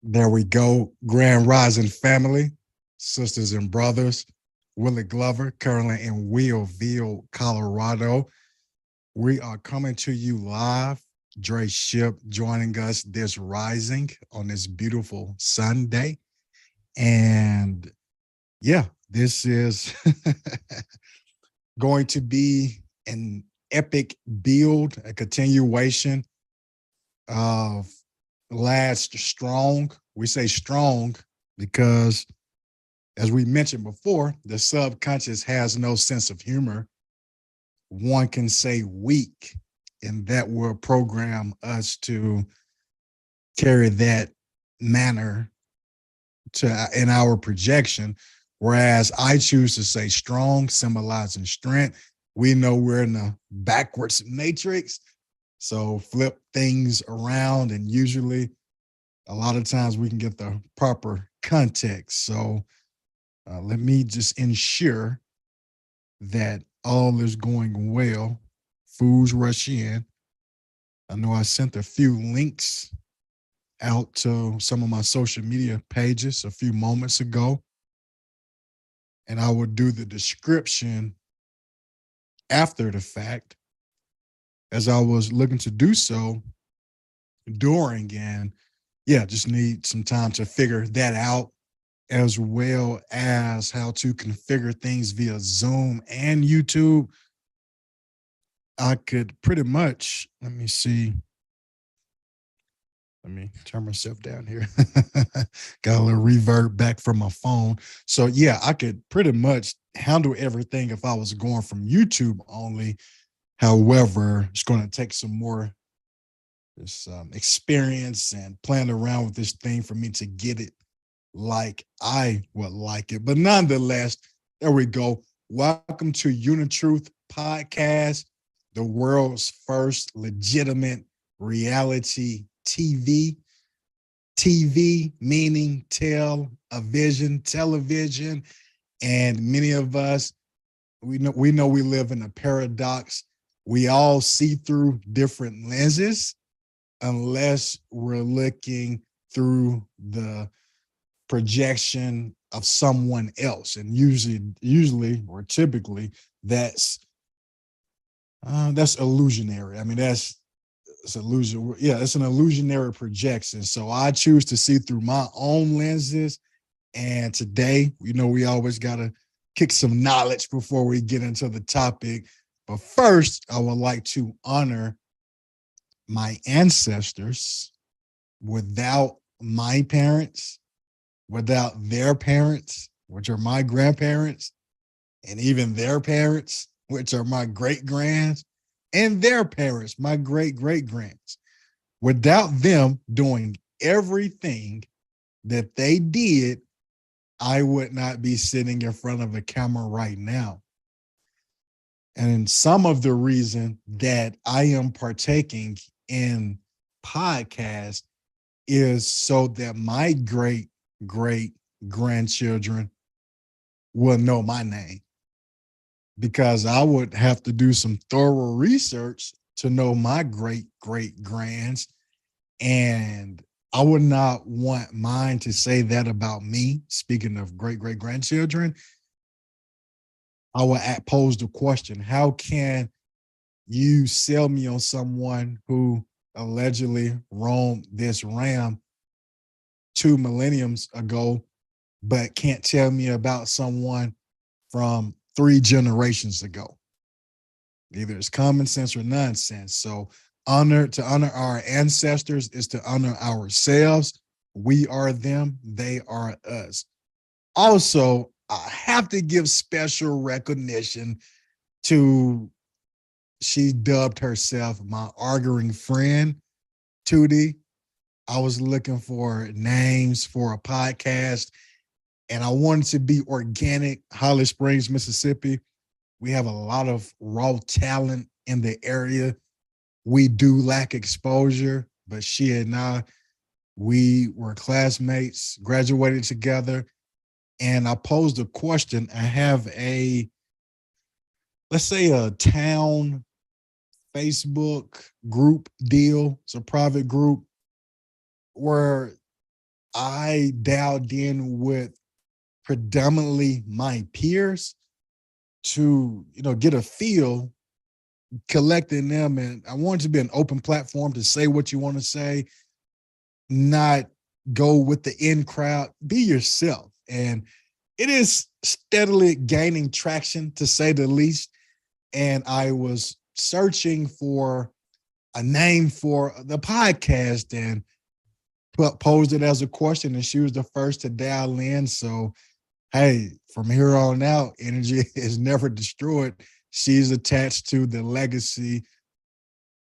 There we go. Grand Rising family, sisters and brothers. Willie Glover, currently in Wheelville, Colorado. We are coming to you live. Dre Shipp joining us this rising on this beautiful Sunday. And yeah, this is going to be an epic build, a continuation of Last Strong. We say strong because, as we mentioned before, the subconscious has no sense of humor. One can say weak, and that will program us to carry that manner to in our projection. Whereas I choose to say strong, symbolizing strength. We know we're in the backwards matrix. So flip things around, and usually a lot of times we can get the proper context. So let me just ensure that all is going well. Fools rush in. I know I sent a few links out to some of my social media pages a few moments ago, and I will do the description after the fact as I was looking to do so during. And yeah, just need some time to figure that out, as well as how to configure things via Zoom and YouTube. I could pretty much, let me see, let me turn myself down here. Got a little reverb back from my phone. So yeah, I could pretty much handle everything if I was going from YouTube only. However, it's going to take some more this experience and playing around with this thing for me to get it like I would like it. But nonetheless, there we go. Welcome to Unitruth Podcast, the world's first legitimate reality TV. TV meaning a vision, television, and many of us we know we live in a paradox. We all see through different lenses unless we're looking through the projection of someone else, and usually or typically that's illusionary. I mean, it's illusion. Yeah, it's an illusionary projection. So I choose to see through my own lenses. And today, we always gotta kick some knowledge before we get into the topic. But first, I would like to honor my ancestors. Without my parents, without their parents, which are my grandparents, and even their parents, which are my great grands, and their parents, my great great grands. Without them doing everything that they did, I would not be sitting in front of a camera right now. And some of the reason that I am partaking in podcasts is so that my great great grandchildren will know my name, because I would have to do some thorough research to know my great great grands. And I would not want mine to say that about me. Speaking of great great grandchildren, I would pose the question: how can you sell me on someone who allegedly roamed this ram 2 millenniums ago, but can't tell me about someone from 3 generations ago? Either it's common sense or nonsense. So honor our ancestors is to honor ourselves. We are them, they are us. Also, I have to give special recognition to, she dubbed herself my arguing friend, Tootie. I was looking for names for a podcast, and I wanted to be organic. Holly Springs, Mississippi. We have a lot of raw talent in the area. We do lack exposure, but she and I, we were classmates, graduated together, and I posed a question. I have let's say a town Facebook group deal. It's a private group where I dialed in with predominantly my peers to, get a feel, collecting them. And I want it to be an open platform to say what you want to say, not go with the in crowd, be yourself. And it is steadily gaining traction, to say the least. And I was searching for a name for the podcast and posed it as a question, and she was the first to dial in. So, hey, from here on out, energy is never destroyed. She's attached to the legacy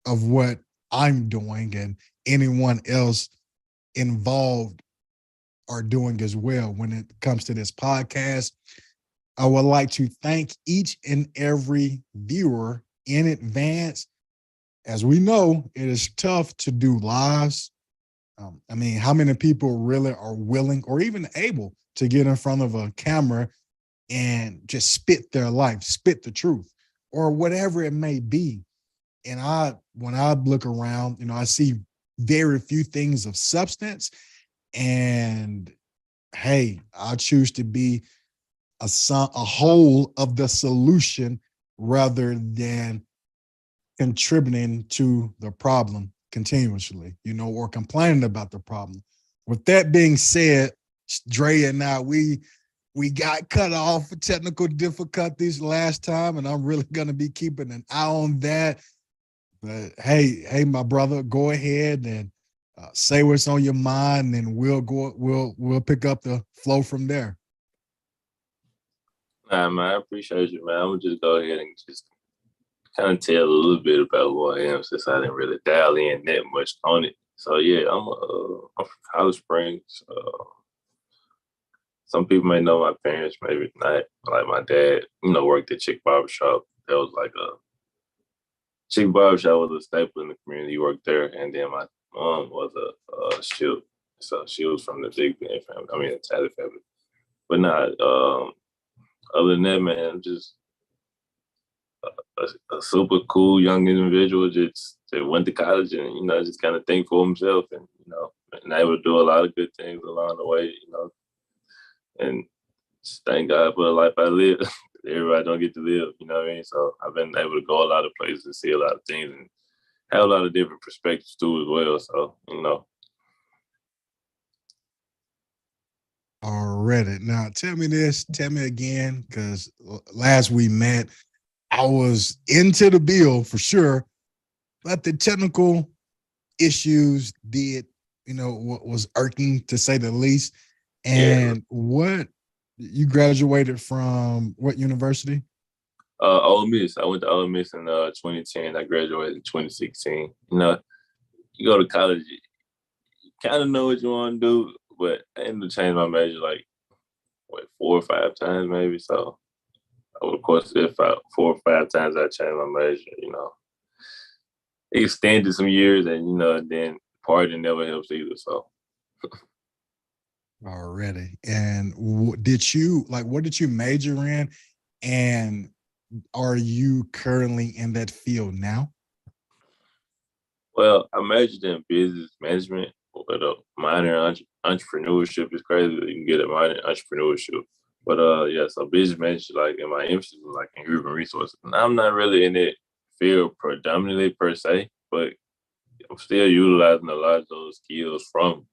of what I'm doing, and anyone else involved are doing as well when it comes to this podcast. I would like to thank each and every viewer in advance. As we know, it is tough to do lives. I mean, how many people really are willing or even able to get in front of a camera and just spit their life, spit the truth, or whatever it may be? And when I look around, I see very few things of substance. And hey, I choose to be a whole of the solution rather than contributing to the problem continuously, or complaining about the problem. With that being said, Dre and I, we got cut off for technical difficulties last time, and I'm really gonna be keeping an eye on that. But hey, my brother, go ahead and say what's on your mind, and we'll pick up the flow from there. Nah, man, I appreciate you, man. I'm gonna just go ahead and just kind of tell a little bit about who I am, since I didn't really dial in that much on it. So yeah, I'm from College Springs. Some people may know my parents, maybe not. Like my dad, worked at Chick Barbershop. That was like a Chick Barbershop was a staple in the community. He worked there, and then my mom was a Shipp, so she was from the Big Ben family. I mean, the Taylor family. But not other than that, man, I'm just a super cool young individual just that went to college and just kind of think for himself, and able to do a lot of good things along the way, and just thank God for the life I live. Everybody don't get to live, you know what I mean? So I've been able to go a lot of places and see a lot of things and have a lot of different perspectives too as well. So. Already. Now tell me again, because last we met, I was into the bill for sure, but the technical issues did, what was irking, to say the least. Yeah. And what, you graduated from what university? Ole Miss. I went to Ole Miss in 2010. I graduated in 2016. You go to college, you kind of know what you want to do, but I ended up changing my major like 4 or 5 times maybe. So over the course of 4 or 5 times I changed my major. It extended some years, and then partying never helps either. So. Already. And what did you major in? And are you currently in that field now? Well, I majored in business management with a minor in entrepreneurship. It's crazy that you can get a minor in entrepreneurship. But yeah, so business management, like, in my emphasis was like in human resources. And I'm not really in that field predominantly per se, but I'm still utilizing a lot of those skills from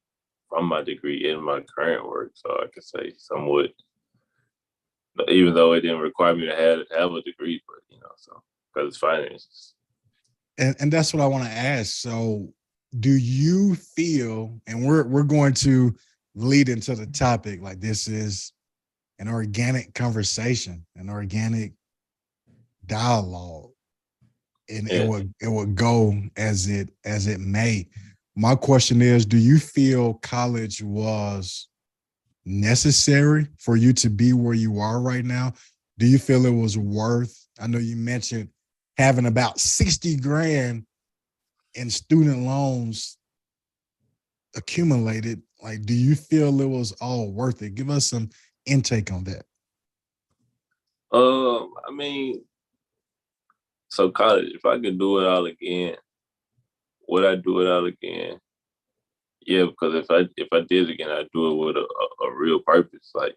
my degree in my current work. So I could say somewhat, even though it didn't require me to have a degree, but so because it's finances. And that's what I want to ask. So do you feel, and we're going to lead into the topic, like this is an organic conversation, an organic dialogue, and Yeah. it will go as it may. My question is, do you feel college was necessary for you to be where you are right now? Do you feel it was worth? I know you mentioned having about 60 grand in student loans accumulated. Like, do you feel it was all worth it? Give us some intake on that. I mean, so college, if I could do it all again, would I do it all again? Yeah, because if I did it again, I'd do it with a real purpose, like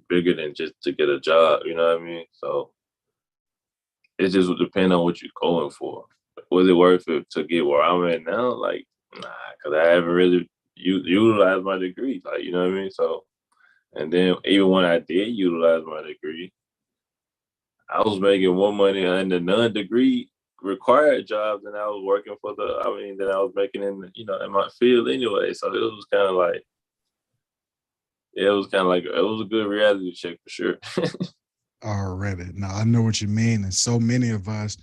bigger than just to get a job. You know what I mean? So it just would depend on what you're going for. Was it worth it to get where I'm at now? Like, nah, because I haven't really utilized my degree. Like, you know what I mean? So, and then even when I did utilize my degree, I was making more money in the non-degree required job than I was working for than I was making in my field anyway. So it was kind of like, yeah, it was kind of like, it was a good reality check for sure. Already. Now I know what you mean, and so many of us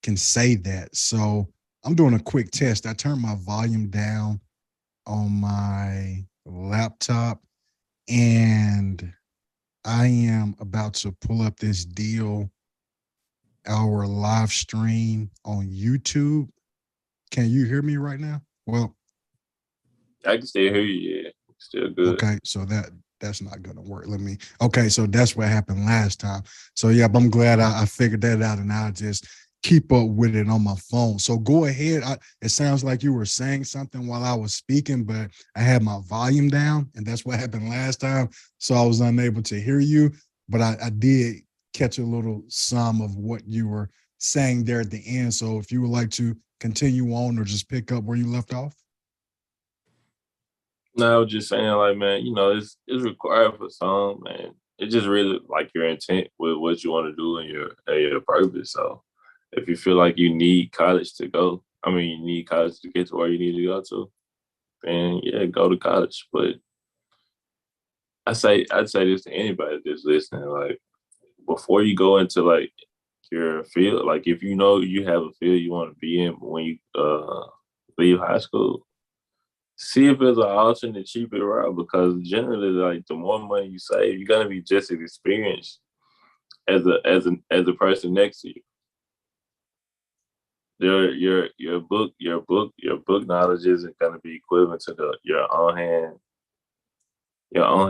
can say that. So I'm doing a quick test. I turned my volume down on my laptop, and I am about to pull up this deal, our live stream on YouTube. Can you hear me right now? Well, I can still hear you. Yeah, still good. okay, so that's not gonna work. Let me. Okay, so that's what happened last time. So yeah, but I'm glad I figured that out, and I'll just keep up with it on my phone. So go ahead. It sounds like you were saying something while I was speaking, but I had my volume down, and that's what happened last time. So I was unable to hear you, but I did catch a little sum of what you were saying there at the end. So if you would like to continue on or just pick up where you left off. No, I was just saying, like, man, it's required for some, man. It's just really like your intent with what you want to do and your purpose. So if you feel like you need college to go, I mean, you need college to get to where you need to go to, then yeah, go to college. But I'd say this to anybody that's listening, like before you go into like your field, like if you know you have a field you want to be in when you leave high school, see if there's an alternate cheaper route because generally, like the more money you save, you're gonna be just as experienced as a person next to you. Your book knowledge isn't gonna be equivalent to the your own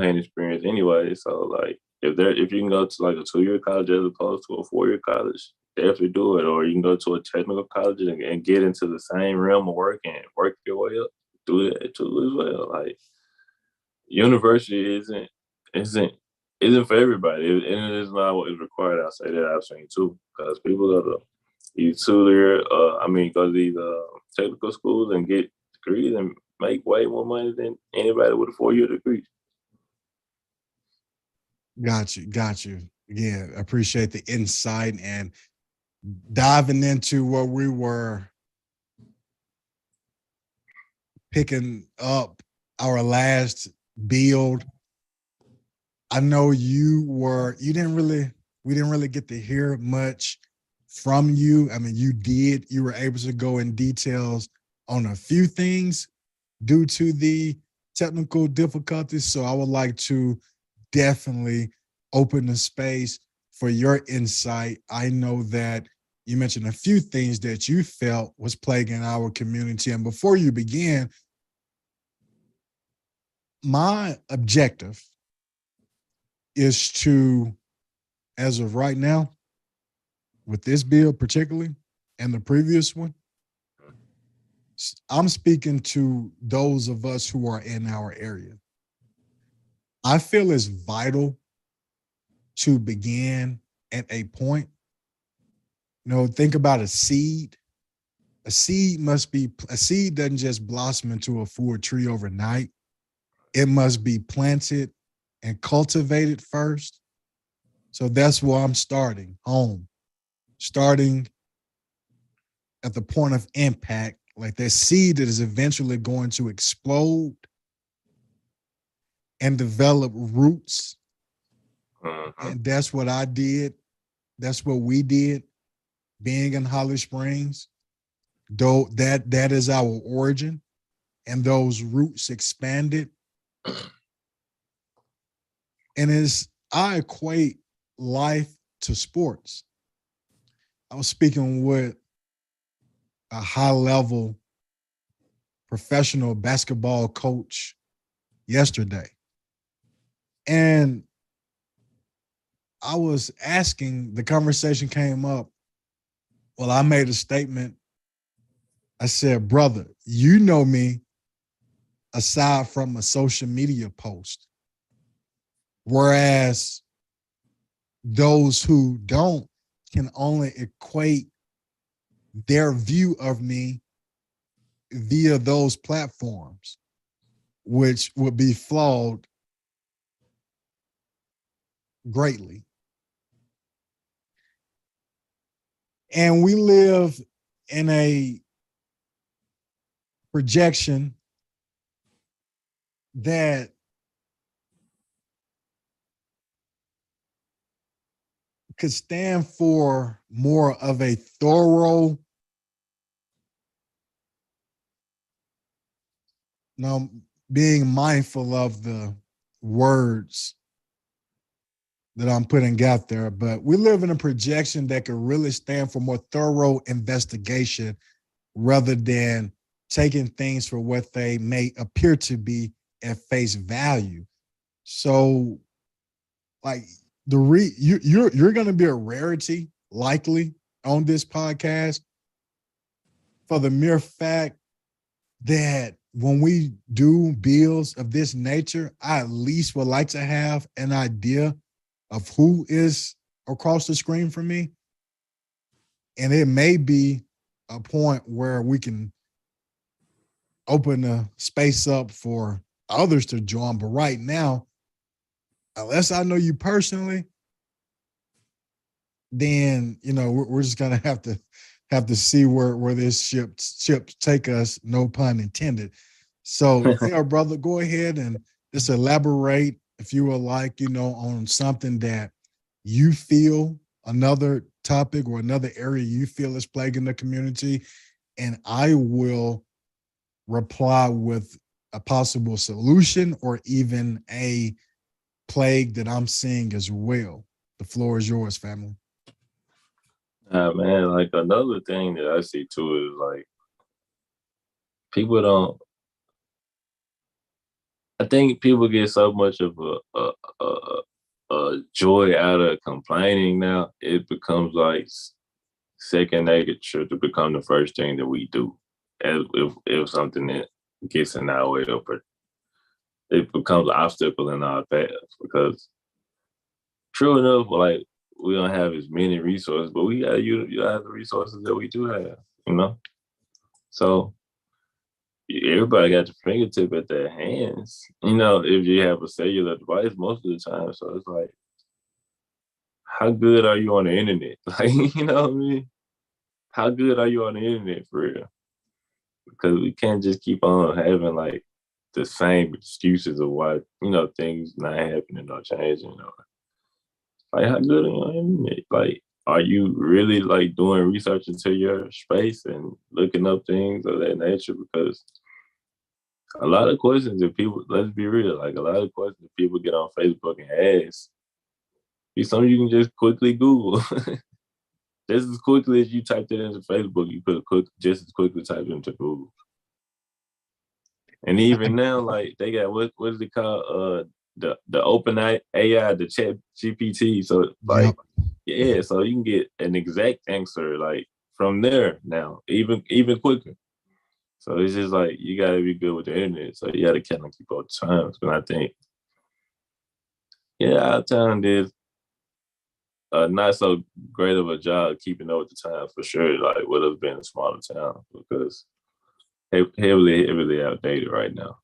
hand experience anyway. So like if you can go to like a 2 year college as opposed to a 4 year college, definitely do it. Or you can go to a technical college and get into the same realm of work and work your way up. Do that too as well. Like university isn't isn't for everybody, and it is not what is required. I say that I've seen too, because people go to these tutor, go to these technical schools and get degrees and make way more money than anybody with a 4 year degree. Got you. Got you. Yeah, appreciate the insight and diving into what we were picking up our last build. I know you didn't really, we didn't really get to hear much from you. I mean, you were able to go in details on a few things due to the technical difficulties. So I would like to definitely open the space for your insight. I know that you mentioned a few things that you felt was plaguing our community. And before you begin, my objective is to, as of right now, with this bill particularly and the previous one, I'm speaking to those of us who are in our area. I feel it's vital to begin at a point. Think about a seed. A seed doesn't just blossom into a full tree overnight. It must be planted and cultivated first. So that's where I'm starting, home, starting at the point of impact, like that seed that is eventually going to explode and develop roots. And that's what I did. That's what we did being in Holly Springs. Though that is our origin, and those roots expanded. And as I equate life to sports, I was speaking with a high level professional basketball coach yesterday. And I was asking, the conversation came up. Well, I made a statement. I said, brother, you know me. aside from a social media post. Whereas those who don't can only equate their view of me via those platforms, which would be flawed greatly. And we live in a projection that could stand for more of a thorough, now being mindful of the words that I'm putting out there, but we live in a projection that could really stand for more thorough investigation rather than taking things for what they may appear to be at face value. So, like you're going to be a rarity likely on this podcast for the mere fact that when we do bills of this nature, I at least would like to have an idea of who is across the screen from me. And it may be a point where we can open a space up for others to join. But right now, unless I know you personally, then we're just gonna have to see where this ship take us. No pun intended. So, brother, go ahead and just elaborate if you would like, on something that you feel, another topic or another area you feel is plaguing the community, and I will reply with a possible solution or even a plague that I'm seeing as well. The floor is yours, family. Man, like another thing that I see too is like people don't. I think people get so much of a joy out of complaining now. It becomes like second nature to become the first thing that we do. If something that gets in our way, or it becomes an obstacle in our path. Because true enough, like we don't have as many resources, but we got you have the resources that we do have, So everybody got your fingertip at their hands, if you have a cellular device most of the time. So it's like, how good are you on the internet? Like, you know what I mean? How good are you on the internet for real? Because we can't just keep on having like the same excuses of why, things not happening or changing. Like, how good are you on the internet? Like, are you really like doing research into your space and looking up things of that nature? Because a lot of questions that people, let's be real, like a lot of questions that people get on Facebook and ask, be something you can just quickly Google. Just as quickly as you typed it into Facebook, you could just as quickly type it into Google. And even now, like they got what is it called? The open AI, the chat GPT. So like, yeah, so you can get an exact answer like from there now, even quicker. So it's just like you gotta be good with the internet. So you gotta kind of keep up with times. But I think, our town did not so great of a job keeping up with the times for sure. Like would have been a smaller town because heavily outdated right now.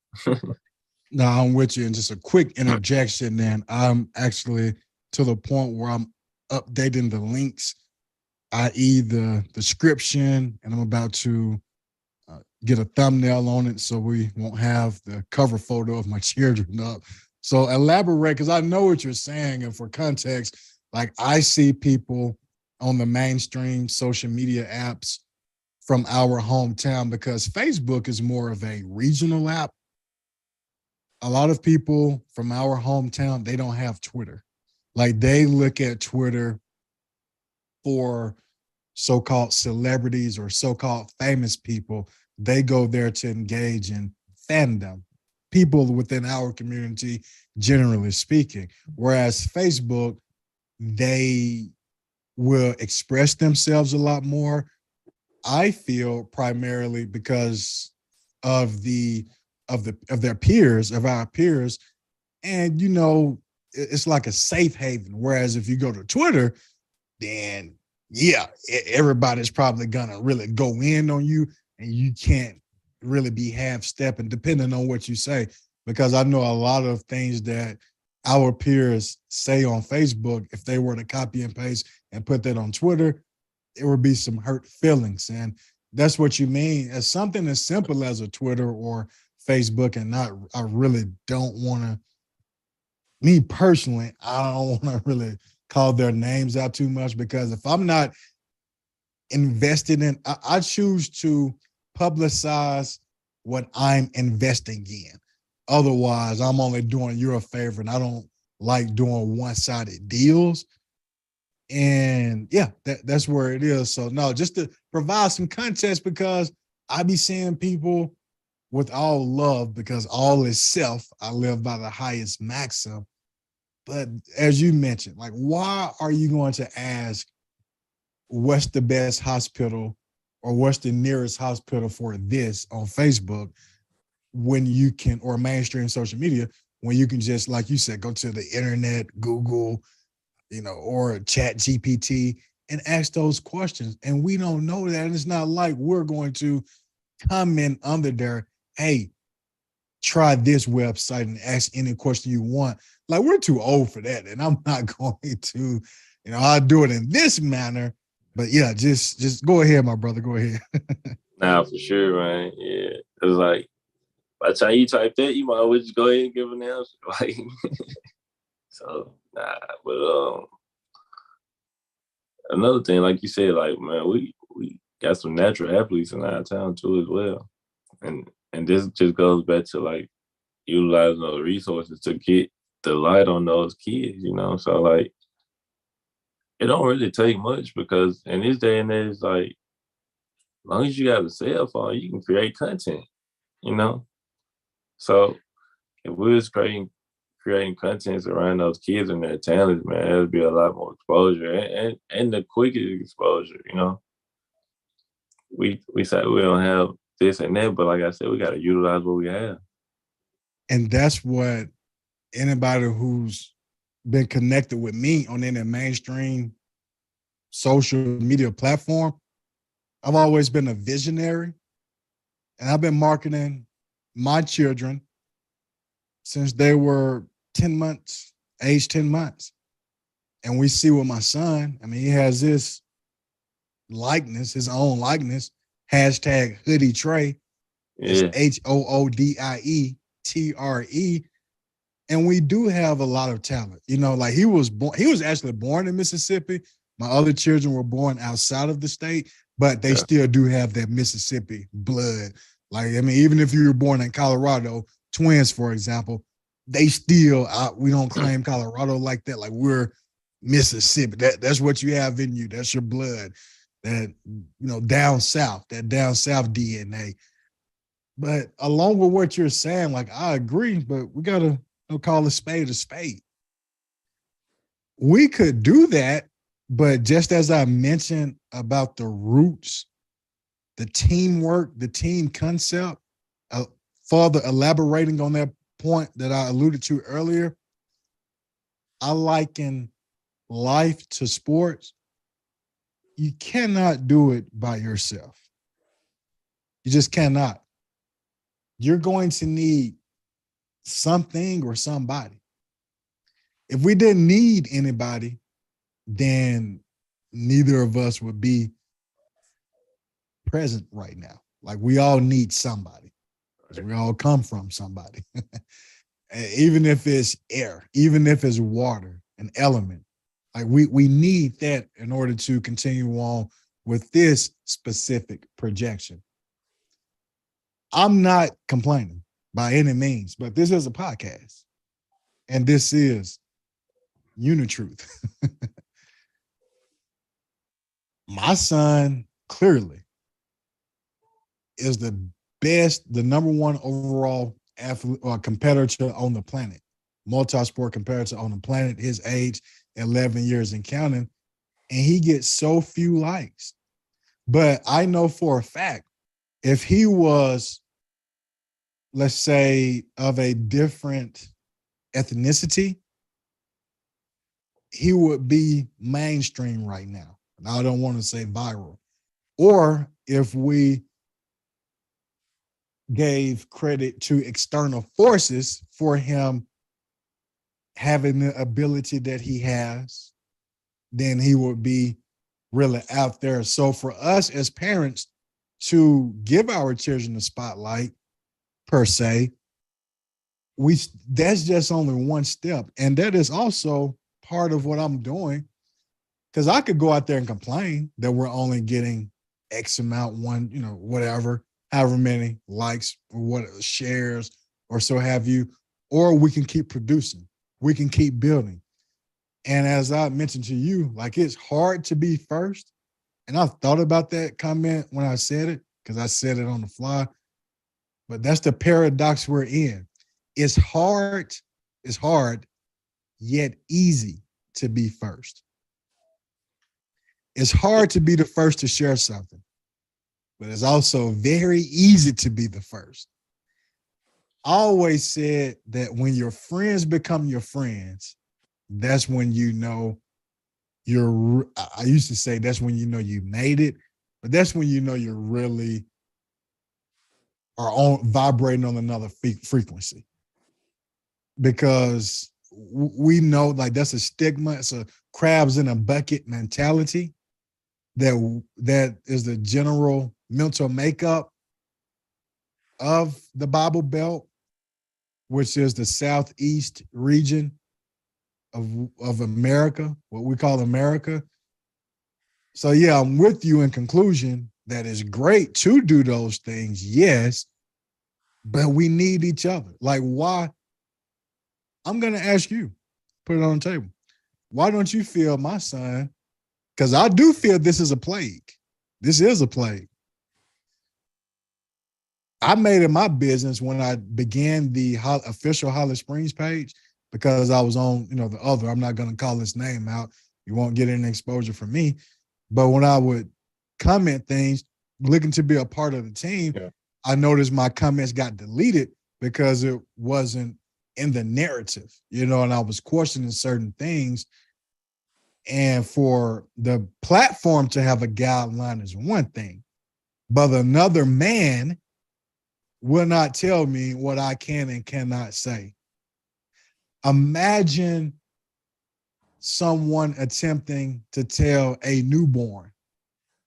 No, I'm with you. And just a quick interjection, then I'm actually to the point where I'm updating the links, i.e., the description, and I'm about to get a thumbnail on it so we won't have the cover photo of my children up. So elaborate, because I know what you're saying. And for context, like I see people on the mainstream social media apps from our hometown because Facebook is more of a regional app. A lot of people from our hometown, they don't have Twitter. Like they look at Twitter for so-called celebrities or so-called famous people. They go there to engage in fandom, people within our community, generally speaking. Whereas Facebook, they will express themselves a lot more. I feel primarily because of the of their peers, of our peers. And it's like a safe haven. Whereas if you go to Twitter, then yeah, everybody's probably gonna really go in on you, and you can't really be half stepping depending on what you say. Because I know a lot of things that our peers say on Facebook, if they were to copy and paste and put that on Twitter, it would be some hurt feelings. And that's what you mean. As something as simple as a Twitter or Facebook, and I really don't want to, me personally, I don't want to really call their names out too much, because if I'm not invested in, I choose to publicize what I'm investing in. Otherwise, I'm only doing you a favor, and I don't like doing one-sided deals. And yeah, that's where it is. So no, just to provide some context, because I be seeing people, with all love, because all is self, I live by the highest maxim. But as you mentioned, like, why are you going to ask what's the best hospital or what's the nearest hospital for this on Facebook, when you can, or mainstream social media, when you can just, like you said, go to the internet, Google, or Chat GPT, and ask those questions. And we don't know that. And it's not like we're going to comment under there, hey, try this website and ask any question you want. Like, we're too old for that. And I'm not going to, I'll do it in this manner. But yeah, just go ahead, my brother. Go ahead. Nah, for sure, man. Yeah. Cause like by the time you type that, you might as well just go ahead and give an answer. Like so nah, but another thing, like you said, like, man, we got some natural athletes in our town too as well. And this just goes back to like utilizing those resources to get the light on those kids, So like it don't really take much, because in this day and age, like, as long as you got a cell phone, you can create content, you know? So if we was creating contents around those kids and their talents, man, there'd be a lot more exposure, and the quickest exposure. We say we don't have this and that, but like I said, we gotta utilize what we have. And that's what anybody who's been connected with me on any mainstream social media platform, I've always been a visionary, and I've been marketing my children since they were 10 months, age 10 months. And we see with my son, I mean, he has this likeness, his own likeness, hashtag Hoodie Trey. It's Yeah, HOODIETRE. And we do have a lot of talent. Like, he was actually born in Mississippi. My other children were born outside of the state, but they yeah, still do have that Mississippi blood. Like, I mean, even if you were born in Colorado, twins, for example, they still, we don't claim Colorado like that. Like, we're Mississippi. That's what you have in you. That's your blood. That, down south, that down south DNA. But along with what you're saying, like, I agree, but we gotta call a spade a spade. We could do that, but just as I mentioned about the roots, the teamwork, the team concept, further elaborating on that point that I alluded to earlier, I liken life to sports. You cannot do it by yourself. You just cannot. You're going to need something or somebody. If we didn't need anybody, then neither of us would be present right now. Like, we all need somebody, because we all come from somebody. Even if it's air, even if it's water, an element, like, we need that in order to continue on with this specific projection. I'm not complaining by any means, but this is a podcast, and this is Unitruth. My son clearly is the best, the number one overall athlete or competitor on the planet, multi-sport competitor on the planet, his age, 11 years and counting, and he gets so few likes. But I know for a fact, if he was let's say, of a different ethnicity, he would be mainstream right now. And I don't want to say viral. Or if we gave credit to external forces for him having the ability that he has, then he would be really out there. So for us as parents to give our children the spotlight, per se, we that's just only one step. And that is also part of what I'm doing. Because I could go out there and complain that we're only getting X amount, one, whatever, however many likes or what shares or so have you, or we can keep producing, we can keep building. And as I mentioned to you, like it's hard to be first. And I thought about that comment when I said it, because I said it on the fly. But that's the paradox we're in. It's hard, it's hard, yet easy to be first. It's hard to be the first to share something, but it's also very easy to be the first. I always said that when your friends become your friends, that's when you know I used to say that's when you know you made it, but that's when you know you're really are on vibrating on another frequency, because we know like that's a stigma. It's a crabs in a bucket mentality that is the general mental makeup of the Bible Belt, which is the southeast region of America, what we call America. So yeah, I'm with you in conclusion that it's great to do those things, yes, but we need each other. Like why? I'm gonna ask you, put it on the table. Why don't you feel my son? Because I do feel this is a plague. This is a plague. I made it my business when I began the official Holly Springs page, because I was on, the other. I'm not going to call his name out. You won't get any exposure from me. But when I would comment things, looking to be a part of the team, Yeah. I noticed my comments got deleted because it wasn't in the narrative, and I was questioning certain things. And for the platform to have a guideline is one thing, but another man will not tell me what I can and cannot say. Imagine someone attempting to tell a newborn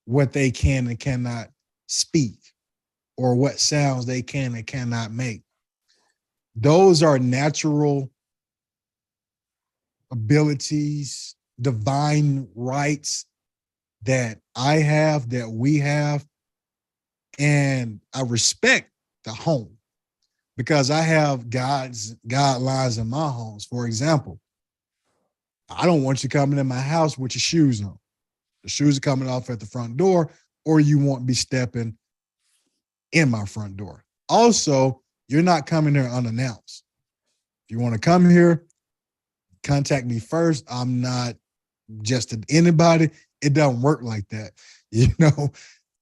what they can and cannot speak, or what sounds they can and cannot make. Those are natural abilities, divine rights that I have, that we have. And I respect the home, because I have guidelines in my homes. For example, I don't want you coming in my house with your shoes on. The shoes are coming off at the front door, or you won't be stepping in my front door. Also, you're not coming here unannounced. If you want to come here, contact me first. I'm not just anybody. It doesn't work like that.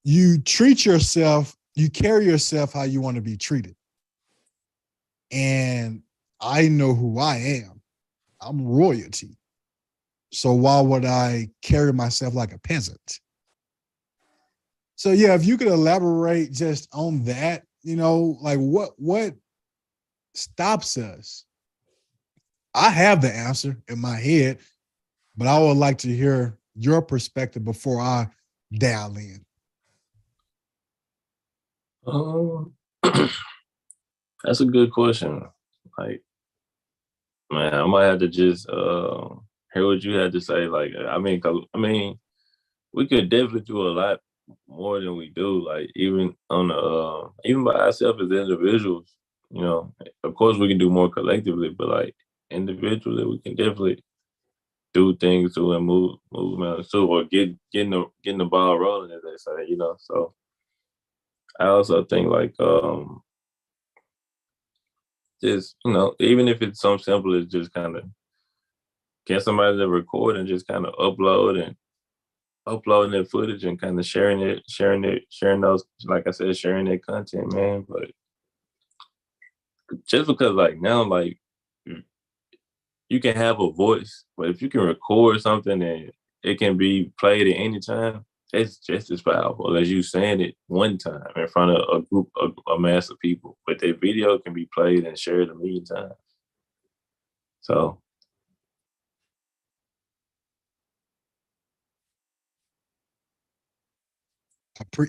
You treat yourself, you carry yourself how you want to be treated. And I know who I am. I'm royalty. So why would I carry myself like a peasant? So yeah, if you could elaborate just on that, like what stops us? I have the answer in my head, but I would like to hear your perspective before I dial in. Um, that's a good question. Like, man, I might have to just hear what you had to say. Like, we could definitely do a lot more than we do. Like, even on the even by ourselves as individuals, of course we can do more collectively, but like individually, we can definitely do things to and move mountains too, or getting the ball rolling, as they say. So I also think like just even if it's something simple as just kind of get somebody to record and just kind of uploading their footage and kind of sharing those, like I said, sharing their content, man. But just because like now, like you can have a voice, but if you can record something and it can be played at any time, it's just as powerful as you saying it one time in front of a group, a mass of people. But the video can be played and shared a million times. So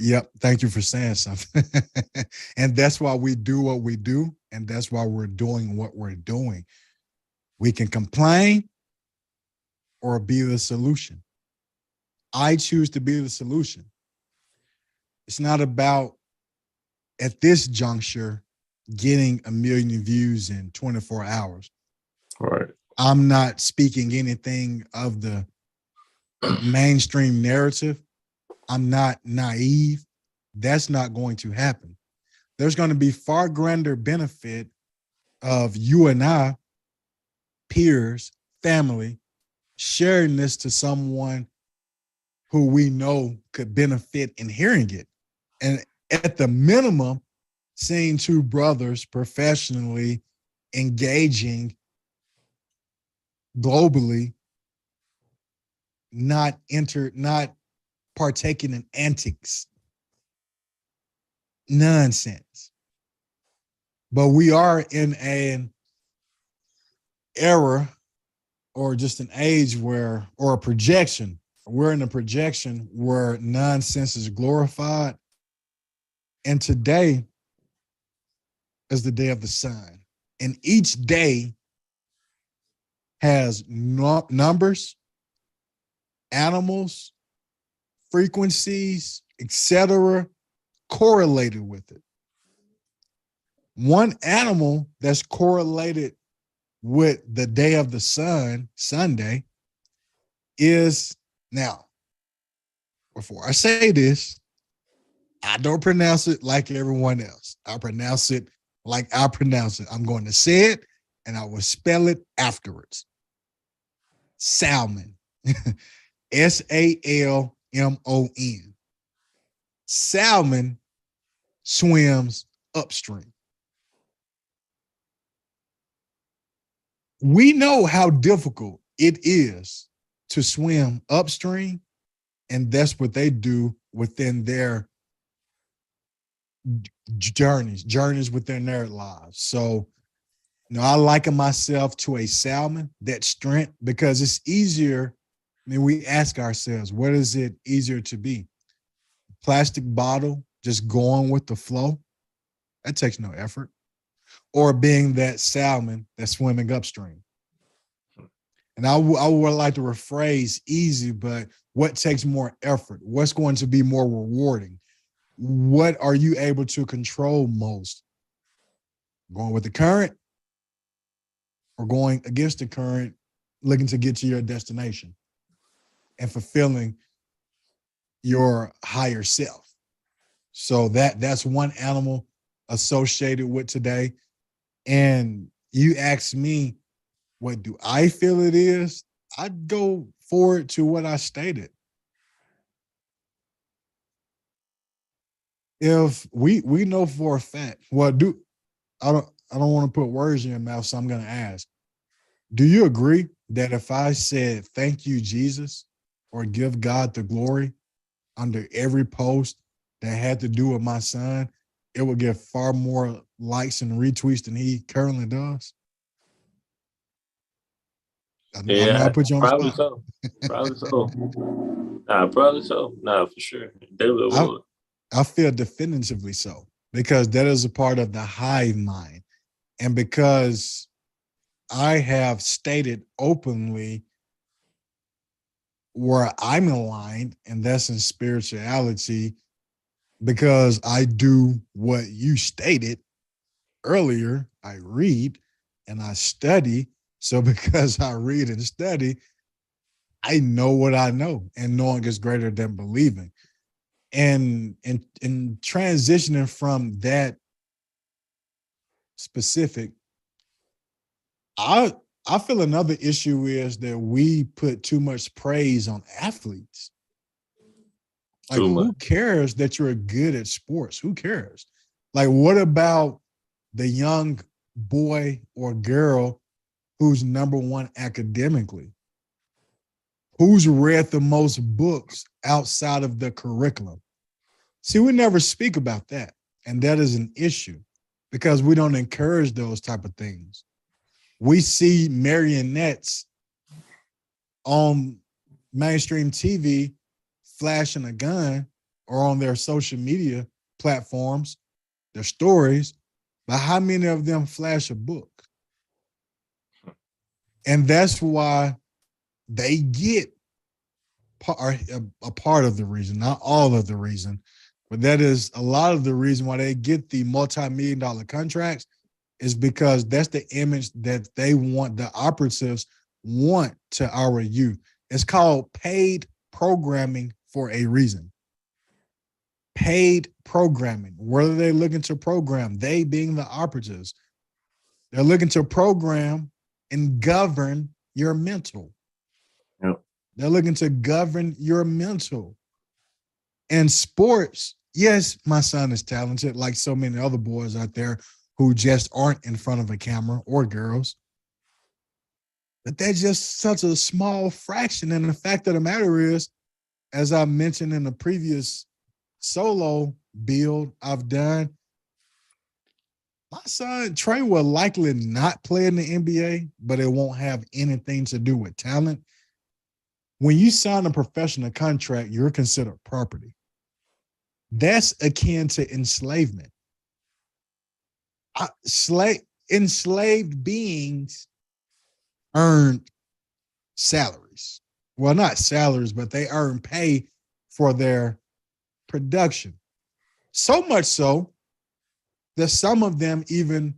Yep. Thank you for saying something. And that's why we do what we do. And that's why we're doing what we're doing. We can complain or be the solution. I choose to be the solution. It's not about, at this juncture, getting 1 million views in 24 hours. right. I'm not speaking anything of the mainstream narrative. I'm not naive. That's not going to happen. There's going to be far grander benefit of you and I, peers, family, sharing this to someone who we know could benefit in hearing it. And at the minimum, seeing two brothers professionally engaging globally, not partaking in antics, nonsense. But we are in an era or just an age where, or a projection, we're in a projection where nonsense is glorified. And today is the day of the sun. And each day has numbers, animals, frequencies, etc., correlated with it. One animal that's correlated with the day of the sun, Sunday, is, now, before I say this, I don't pronounce it like everyone else. I pronounce it like I pronounce it. I'm going to say it and I will spell it afterwards. Salmon. Salmon. Salmon swims upstream. We know how difficult it is to swim upstream, and that's what they do within their journeys within their lives. So, I liken myself to a salmon, that strength, because it's easier. I mean, we ask ourselves, what is it easier to be? Plastic bottle, just going with the flow? That takes no effort. Or being that salmon that's swimming upstream. And I would like to rephrase easy, but what takes more effort? What's going to be more rewarding? What are you able to control most? Going with the current or going against the current, looking to get to your destination and fulfilling your higher self? So that's one animal associated with today. And you ask me, what do I feel it is? I'd go forward to what I stated. If we know for a fact, I don't want to put words in your mouth, so I'm going to ask, do you agree that if I said thank you, Jesus, or give God the glory under every post that had to do with my son, it would get far more likes and retweets than he currently does? I know I Yeah, put you on the probably spot. so. Probably so. Nah, probably so. Nah, for sure. Definitely I, would. I feel definitively so, because that is a part of the hive mind. And because I have stated openly where I'm aligned, and that's in spirituality, because I do what you stated earlier. I read and I study. So because I read and study, I know what I know, and knowing is greater than believing. And in transitioning from that specific, I I feel another issue is that we put too much praise on athletes. Like, Too much. who cares that you're good at sports? Who cares? Like, what about the young boy or girl who's number one academically? Who's read the most books outside of the curriculum? See, we never speak about that. And that is an issue because we don't encourage those type of things. We see marionettes on mainstream TV flashing a gun or on their social media platforms, their stories, but how many of them flash a book? And that's why they get a part of the reason, not all of the reason, but that is a lot of the reason why they get the multi-million-dollar contracts is because that's the image that they want, the operatives want to our youth. It's called paid programming for a reason. Paid programming. What are they looking to program? They being the operatives. They're looking to program and govern your mental. Yep. They're looking to govern your mental. And sports, yes, my son is talented, like so many other boys out there who just aren't in front of a camera or girls. But they're just such a small fraction. And the fact of the matter is, as I mentioned in the previous solo build I've done, my son Trey will likely not play in the NBA, but it won't have anything to do with talent. When you sign a professional contract, you're considered property. That's akin to enslavement. Enslaved beings earn salaries. Well, not salaries, but they earn pay for their production. So much so that some of them even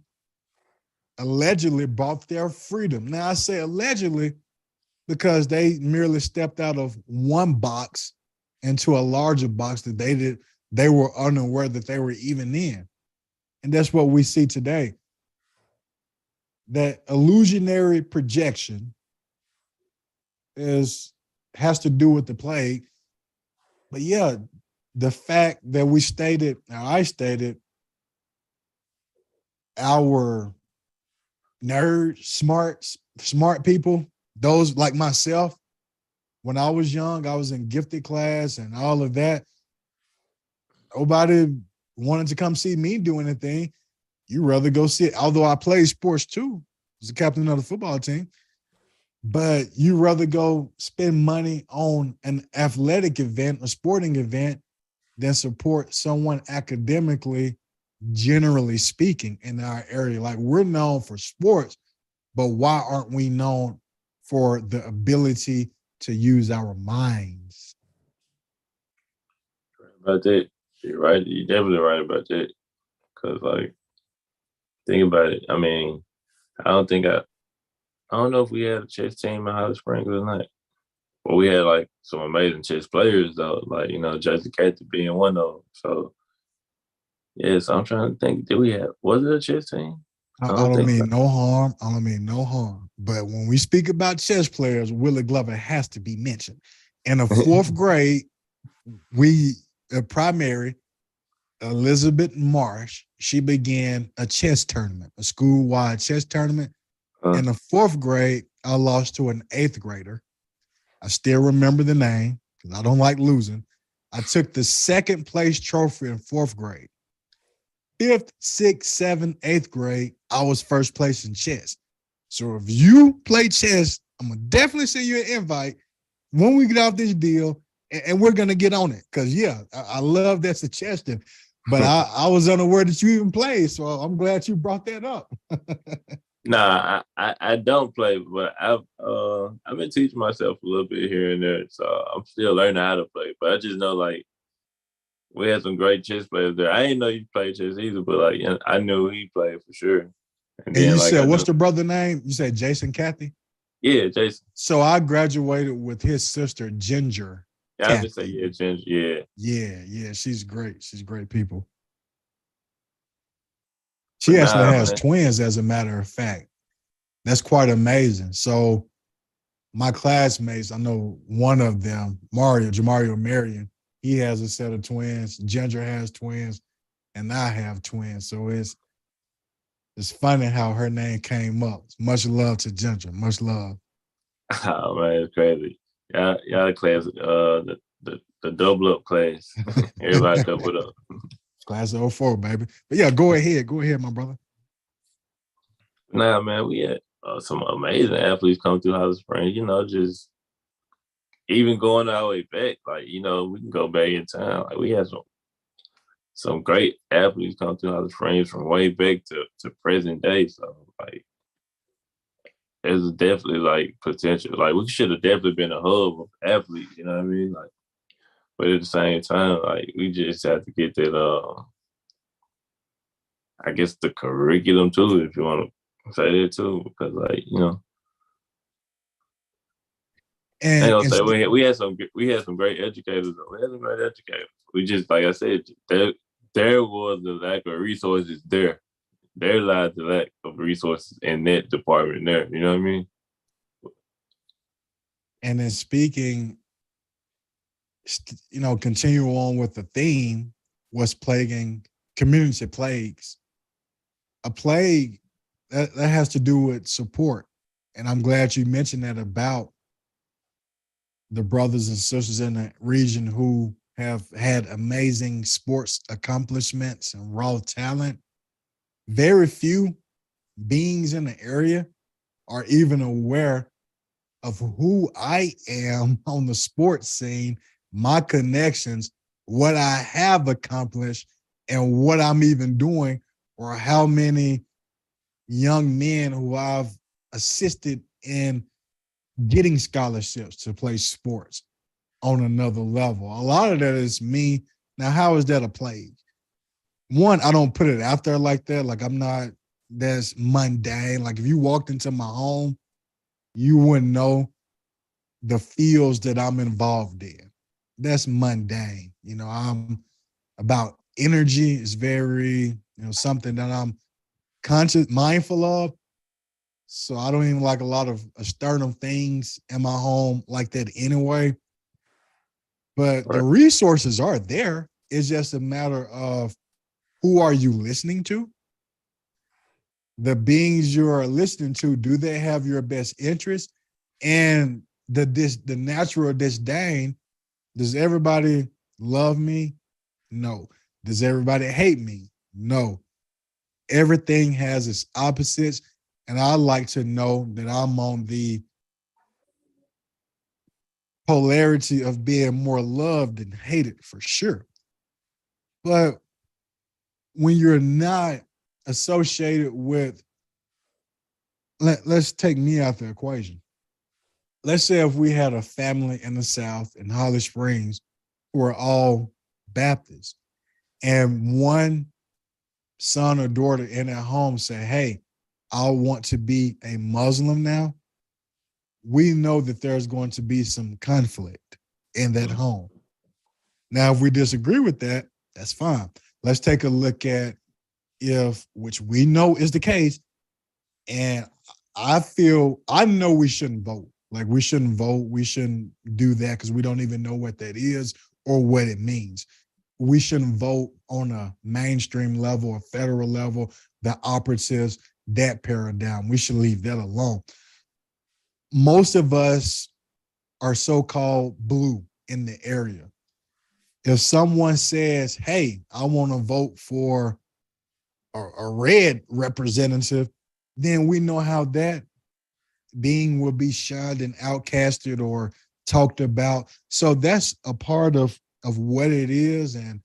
allegedly bought their freedom. Now, I say allegedly because they merely stepped out of one box into a larger box that they were unaware that they were even in. And that's what we see today. That illusionary projection has to do with the plague. But yeah, the fact that I stated our nerds, smart people, those like myself, when I was young, I was in gifted class and all of that. Nobody wanted to come see me do anything. You rather go see it. Although I played sports too, as the captain of the football team, but you rather go spend money on an athletic event, a sporting event, than support someone academically, generally speaking, in our area. Like we're known for sports, but why aren't we known for the ability to use our minds? About that, you're right. You're definitely right about that. Cause like, think about it. I mean, I don't think I don't know if we had a chess team in Holly Springs or not. But we had like some amazing chess players though, like Jason Cathy being one of them. So yeah, so I'm trying to think. Did we have? Was it a chess team? I I don't don't think so. mean no harm. I don't mean no harm. But when we speak about chess players, Willie Glover has to be mentioned. In the fourth grade, primary, Elizabeth Marsh, she began a chess tournament, a school-wide chess tournament. In the fourth grade, I lost to an eighth grader. I still remember the name because I don't like losing. I took the second place trophy in fourth grade. Fifth, sixth, seventh, eighth grade, I was first place in chess. So if you play chess, I'm going to definitely send you an invite when we get off this deal, and we're going to get on it. Because, yeah, I love that suggestion. But I was unaware that you even played, so I'm glad you brought that up. Nah, I don't play, but I've been teaching myself a little bit here and there, so I'm still learning how to play. But I just know like we had some great chess players there. I didn't know you played chess either, but like I knew he played for sure. And And then you like said, what's the brother name? You said Jason Cathy? yeah, Jason. So I graduated with his sister, Ginger. Yeah, I just say yeah, Ginger. Yeah. Yeah, she's great. She's great people. But She actually nah, has man. twins, as a matter of fact. That's quite amazing. So my classmates, I know one of them, Jamario Marion, he has a set of twins. Ginger has twins, and I have twins. So It's funny how her name came up. Much love to Ginger. Much love. Oh man, it's crazy. Y'all the class, the double up class. Everybody coupled up. Class of '04, baby. But yeah, go ahead. Go ahead, my brother. Nah, man, we had some amazing athletes come through Holly Springs. Just even going our way back, like we can go back in time. Like we had some great athletes come through Holly Springs from way back to present day. So like, there's definitely like potential. Like we should have definitely been a hub of athletes. You know what I mean? Like, but at the same time, like we just have to get that. I guess the curriculum too, if you want to say that too, because like I ain't And gonna and say st- we had some great educators. We had some great educators. We just like I said, there was the lack of resources there. There lies the lack of resources in that department there. You know what I mean? and then speaking, continue on with the theme. What's plaguing community plagues? A plague that has to do with support, and I'm glad you mentioned that about the brothers and sisters in the region who have had amazing sports accomplishments and raw talent. Very few beings in the area are even aware of who I am on the sports scene, my connections, what I have accomplished, and what I'm even doing, or how many young men who I've assisted in getting scholarships to play sports on another level. A lot of that is me. Now, how is that a plague? One, I don't put it out there like that. Like I'm not that's mundane. Like if you walked into my home, you wouldn't know the fields that I'm involved in. That's mundane. I'm about energy is very, something that I'm conscious, mindful of. So I don't even like a lot of external things in my home like that anyway. But the Right. resources are there. It's just a matter of who are you listening to? The beings you are listening to, do they have your best interest? And the natural disdain, does everybody love me? No. Does everybody hate me? No. Everything has its opposites. And I like to know that I'm on the polarity of being more loved than hated for sure. But when you're not associated with, let's take me out the equation. Let's say if we had a family in the South in Holly Springs who are all Baptists, and one son or daughter in their home say, hey, I want to be a Muslim now, we know that there's going to be some conflict in that home. Now, if we disagree with that, that's fine. Let's take a look at if, which we know is the case, and I know we shouldn't vote. Like we shouldn't vote. We shouldn't do that because we don't even know what that is or what it means. We shouldn't vote on a mainstream level, a federal level, the operatives, that paradigm. We should leave that alone. Most of us are so-called blue in the area. If someone says, hey, I want to vote for a red representative, then we know how that being will be shunned and outcasted or talked about. So that's a part of what it is. And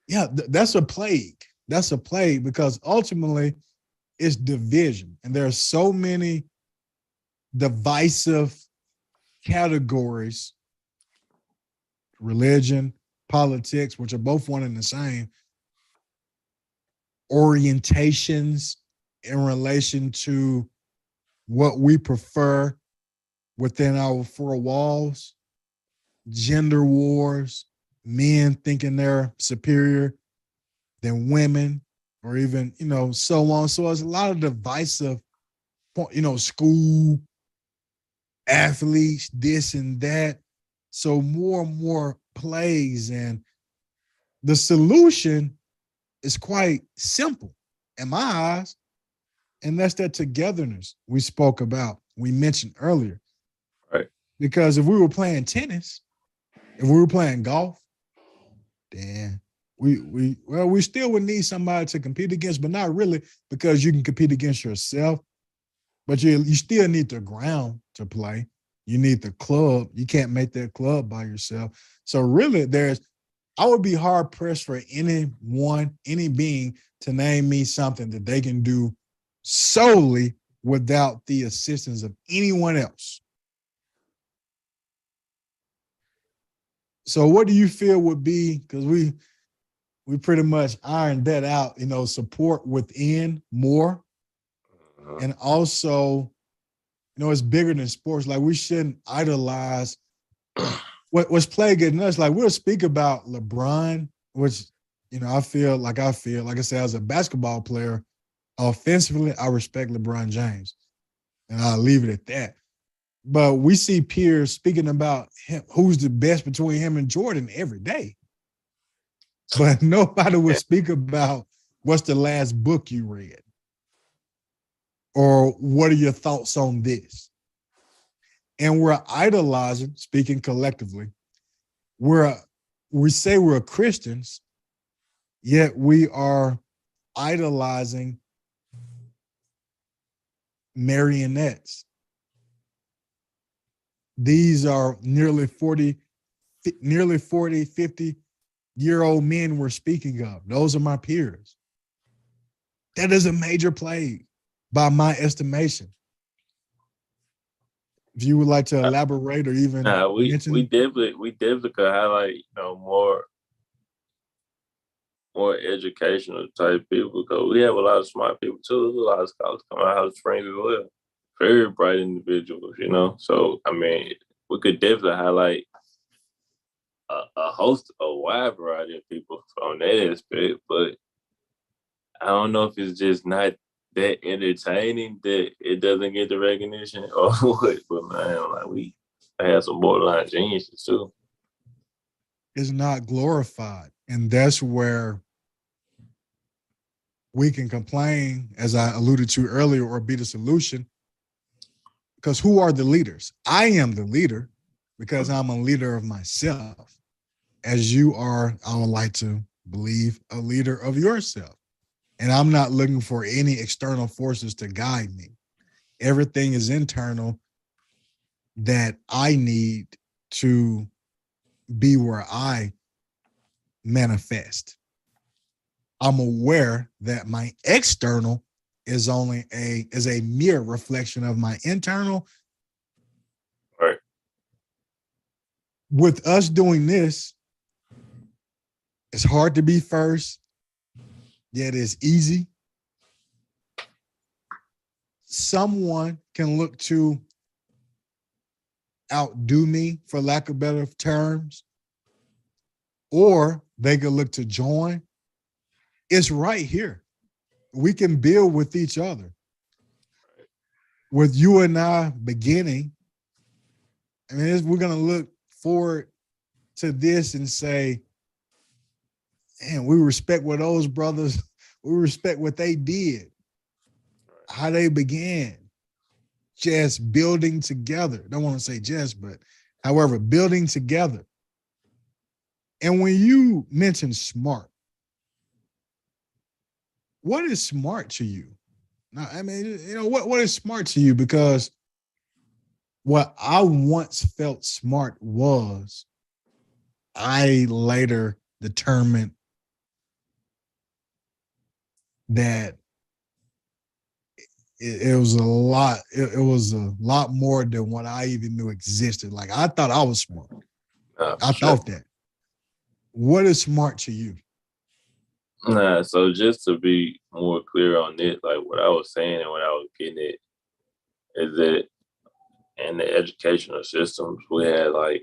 yeah, that's a plague. That's a plague because ultimately it's division. And there are so many divisive categories, religion, politics, which are both one and the same, orientations in relation to what we prefer within our four walls, gender wars, men thinking they're superior than women, or even, so on. So there's a lot of divisive, school, athletes, this and that. So more and more plays. And the solution is quite simple in my eyes. And that's that togetherness we spoke about, we mentioned earlier. Right. Because if we were playing tennis, if we were playing golf, then we still would need somebody to compete against, but not really, because you can compete against yourself, but you still need the ground to play. You need the club. You can't make that club by yourself. So really, I would be hard pressed for anyone, any being, to name me something that they can do solely without the assistance of anyone else. So what do you feel would be, because we pretty much ironed that out, support within more. And also, it's bigger than sports. Like, we shouldn't idolize what's plaguing us. Like, we'll speak about LeBron, which, I feel like I said, as a basketball player, offensively, I respect LeBron James. And I'll leave it at that. But we see peers speaking about him, who's the best between him and Jordan every day. But nobody would speak about what's the last book you read, or what are your thoughts on this. And we're idolizing, speaking collectively, we say we're Christians, yet we are idolizing marionettes. These are nearly 40, 50-year-old men we're speaking of. Those are my peers. That is a major plague by my estimation. If you would like to elaborate or even mention. We definitely could highlight, more educational type people, because we have a lot of smart people too. There's a lot of scholars coming out of Springs as well. Very bright individuals, So I mean, we could definitely highlight a wide variety of people on that aspect, but I don't know if it's just not that entertaining that it doesn't get the recognition or what. But man, like, we have some borderline geniuses too. Is not glorified. And that's where we can complain, as I alluded to earlier, or be the solution. Because who are the leaders? I am the leader because I'm a leader of myself. As you are, I would like to believe, a leader of yourself. And I'm not looking for any external forces to guide me. Everything is internal that I need to be where I manifest. I'm aware that my external is a mere reflection of my internal. Right. With us doing this, it's hard to be first, yet it's easy. Someone can look to outdo me, for lack of better terms, or they could look to join. It's right here. We can build with each other. With you and I beginning, we're going to look forward to this and say, man, we respect what those brothers, we respect what they did, how they began, just building together. Don't want to say just, but however, building together. And when you mention smart, what is smart to you? Now, what is smart to you? Because what I once felt smart was, I later determined that it was a lot. It was a lot more than what I even knew existed. Like, I thought I was smart. I thought that. What is smart to you? Nah, so just to be more clear on it, like what I was saying and what I was getting at is that in the educational systems, we had like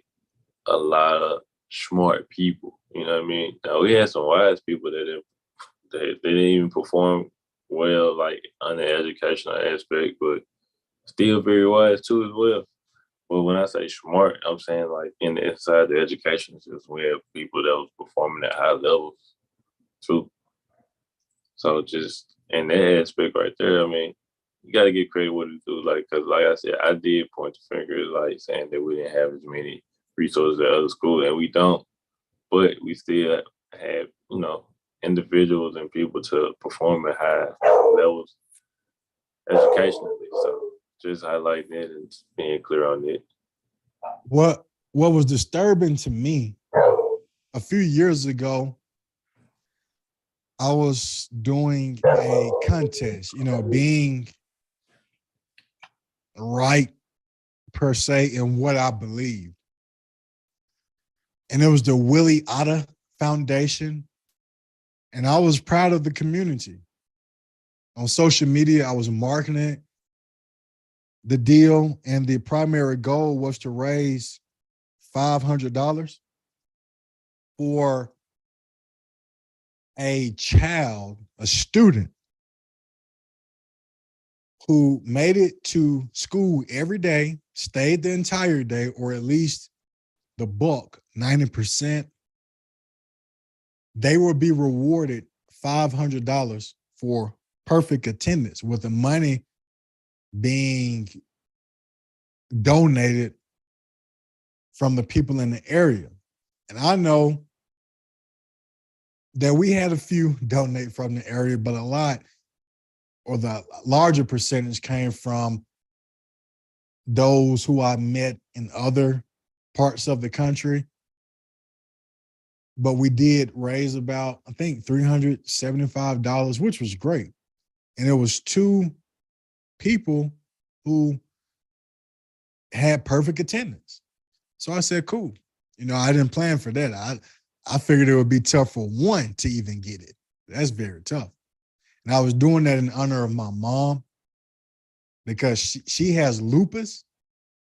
a lot of smart people. You know what I mean? Now, we had some wise people that they didn't even perform well, like on the educational aspect, but still very wise too as well. But when I say smart, I'm saying like inside the education system, we have people that was performing at high levels too. So just in that aspect right there, I mean, you got to get credit what it do. Like, cause like I said, I did point the fingers, like saying that we didn't have as many resources at other schools, and we don't. But we still have, individuals and people to perform at high levels educationally. So just highlighting it and being clear on it. What was disturbing to me a few years ago, I was doing a contest, being right per se in what I believe. And it was the Willie Otta Foundation. And I was proud of the community. On social media, I was marketing the deal, and the primary goal was to raise $500 for a child, a student, who made it to school every day, stayed the entire day, or at least the bulk, 90%. They will be rewarded $500 for perfect attendance, with the money being donated from the people in the area. And I know that we had a few donate from the area, but a lot, or the larger percentage, came from those who I met in other parts of the country. But we did raise about, I think, $375, which was great. And it was two people who had perfect attendance. So I said, cool. I didn't plan for that. I figured it would be tough for one to even get it. That's very tough. And I was doing that in honor of my mom, because she has lupus,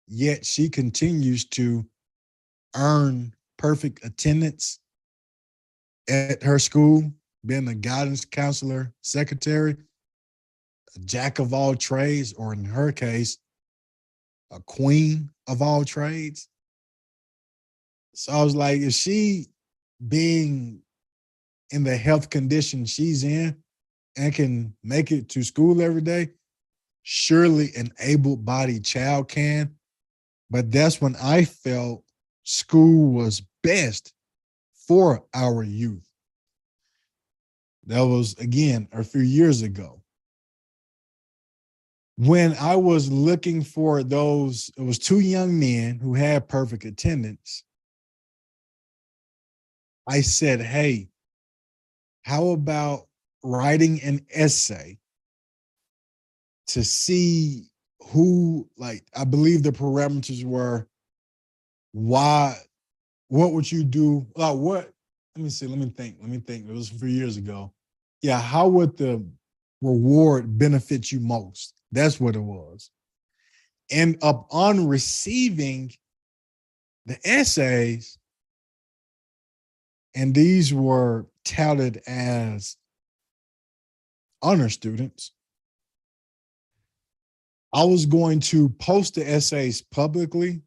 yet she continues to earn perfect attendance at her school, being a guidance counselor, secretary, a jack of all trades, or in her case, a queen of all trades. So I was like, if she, being in the health condition she's in and can make it to school every day, surely an able-bodied child can. But that's when I felt school was best for our youth. That was, again, a few years ago. When I was looking for those, it was two young men who had perfect attendance. I said, hey, how about writing an essay to see who, like, I believe the parameters were, what would you do? Let me think. It was a few years ago. Yeah, how would the reward benefit you most? That's what it was. And upon receiving the essays, and these were touted as honor students, I was going to post the essays publicly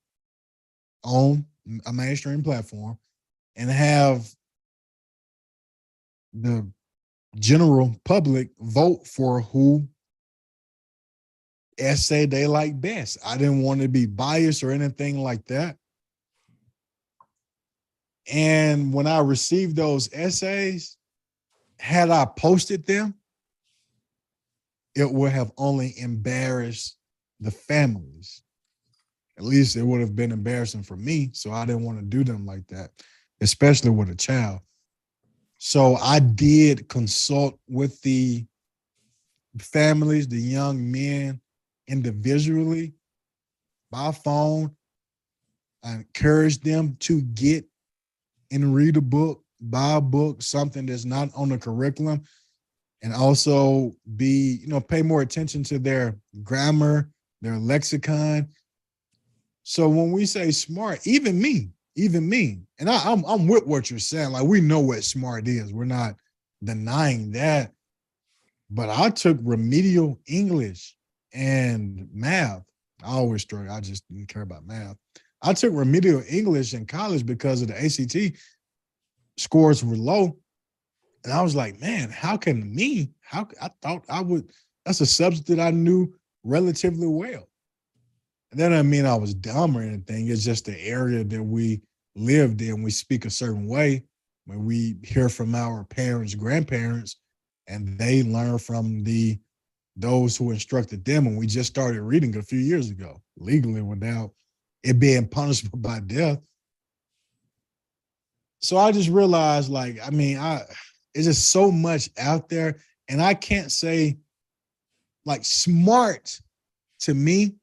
on a mainstream platform and have the general public vote for who essay they like best. I didn't want to be biased or anything like that. And when I received those essays, had I posted them, it would have only embarrassed the families. At least it would have been embarrassing for me. So I didn't want to do them like that, especially with a child. So I did consult with the families, the young men, individually by phone. I encouraged them to get and read a book, buy a book, something that's not on the curriculum, and also pay more attention to their grammar, their lexicon. So when we say smart, even me, and I'm with what you're saying. Like, we know what smart is. We're not denying that. But I took remedial English and math. I always struggled. I just didn't care about math. I took remedial English in college because of the ACT scores were low. And I was like, man, I thought I would That's a subject that I knew relatively well. And that doesn't mean I was dumb or anything. It's just the area that we lived in. We speak a certain way when we hear from our parents, grandparents, and they learn from those who instructed them. And we just started reading a few years ago, legally without it being punishable by death. So I just realized, like, I mean, it's just so much out there, and I can't say like smart to me.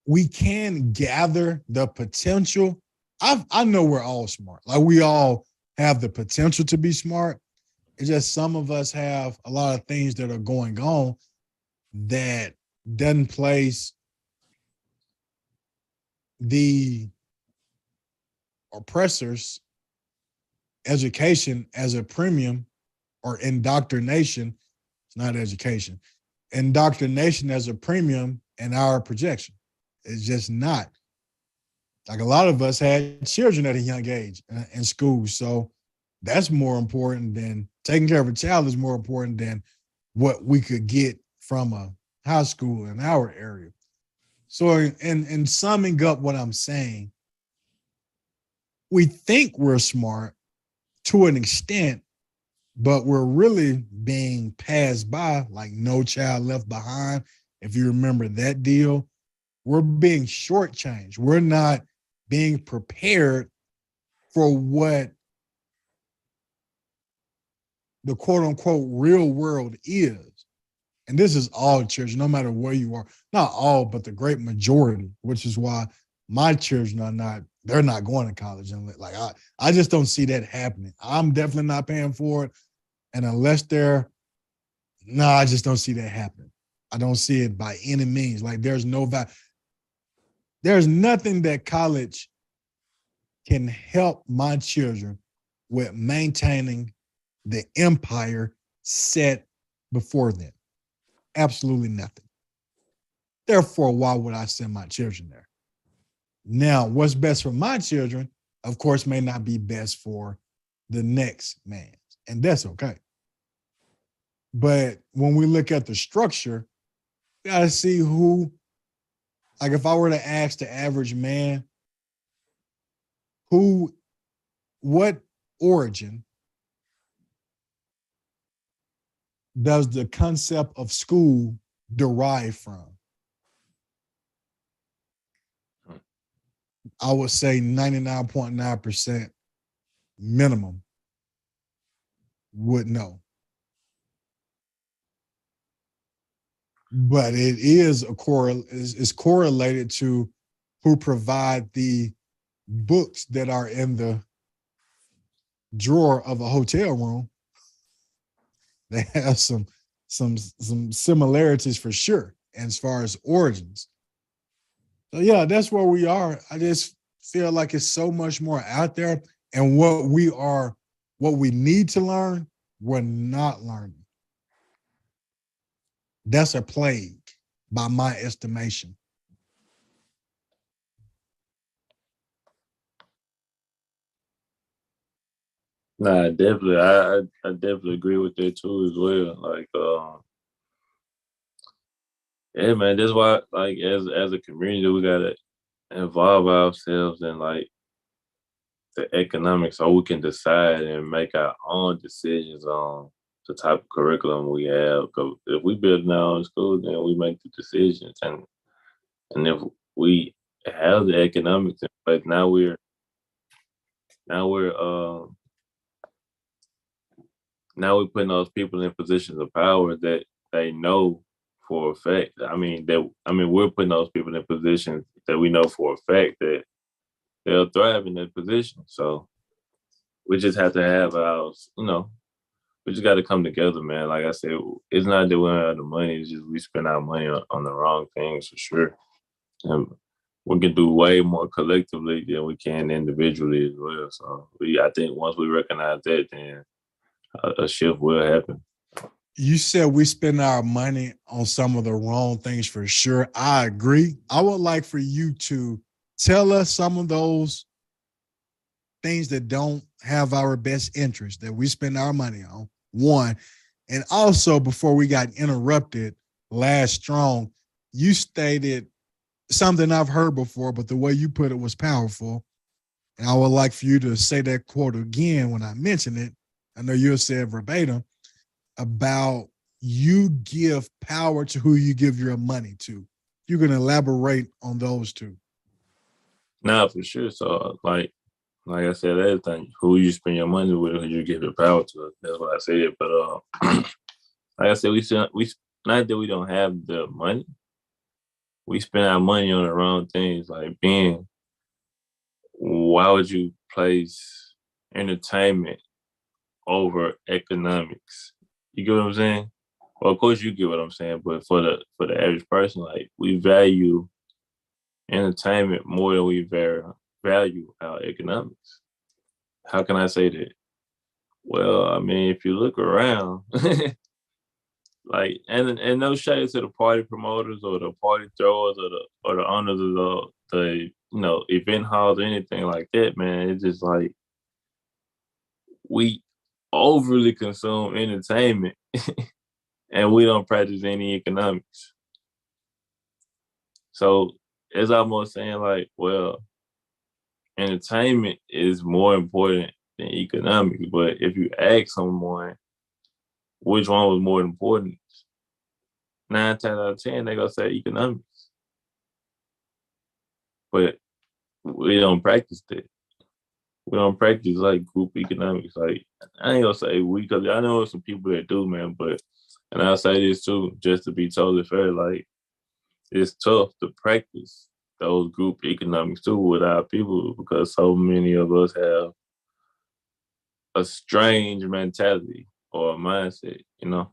We can gather the potential. I know we're all smart. Like we all have the potential to be smart. It's just some of us have a lot of things that are going on that doesn't place the oppressors' education as a premium or indoctrination. It's not education. Indoctrination as a premium in our projection. It's just not. Like a lot of us had children at a young age in school. So that's more important than taking care of a child is more important than what we could get from a high school in our area. So in summing up what I'm saying, we think we're smart to an extent, but we're really being passed by like No Child Left Behind. If you remember that deal, we're being shortchanged. We're not being prepared for what the quote unquote real world is. And this is all children, no matter where you are. Not all, but the great majority, which is why my children are not, they're not going to college. And like I just don't see that happening. I'm definitely not paying for it. And unless they're, no, I just don't see that happening. I don't see it by any means. Like there's no value. There's nothing that college can help my children with maintaining the empire set before them. Absolutely nothing. Therefore, why would I send my children there? Now, what's best for my children, of course, may not be best for the next man. And that's okay. But when we look at the structure, we got to see who, like if I were to ask the average man, what origin does the concept of school derive from? I would say 99.9% minimum would know. But it is is correlated to who provide the books that are in the drawer of a hotel room. They have some similarities for sure as far as origins. So yeah, that's where we are. I just feel like it's so much more out there, and what we need to learn, we're not learning. That's a plague by my estimation. Nah, definitely. I definitely agree with that too as well. Like, yeah, man. That's why, like, as a community, we gotta involve ourselves in like the economics, so we can decide and make our own decisions on the type of curriculum we have. Because if we build our own school, then we make the decisions, and if we have the economics in place, now we're now we're putting those people in positions of power that they know for a fact. We're putting those people in positions that we know for a fact that they'll thrive in that position. So we just have to have we just got to come together, man. Like I said, it's not that we don't have the money; it's just we spend our money on the wrong things for sure. And we can do way more collectively than we can individually as well. So I think once we recognize that, then a shift will happen. You said we spend our money on some of the wrong things for sure. I agree. I would like for you to tell us some of those things that don't have our best interest that we spend our money on. One, And also, before we got interrupted, last strong, you stated something I've heard before, but the way you put it was powerful. And I would like for you to say that quote again when I mention it. I know you said verbatim about you give power to who you give your money to. You can elaborate on those two. Nah, for sure. So like I said, everything, who you spend your money with, who you give your power to. That's what I said. But like I said, we not that we don't have the money. We spend our money on the wrong things. Like why would you place entertainment over economics? You get what I'm saying? Well, of course you get what I'm saying, but for the average person, like we value entertainment more than we value our economics. How can I say that? Well, I mean, if you look around, like, and no shade to the party promoters or the party throwers or the owners of the event halls or anything like that, man. It's just like we overly consume entertainment and we don't practice any economics. So it's almost saying like, well, entertainment is more important than economics. But if you ask someone which one was more important, 9 times out of 10, they're gonna say economics. But we don't practice that. We don't practice like group economics. Like I ain't gonna say we, because I know some people that do, man. But and I'll say this too, just to be totally fair, like it's tough to practice those group economics too with our people because so many of us have a strange mentality or a mindset, you know.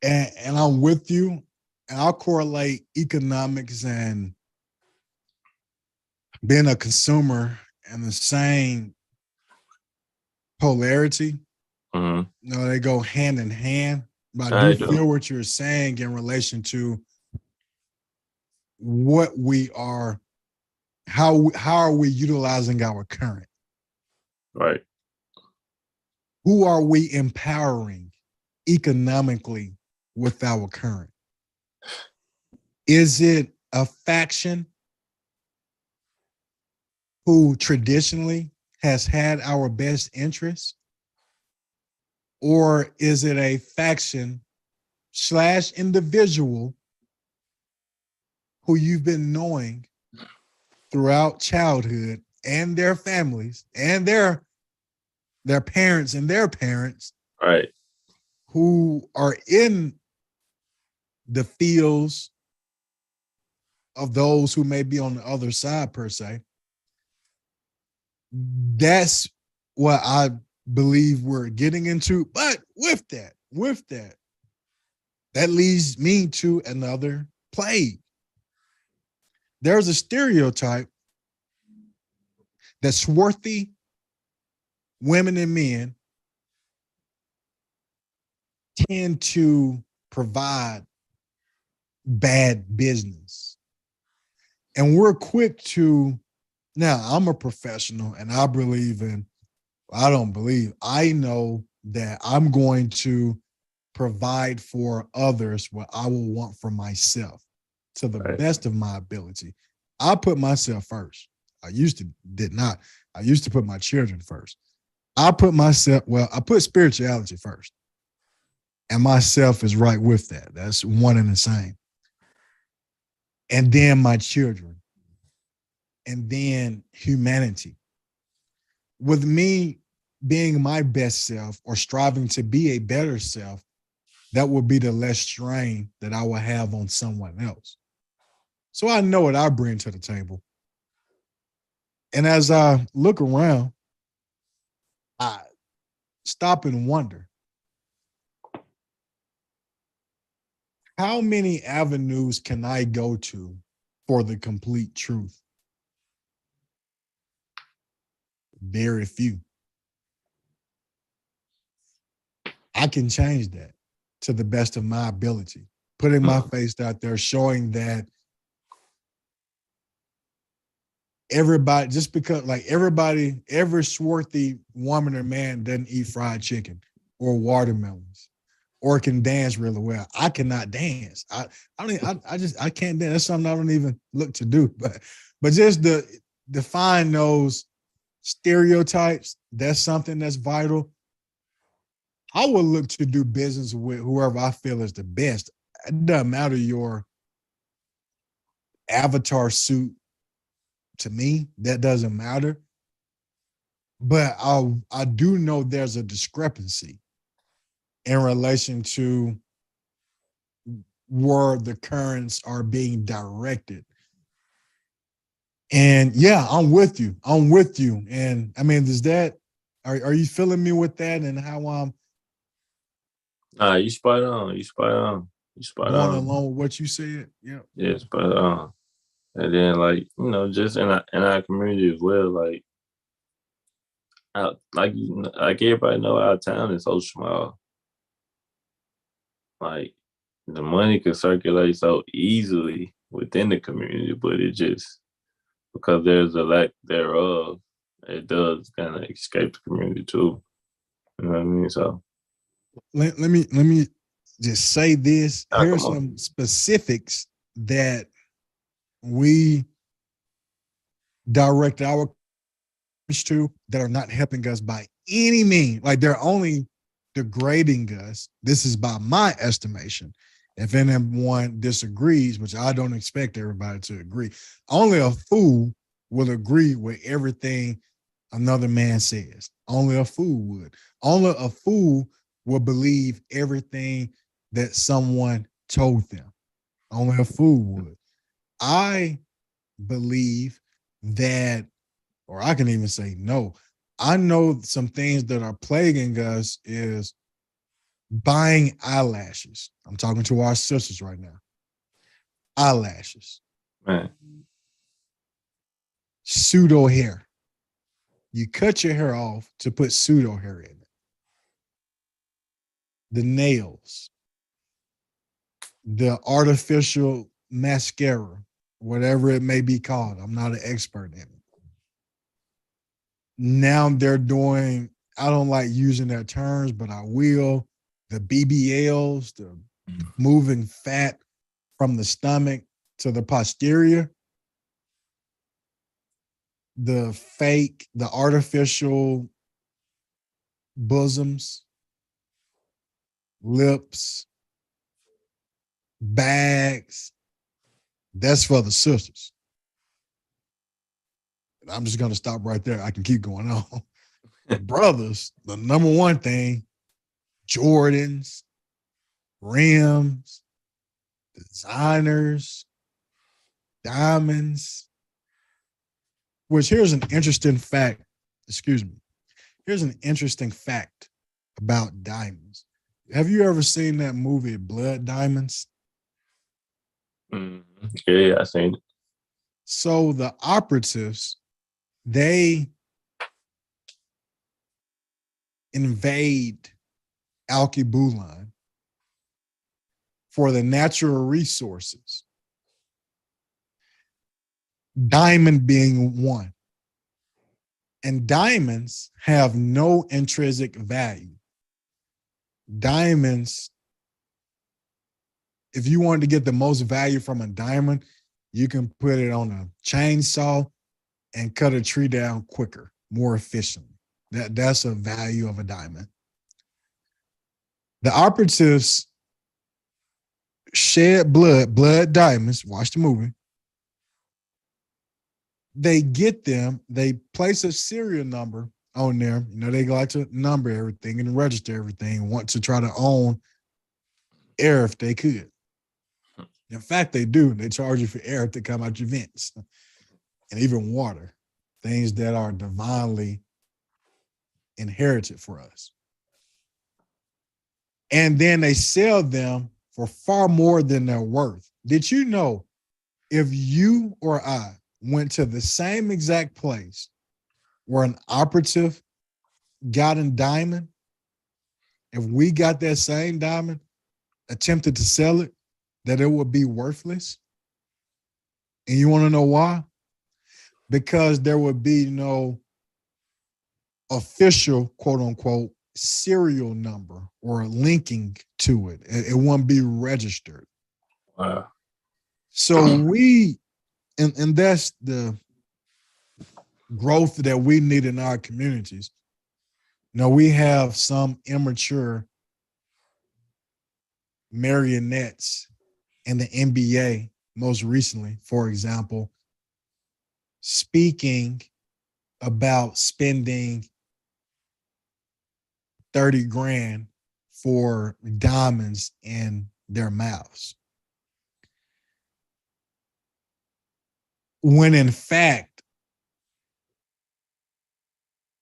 And I'm with you. And I'll correlate economics and being a consumer in the same polarity. Mm-hmm. You know, they go hand in hand. But I do I do. feel what you're saying in relation to what we are, how are we utilizing our current? Right. Who are we empowering economically with our current? Is it a faction who traditionally has had our best interests? Or is it a faction slash individual who you've been knowing throughout childhood and their families and their parents and their parents Right. who are in the fields of those who may be on the other side per se? That's what I believe we're getting into. But with that leads me to another plague. There's a stereotype that swarthy women and men tend to provide bad business. And we're quick to, now I'm a professional and I know that I'm going to provide for others what I will want for myself to the Right. best of my ability. I put myself first. I used to did not. I used to put my children first. I put spirituality first. And myself is right with that. That's one and the same. And then my children. And then humanity. With me being my best self or striving to be a better self, that will be the less strain that I will have on someone else. So I know what I bring to the table. And as I look around, I stop and wonder, how many avenues can I go to for the complete truth? Very few. I can change that to the best of my ability, putting my face out there, showing that everybody, just because like everybody, every swarthy woman or man doesn't eat fried chicken or watermelons or can dance really well. I cannot dance. I can't dance. That's something I don't even look to do. But just the define those stereotypes, that's something that's vital. I would look to do business with whoever I feel is the best. It doesn't matter your avatar suit to me. That doesn't matter. But I do know there's a discrepancy in relation to where the currents are being directed. And yeah, I'm with you. I'm with you. And I mean, are you feeling me with that and how I'm Nah, you spot on. You spot on. You spot going on. along with what you said? Yeah. Yeah, spot on. And then like, just in our community as well, like everybody know our town is so small. Like the money can circulate so easily within the community, but it just because there's a lack thereof, it does kind of escape the community too. You know what I mean? So Let me just say this. Here are come on. some specifics that we direct our to that are not helping us by any means. Like they're only degrading us. This is by my estimation. If anyone disagrees, which I don't expect everybody to agree, only a fool will agree with everything another man says. Only a fool would. Only a fool will believe everything that someone told them. Only a fool would. I believe that, or I can even say no. I know some things that are plaguing us is buying eyelashes. I'm talking to our sisters right now. Eyelashes, Man, pseudo hair. You cut your hair off to put pseudo hair in it. The nails, the artificial mascara, whatever it may be called. I'm not an expert in it. Now they're doing, I don't like using their terms, but I will. The BBLs, the moving fat from the stomach to the posterior, the fake, the artificial bosoms, lips, bags. That's for the sisters. And I'm just going to stop right there. I can keep going on. The brothers, the number one thing, Jordans, rims, designers, diamonds. Which here's an interesting fact. Excuse me. Here's an interesting fact about diamonds. Have you ever seen that movie Blood Diamonds? yeah, I seen it. So the operatives, they invade Alkebulan for the natural resources, diamond being one. And diamonds have no intrinsic value. Diamonds, if you wanted to get the most value from a diamond, you can put it on a chainsaw and cut a tree down quicker, more efficiently. That's a value of a diamond. The operatives shed blood diamonds, watch the movie. They get them, they place a serial number on there. You know, they like to number everything and register everything, want to try to own air if they could. In fact, they do. They charge you for air to come out your vents and even water, things that are divinely inherited for us. And then they sell them for far more than they're worth. Did you know if you or I went to the same exact place where an operative got a diamond, if we got that same diamond, attempted to sell it, that it would be worthless? And you want to know why? because there would be no official, quote unquote, serial number or linking to it. It won't be registered. Wow. So and that's the growth that we need in our communities. We have some immature marionettes in the NBA, most recently, for example, speaking about spending 30 grand for diamonds in their mouths. When in fact,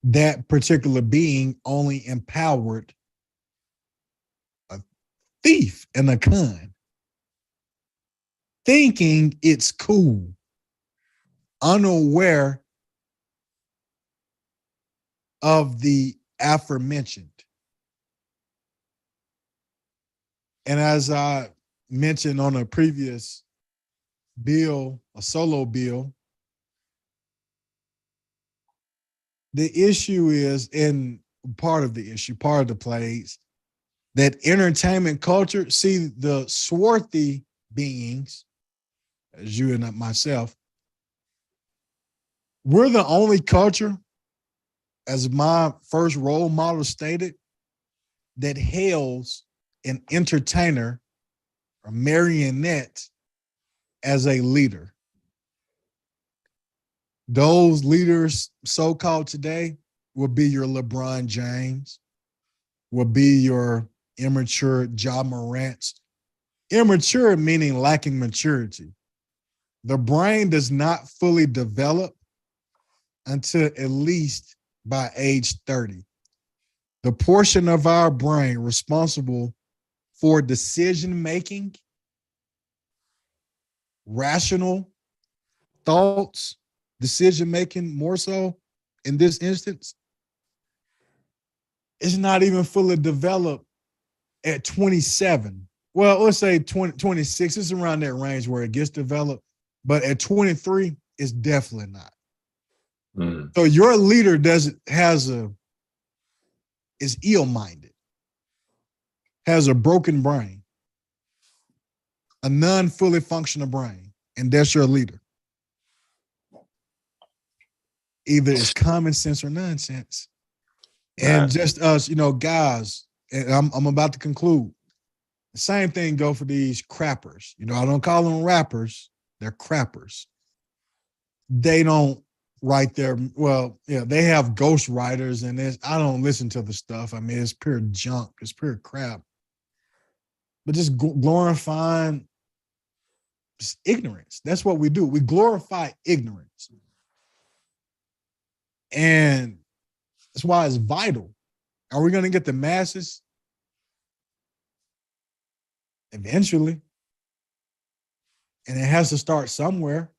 that particular being only empowered a thief and a con, thinking it's cool, unaware of the aforementioned. And as I mentioned on a previous bill, a solo bill, the issue is, in part of the issue, part of the plays, that entertainment culture, see, the swarthy beings, as you and myself, we're the only culture, as my first role model stated, that hails an entertainer or marionette as a leader. Those leaders, so-called today, will be your LeBron James, will be your immature Ja Morants. Immature meaning lacking maturity. The brain does not fully develop until at least by age 30. The portion of our brain responsible for decision making, rational thoughts, decision making more so in this instance, is not even fully developed at 27. Well, let's say 26. It's around that range where it gets developed. But at 23, it's definitely not. Mm. So your leader is ill-minded, has a broken brain, a non-fully functional brain, and that's your leader. Either it's common sense or nonsense. And just us, guys, and I'm about to conclude. The same thing go for these crappers. I don't call them rappers. They're crappers. They don't write their, well, yeah, they have ghost writers, and I don't listen to the stuff. I mean, it's pure junk. It's pure crap. But just glorifying just ignorance. That's what we do. We glorify ignorance. And that's why it's vital. Are we going to get the masses? Eventually. And it has to start somewhere.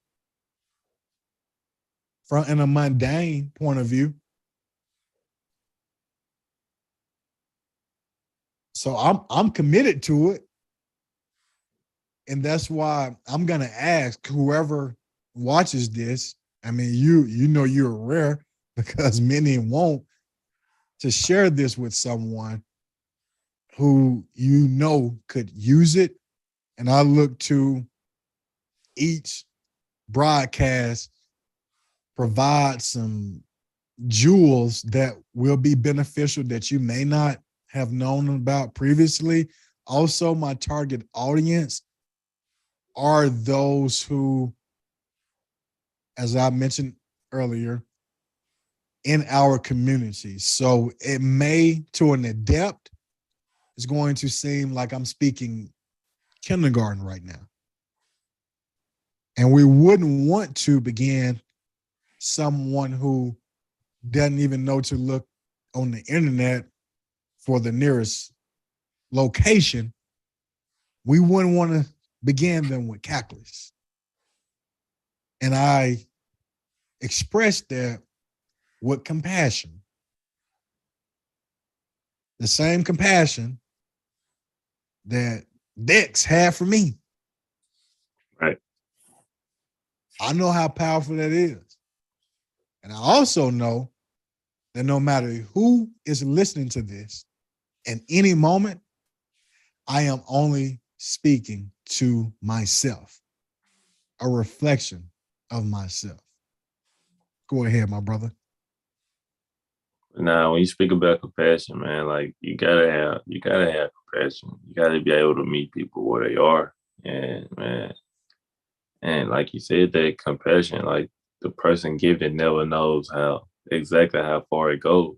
From in a mundane point of view. So I'm committed to it. And that's why I'm gonna ask whoever watches this. I mean, you know you're rare because many won't, to share this with someone who could use it. And I look to each broadcast provide some jewels that will be beneficial that you may not have known about previously. Also, my target audience are those who, as I mentioned earlier, in our communities. So it may, to an adept, it's going to seem like I'm speaking kindergarten right now. And we wouldn't want to begin someone who doesn't even know to look on the internet for the nearest location. We wouldn't want to begin them with calculus. And I expressed that with compassion. The same compassion that Dex had for me. Right. I know how powerful that is. And I also know that no matter who is listening to this, in any moment, I am only speaking to myself, a reflection of myself. Go ahead, my brother. Now, when you speak about compassion, man, like you gotta have compassion. You gotta be able to meet people where they are, and man, and like you said, that compassion, like the person giving never knows how far it goes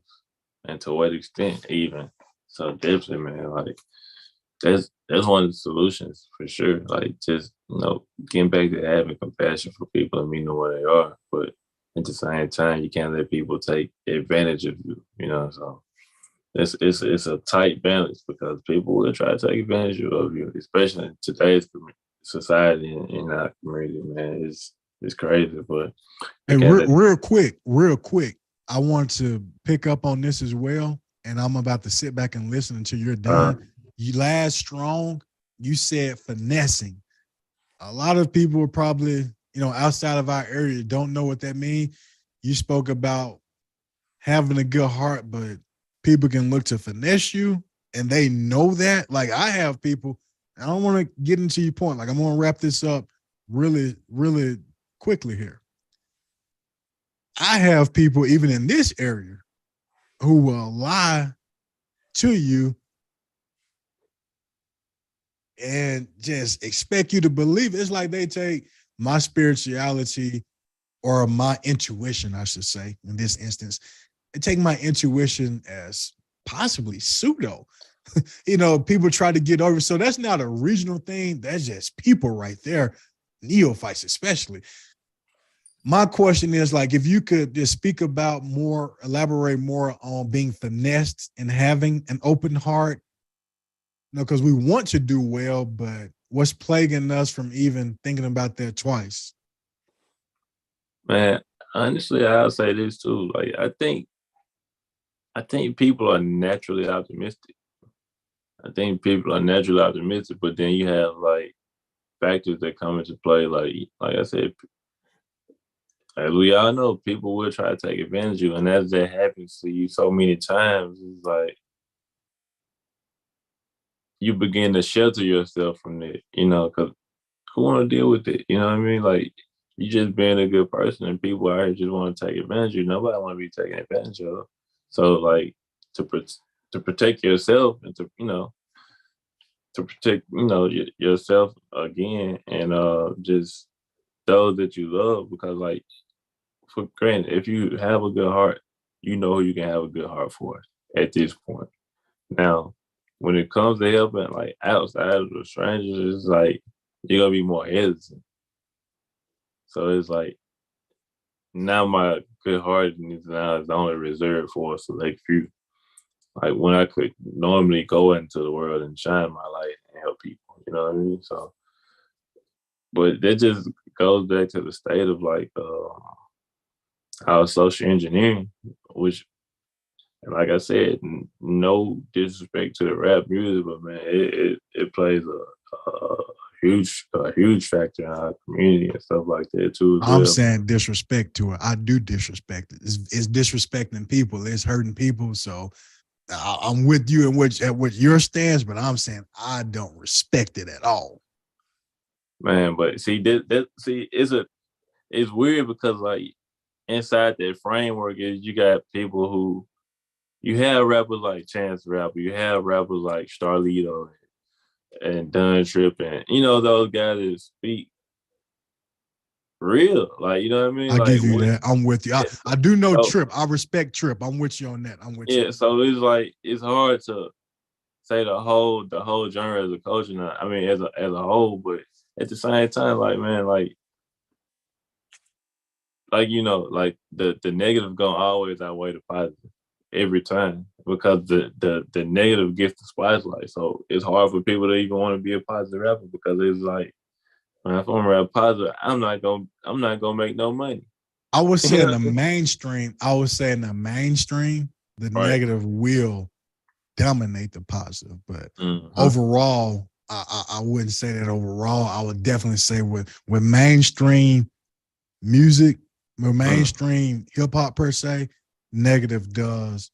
and to what extent even. So definitely, man, like that's one of the solutions for sure. Like just getting back to having compassion for people and meeting them where they are, but at the same time, you can't let people take advantage of you. So it's a tight balance because people will try to take advantage of you, especially in today's society and in our community. Man, it's crazy, but Hey, you can't let. real quick. I want to pick up on this as well, and I'm about to sit back and listen until you're Uh, done. You last strong. You said finessing. A lot of people are probably, outside of our area don't know what that means. You spoke about having a good heart, but people can look to finesse you and they know that. Like I have people, I don't want to get into your point. Like I'm going to wrap this up really, really quickly here. I have people even in this area who will lie to you and just expect you to believe it. It's like they take my spirituality or my intuition, I should say, in this instance, they take my intuition as possibly pseudo. People try to get over. So that's not a regional thing. That's just people right there, neophytes especially. My question is like, if you could just speak about more, elaborate more on being finessed and having an open heart, because we want to do well, but what's plaguing us from even thinking about that twice? Man, honestly, I'll say this too. Like I think people are naturally optimistic. I think people are naturally optimistic, but then you have like factors that come into play. Like I said, as we all know, people will try to take advantage of you, and as that happens to you so many times, it's like you begin to shelter yourself from it. Because who want to deal with it? You know what I mean? Like you just being a good person, and people out here just want to take advantage of you. Nobody want to be taken advantage of. So like to pro- to protect yourself and to protect yourself again and just those that you love, because like for granted, if you have a good heart, you know who you can have a good heart for at this point. Now, when it comes to helping like outside of the strangers, it's like you're gonna be more hesitant. So it's like now my good heartedness now is only reserved for a select few. Like when I could normally go into the world and shine my light and help people, you know what I mean? So, but that just goes back to the state of like our social engineering, which, like I said, no disrespect to the rap music, but man, it plays a huge factor in our community and stuff like that too as I'm well. saying disrespect to it. I do disrespect it. It's disrespecting people. It's hurting people. So I'm with you in what your stance, but I'm saying I don't respect it at all. Man, but see that see it's weird because like inside that framework is you got people who you have rappers like Chance the Rapper, you have rappers like Starlito and Dunn Trip, and those guys that speak real, like what I mean, I like give you what. that. I'm with you. Yeah, I do know so Trip. I respect Trip. I'm with you on that. I'm with you. yeah, so it's like it's hard to say the whole genre as a culture. Now, I mean, as a whole, but at the same time, like man, like like the negative gonna always outweigh the positive every time because the negative gets the spotlight. So it's hard for people to even want to be a positive rapper because it's like, man, if I'm rap positive, I'm not gonna make no money. I was You saying know? the mainstream. I was saying the mainstream. The Right. negative will dominate the positive, but Mm-hmm. overall, I wouldn't say that overall. I would definitely say with mainstream music, Mainstream hip hop per se, negative does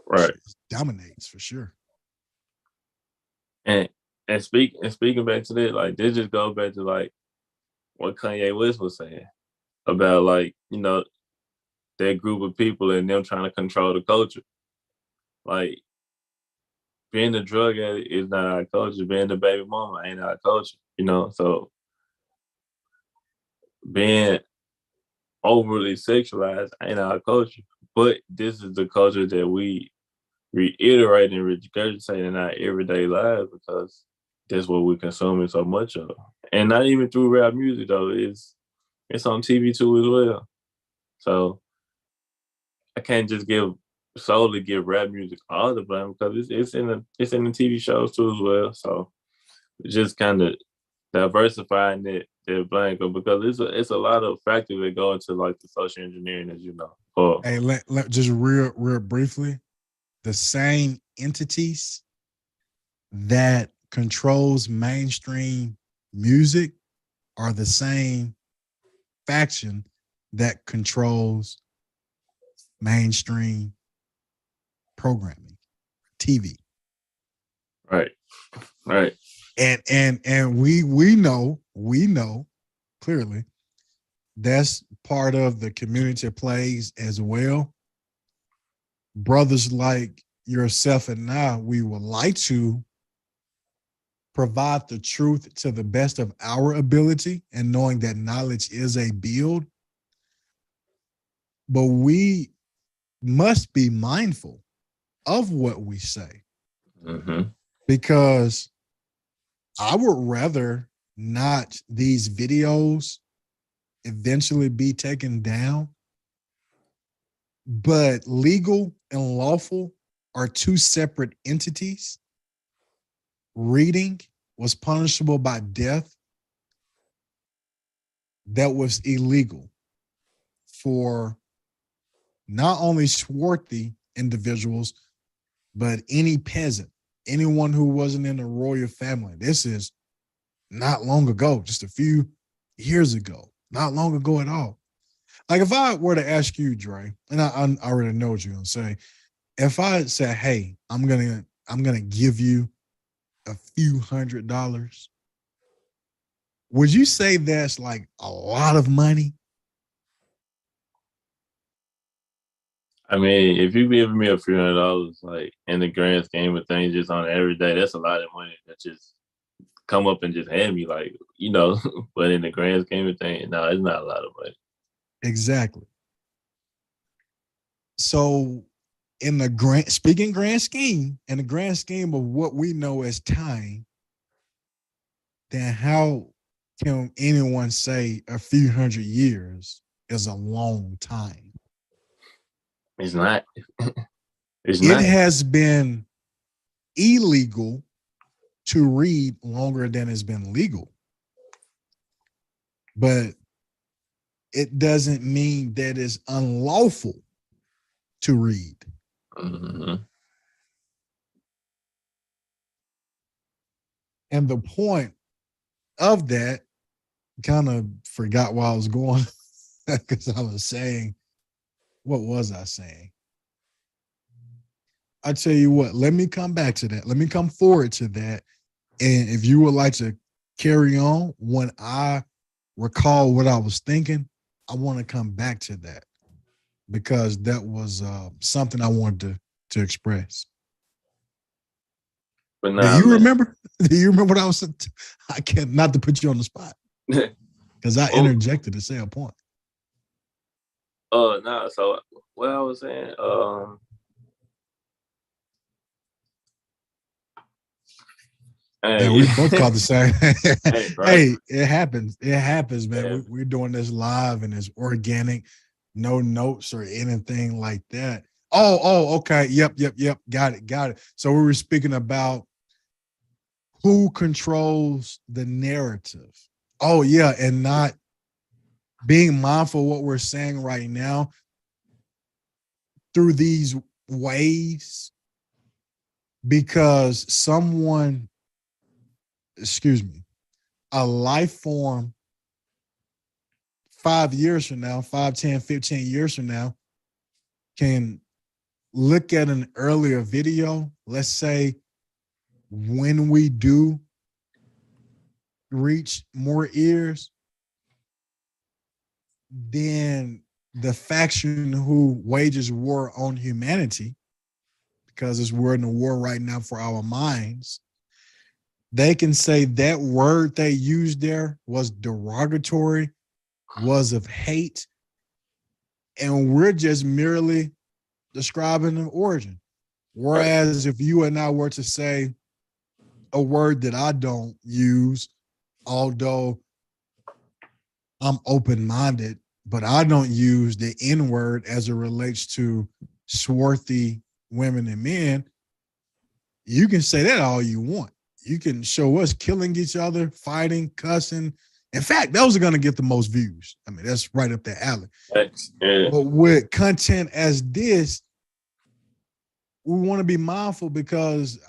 Right. dominates for sure. And speaking back to that, like this just goes back to like what Kanye West was saying about like, that group of people and them trying to control the culture. Like being a drug addict is not our culture. Being a baby mama ain't our culture, So being overly sexualized ain't our culture. But this is the culture that we reiterate and regurgitate in our everyday lives because that's what we're consuming so much of. And not even through rap music though. It's on TV too as well. So I can't just solely give rap music all the blame because it's in the TV shows too as well. So just kind of diversifying that blame because it's a lot of factors that go into like the social engineering, as you know. Hey, let just real briefly, the same entities that controls mainstream music are the same faction that controls mainstream programming, TV. Right. Right. And we know clearly that's part of the community plays as well. Brothers like yourself and I, we would like to provide the truth to the best of our ability and knowing that knowledge is a build. But we must be mindful of what we say because I would rather not these videos eventually be taken down, but legal and lawful are two separate entities. Reading was punishable by death. That was illegal for not only swarthy individuals, but any peasant, anyone who wasn't in the royal family. This is not long ago, just a few years ago, not long ago at all. Like if I were to ask you, Dre, and I already know what you're gonna say, if I said, "Hey, I'm gonna give you a few $100," would you say that's like a lot of money? I mean, if you giving me a few $100, like in the grand scheme of things, just on every day, that's a lot of money that just come up and just hand me, like, but in the grand scheme of things, no, it's not a lot of money. Exactly. So in the grand scheme, in the grand scheme of what we know as time, then how can anyone say a few 100 years is a long time? It's not. It's It not. has been illegal to read longer than it's been legal. But it doesn't mean that it's unlawful to read. And the point of that, kind of forgot where I was going because I was saying, what was I saying? I tell you what, let me come back to that. Let me come forward to that. And if you would like to carry on when I recall what I was thinking, I want to come back to that because that was something I wanted to express. But do you remember? Do you remember what I was? I can't, not to put you on the spot because I interjected to say a point. No. So what I was saying, Yeah, we both caught the same. Right. Hey, it happens. It happens, man. Yeah. We're doing this live and it's organic, no notes or anything like that. Oh, okay. Yep. Got it. So we were speaking about who controls the narrative. Oh, yeah, and not being mindful of what we're saying right now through these waves because someone, excuse me, a life form 5 years from now, 5, 10, 15 years from now, can look at an earlier video, let's say when we do reach more ears, then the faction who wages war on humanity, because we're in a war right now for our minds, they can say that word they used there was derogatory, was of hate, and we're just merely describing the origin. Whereas if you and I were to say a word that I don't use, although I'm open-minded, but I don't use the N-word as it relates to swarthy women and men, you can say that all you want. You can show us killing each other, fighting, cussing. In fact, those are going to get the most views. I mean, that's right up their alley. Yeah. But with content as this, we want to be mindful because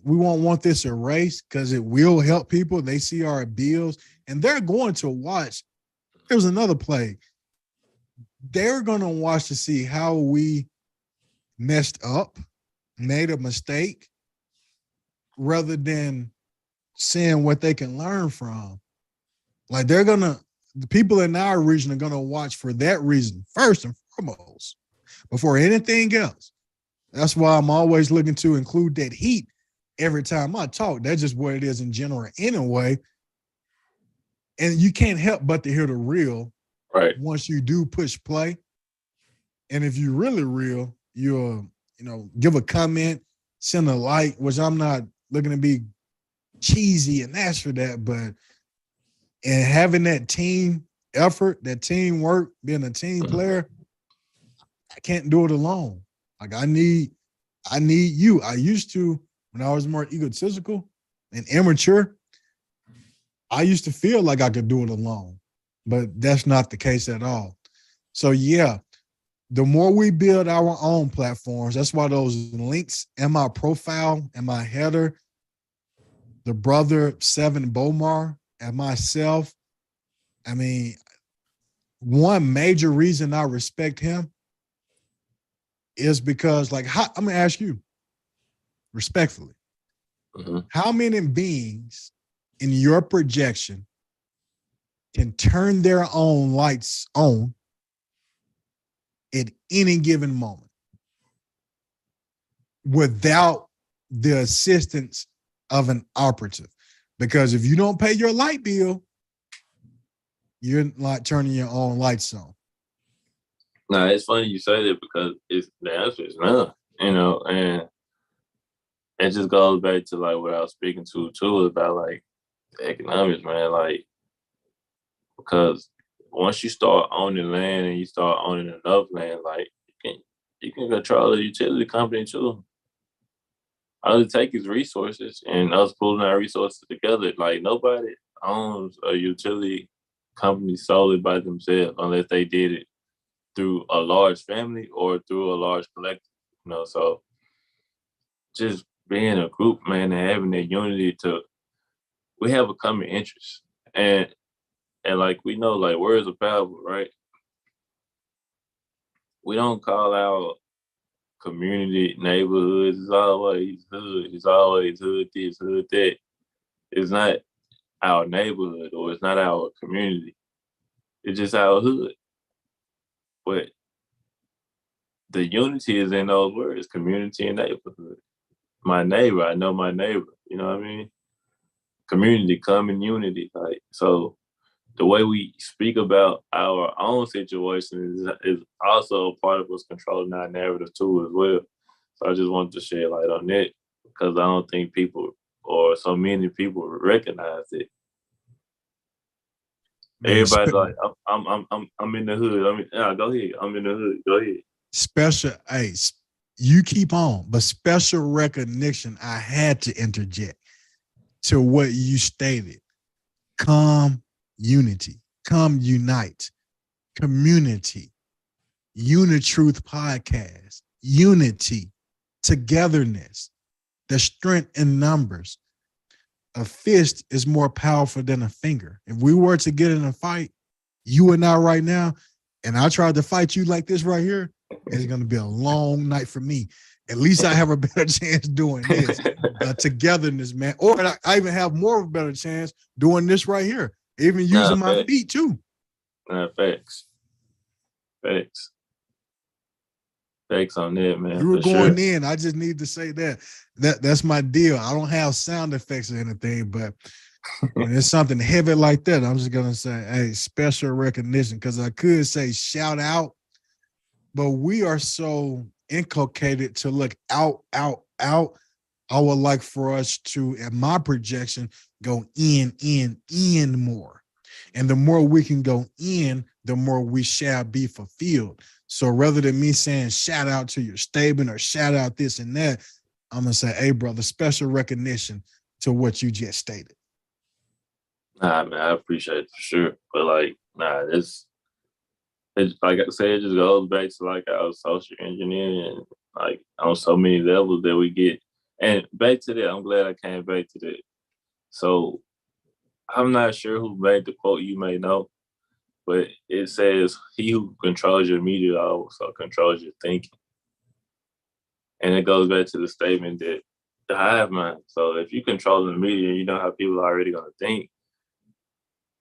we won't want this erased because it will help people. They see our bills and they're going to watch. There's another play. They're going to watch to see how we messed up, made a mistake, rather than seeing what they can learn from. Like the people in our region are going to watch for that reason, first and foremost, before anything else. That's why I'm always looking to include that heat every time I talk. That's just what it is in general anyway. And you can't help but to hear the real once you do push play. And if you're really real, you'll, give a comment, send a like, which I'm not looking to be cheesy and ask for that, but and having that team effort, that teamwork, being a team player, I can't do it alone. Like I need you. I used to, when I was more egotistical and immature, I used to feel like I could do it alone, but that's not the case at all. So yeah, the more we build our own platforms, that's why those links in my profile and my header, the brother Seven Bomar and myself, I mean, one major reason I respect him is because, I'm going to ask you respectfully, how many beings in your projection can turn their own lights on at any given moment without the assistance of an operative? Because if you don't pay your light bill, you're not turning your own lights on. Nah, it's funny you say that because the answer is none, and it just goes back to what I was speaking to too about the economics, man. Because once you start owning land and you start owning enough land, you can control the utility company too. All it takes is resources and us pulling our resources together. Nobody owns a utility company solely by themselves unless they did it through a large family or through a large collective, so just being a group, man, and having that unity we have a common interest. And we know, words are powerful, right? We don't call our community neighborhoods. It's always hood. It's always hood this, hood that. It's not our neighborhood or it's not our community. It's just our hood. But the unity is in those words, community and neighborhood. My neighbor, I know my neighbor. You know what I mean? Community, common unity. So the way we speak about our own situation is also a part of us controlling our narrative too as well. So I just wanted to shed light on that because I don't think people or so many people recognize it. Everybody's I'm in the hood. Go ahead. I'm in the hood. Go ahead. Special, you keep on, but special recognition, I had to interject to what you stated. Come unity, come unite, community, Unitruth podcast, unity, togetherness, the strength in numbers. A fist is more powerful than a finger. If we were to get in a fight, you and I right now, and I tried to fight you like this right here, it's going to be a long night for me. At least I have a better chance doing this togetherness, man. Or I even have more of a better chance doing this right here, even using my feet too. Facts. Facts. Facts on that, man. You were going in. I just need to say that's my deal. I don't have sound effects or anything, but when it's something heavy like that, I'm just gonna say, hey, special recognition. Because I could say shout out, but we are so inculcated to look out. I would like for us to, at my projection, go in more. And the more we can go in, the more we shall be fulfilled. So rather than me saying shout out to your statement or shout out this and that, I'm going to say, hey, brother, special recognition to what you just stated. Nah, man, I appreciate it for sure. But like, nah, like I said, it just goes back to like our social engineering and like on so many levels that we get. And back to that, I'm glad I came back to that. So I'm not sure who made the quote, you may know, but it says, he who controls your media also controls your thinking. And it goes back to the statement that the hive mind. So if you control the media, you know how people are already going to think.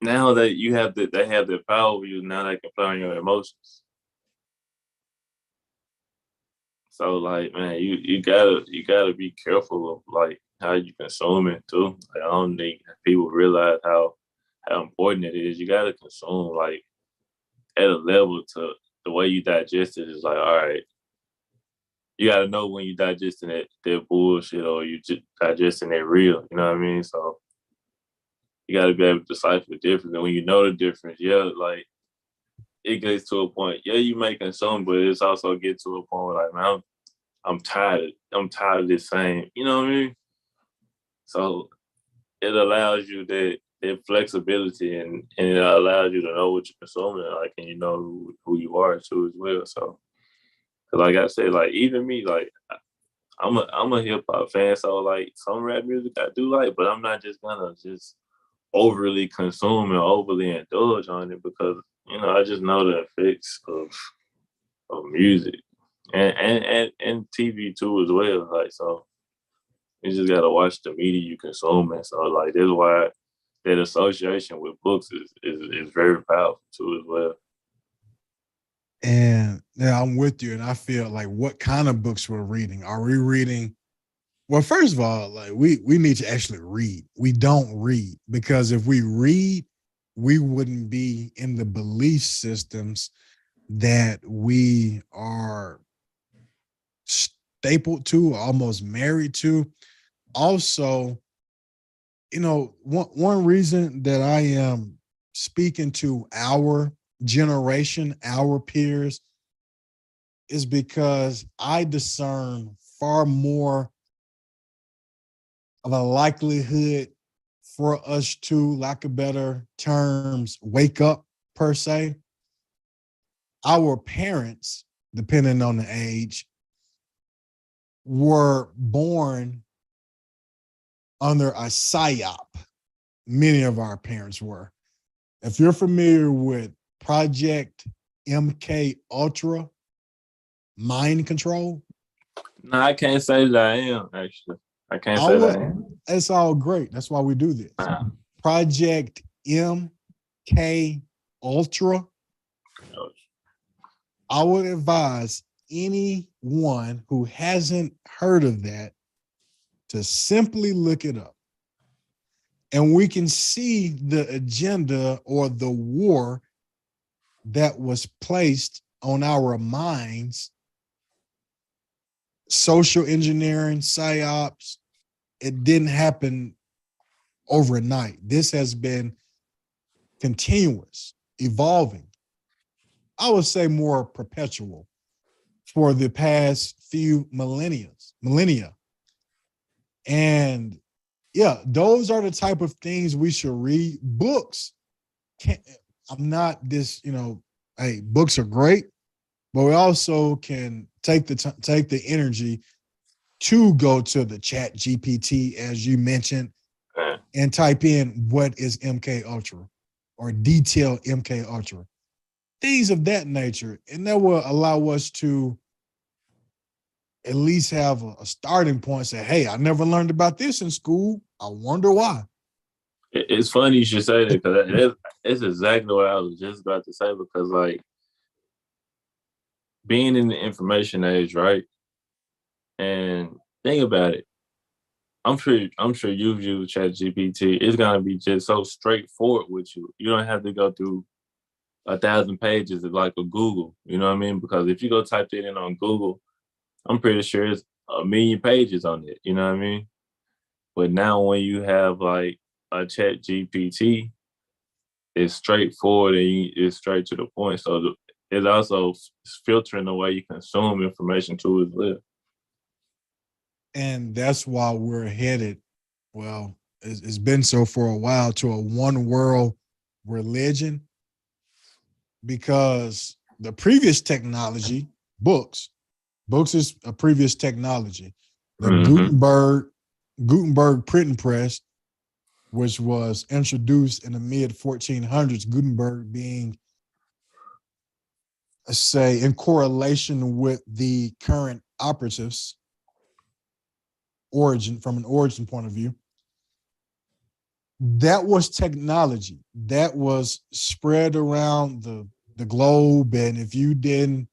Now that they have the power over you, now they can play on your emotions. So like, man, you gotta be careful of like how you consume it too. Like, I don't think people realize how important it is. You gotta consume like at a level to the way you digest it is like, all right, you gotta know when you digesting that bullshit or you just digesting that real. You know what I mean? So you gotta be able to decipher the difference. And when you know the difference, yeah, like it gets to a point. Yeah, you may consume, but it's also get to a point where like, man, I'm tired. I'm tired of this same. You know what I mean? So it allows you that flexibility and it allows you to know what you're consuming, like, and you know who you are too as well. So, like I said, like even me, like I'm a hip hop fan, so like some rap music I do like, but I'm not just gonna just overly consume and overly indulge on it because I just know the effects of music and TV too as well. Like so, you just gotta watch the media you consume, and so like that's why that association with books is very powerful too as well. And yeah, I'm with you. And I feel like what kind of books we're reading. Are we reading? Well, first of all, like we need to actually read. We don't read because if we read, we wouldn't be in the belief systems that we are stapled to, almost married to. Also, one reason that I am speaking to our generation, our peers, is because I discern far more of a likelihood for us to, lack of better terms, wake up per se. Our parents, depending on the age, were born under a psyop. Many of our parents were. If you're familiar with Project MK Ultra, mind control. No, I can't say that I am, actually. I can't say that I am. It's all great. That's why we do this. Project MK Ultra. I would advise anyone who hasn't heard of that to simply look it up. And we can see the agenda or the war that was placed on our minds. Social engineering, psyops, it didn't happen overnight. This has been continuous, evolving. I would say more perpetual for the past few millennia. And yeah, those are the type of things we should read. Books, I'm not this, hey, books are great, but we also can take the energy to go to the chat GPT, as you mentioned, and type in what is MK Ultra. or detailed MK Ultra. Things of that nature. And that will allow us to at least have a starting point. Say, hey, I never learned about this in school. I wonder why. It's funny you should say that because that's exactly what I was just about to say. Because like being in the information age, right? And think about it. I'm sure you've used ChatGPT. It's gonna be just so straightforward with you. You don't have to go through 1,000 pages of like a Google. You know what I mean? Because if you go type it in on Google, I'm pretty sure it's a million pages on it. You know what I mean? But now when you have like a ChatGPT, it's straightforward and it's straight to the point. So it's also filtering the way you consume information too as well. And that's why we're headed, well, it's been so for a while, to a one world religion, because the previous technology, books is a previous technology. The Mm-hmm. Gutenberg printing press, which was introduced in the mid 1400s, Gutenberg being, let's say, in correlation with the current operatives origin, from an origin point of view. That was technology that was spread around the globe. And if you didn't,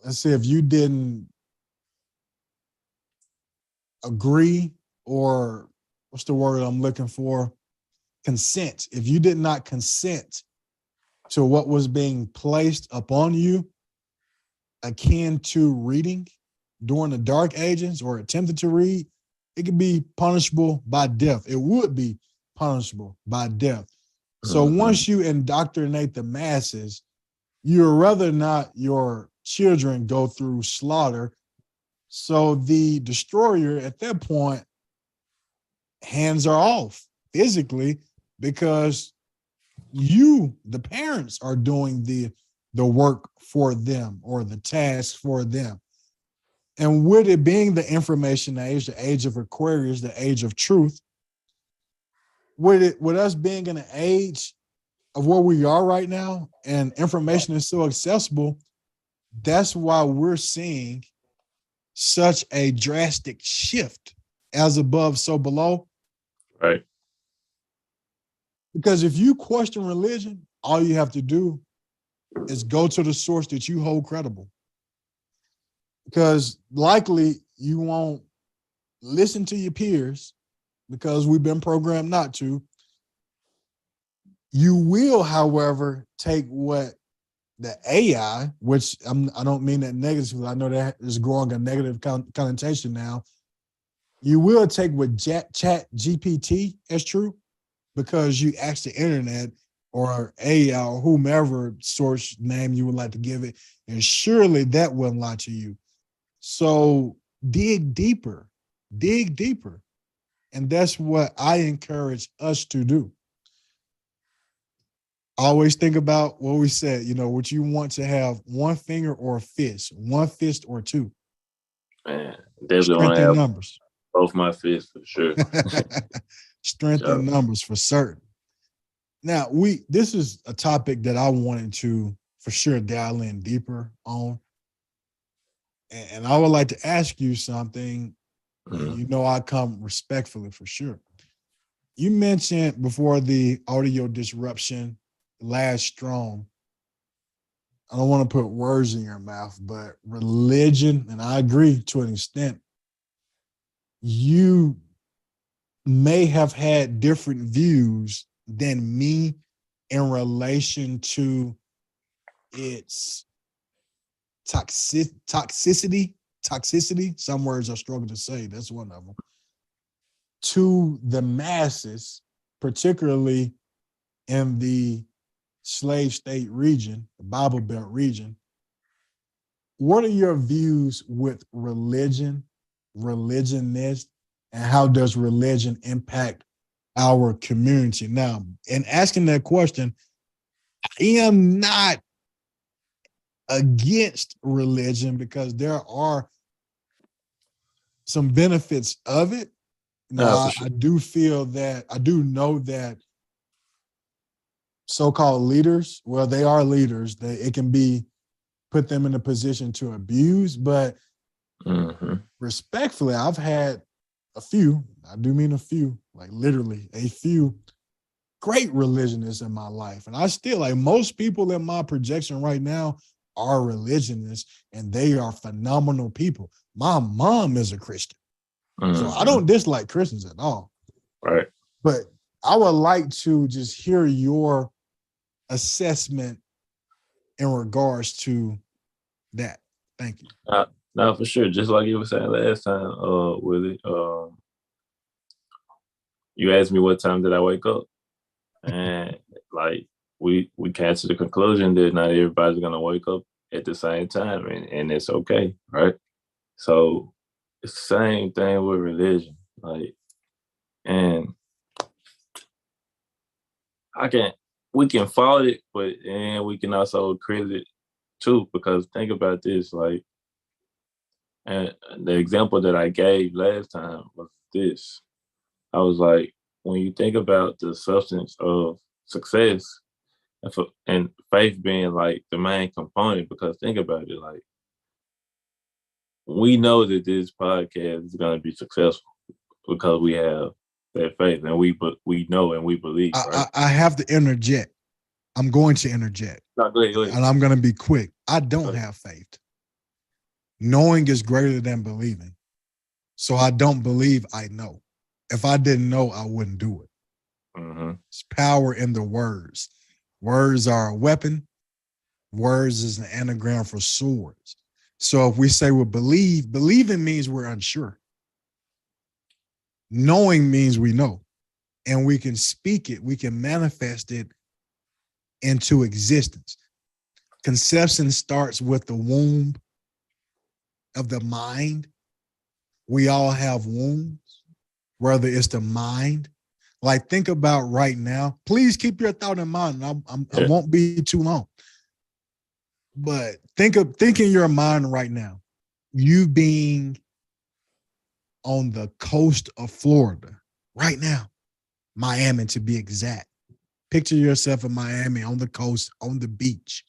let's say, if you didn't agree, or what's the word I'm looking for? Consent. If you did not consent to what was being placed upon you, akin to reading during the Dark Ages or attempted to read, it could be punishable by death. It would be punishable by death. So Mm-hmm. once you indoctrinate the masses, you'd rather not your children go through slaughter. So the destroyer at that point, hands are off physically, because you, the parents, are doing the work for them, or the task for them. And with it being the information age, the age of Aquarius, the age of truth, with us being in an age of where we are right now, and information is so accessible, that's why we're seeing such a drastic shift, as above, so below. Right. Because if you question religion, all you have to do is go to the source that you hold credible. Because likely you won't listen to your peers, because we've been programmed not to. You will, however, take what the AI, which I don't mean that negatively, I know that is growing a negative connotation now. You will take what Chat GPT as true, because you ask the internet or AI or whomever source name you would like to give it, and surely that wouldn't lie to you. So dig deeper, dig deeper. And that's what I encourage us to do. Always think about what we said, what you want to have: one finger or a fist, one fist or two. Man, definitely want Strength to in have numbers. both my fists for sure. Strength in So, numbers for certain. Now, this is a topic that I wanted to for sure dial in deeper on. And I would like to ask you something. mm-hmm. I come respectfully, for sure. You mentioned before the audio disruption last strong, I don't want to put words in your mouth, but religion, and I agree to an extent, you may have had different views than me in relation to its toxicity. Some words I struggle to say. That's one of them. To the masses, particularly in the slave state region, the Bible Belt region. What are your views with religion, religionness, and how does religion impact our community? Now, in asking that question, I am not against religion, because there are some benefits of it. Nah, for I sure. do feel that I do know that so-called leaders, well, they are leaders. It can be put them in a position to abuse, but Mm-hmm. respectfully, I've had a few, I do mean a few, like literally a few great religionists in my life. And I still like most people in my projection right now are religionists and they are phenomenal people. My mom is a Christian. So I Mm-hmm. don't dislike Christians at all. Right. But I would like to just hear your assessment in regards to that. Thank you. Now, for sure. Just like you were saying last time, Willie. You asked me what time did I wake up, and like we came to the conclusion that not everybody's gonna wake up at the same time, and it's okay, right? So it's the same thing with religion, like, and I can we can fault it, but and we can also credit it too, because think about this, like, and the example that I gave last time was this. I was like, when you think about the substance of success and faith being like the main component, because think about it, like, we know that this podcast is going to be successful because we have that faith and we know and we believe, right? I have to interject. I'm going to interject No, go ahead, go ahead. and I'm going to be quick. I Go don't ahead. have faith. Knowing is greater than believing. So I don't believe I know. If I didn't know, I wouldn't do it. Mm-hmm. It's power in the words. Words are a weapon. Words is an anagram for swords. So if we say we believe, believing means we're unsure. Knowing means we know. And we can speak it, we can manifest it into existence. Conception starts with the womb of the mind. We all have wombs, whether it's the mind. Like think about right now. Please keep your thought in mind. I Yeah. won't be too long. But think in your mind right now. You being on the coast of Florida right now, Miami to be exact. Picture yourself in Miami on the coast, on the beach,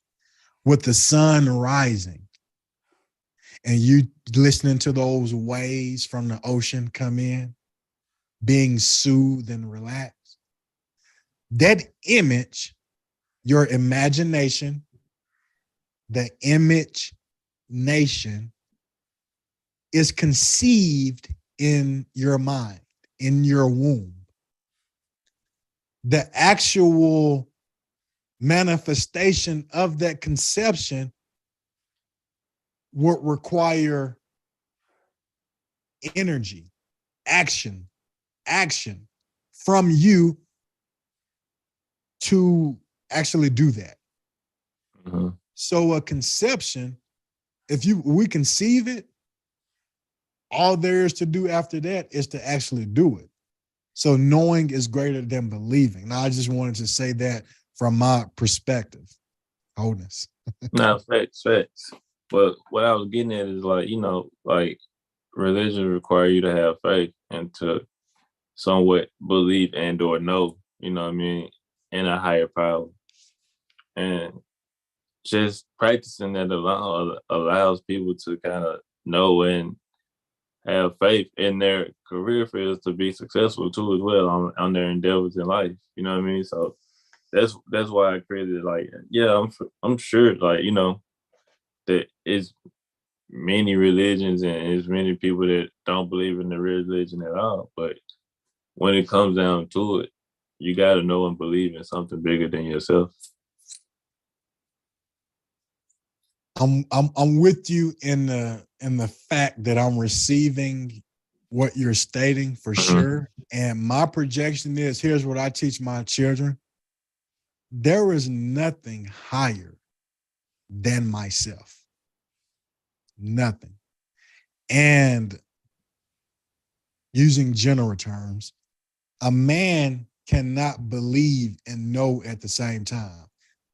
with the sun rising, and you listening to those waves from the ocean come in, being soothed and relaxed. That image, your imagination, the image nation is conceived in your mind, in your womb. The actual manifestation of that conception would require energy, action, action from you to actually do that. Mm-hmm. So a conception, if we conceive it, all there is to do after that is to actually do it. So knowing is greater than believing. Now I just wanted to say that from my perspective. Wholeness. Now, facts. But what I was getting at is like, like religion require you to have faith and to somewhat believe and or know, what I mean, in a higher power. And just practicing that allows people to kind of know and have faith in their career fields to be successful too as well on their endeavors in life. You know what I mean? So that's why I created, like, yeah, I'm sure, like, that it's many religions and it's many people that don't believe in the religion at all. But when it comes down to it, you got to know and believe in something bigger than yourself. I'm with you in the fact that I'm receiving what you're stating for Mm-hmm. sure. And my projection is here's what I teach my children. There is nothing higher than myself. Nothing. And using general terms, a man cannot believe and know at the same time.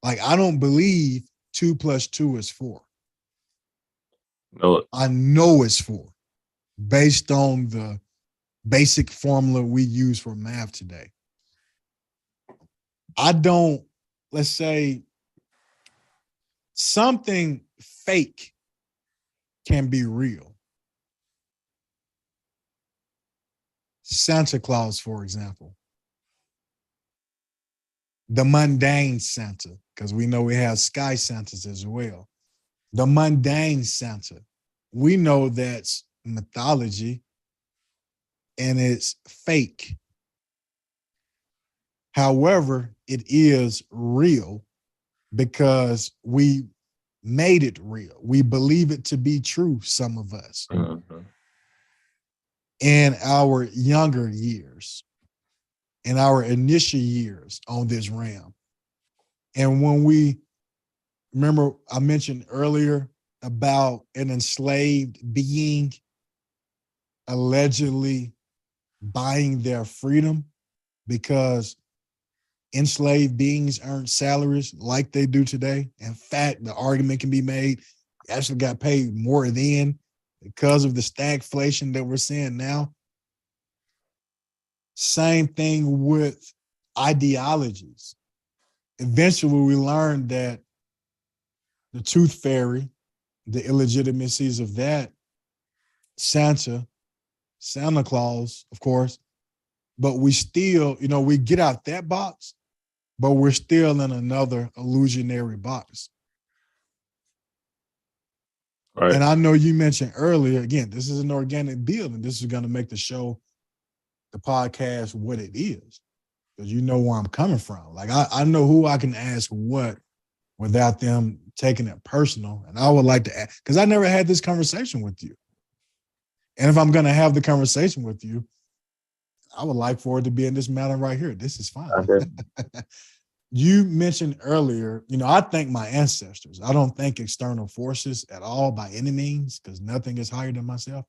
Like I don't believe 2 + 2 is 4. Know it. I know it's 4 based on the basic formula we use for math today. Let's say something fake can be real. Santa Claus, for example. The mundane Santa, because we know we have sky Santas as well. The mundane Santa, we know that's mythology and it's fake. However, it is real because we made it real. We believe it to be true, some of us, in our younger years, in our initial years on this realm. And when we remember, I mentioned earlier about an enslaved being allegedly buying their freedom because enslaved beings earned salaries like they do today. In fact, the argument can be made, they actually got paid more then because of the stagflation that we're seeing now. Same thing with ideologies. Eventually, we learned that the tooth fairy, the illegitimacies of that, Santa Claus, of course, but we still, we get out that box, but we're still in another illusionary box. Right. And I know you mentioned earlier, again, this is an organic build, and this is going to make the show, the podcast, what it is, because you know where I'm coming from. Like, I know who I can ask what without them taking it personal. And I would like to ask, because I never had this conversation with you. And if I'm going to have the conversation with you, I would like for it to be in this manner right here. This is fine. You mentioned earlier, I thank my ancestors. I don't thank external forces at all by any means, because nothing is higher than myself.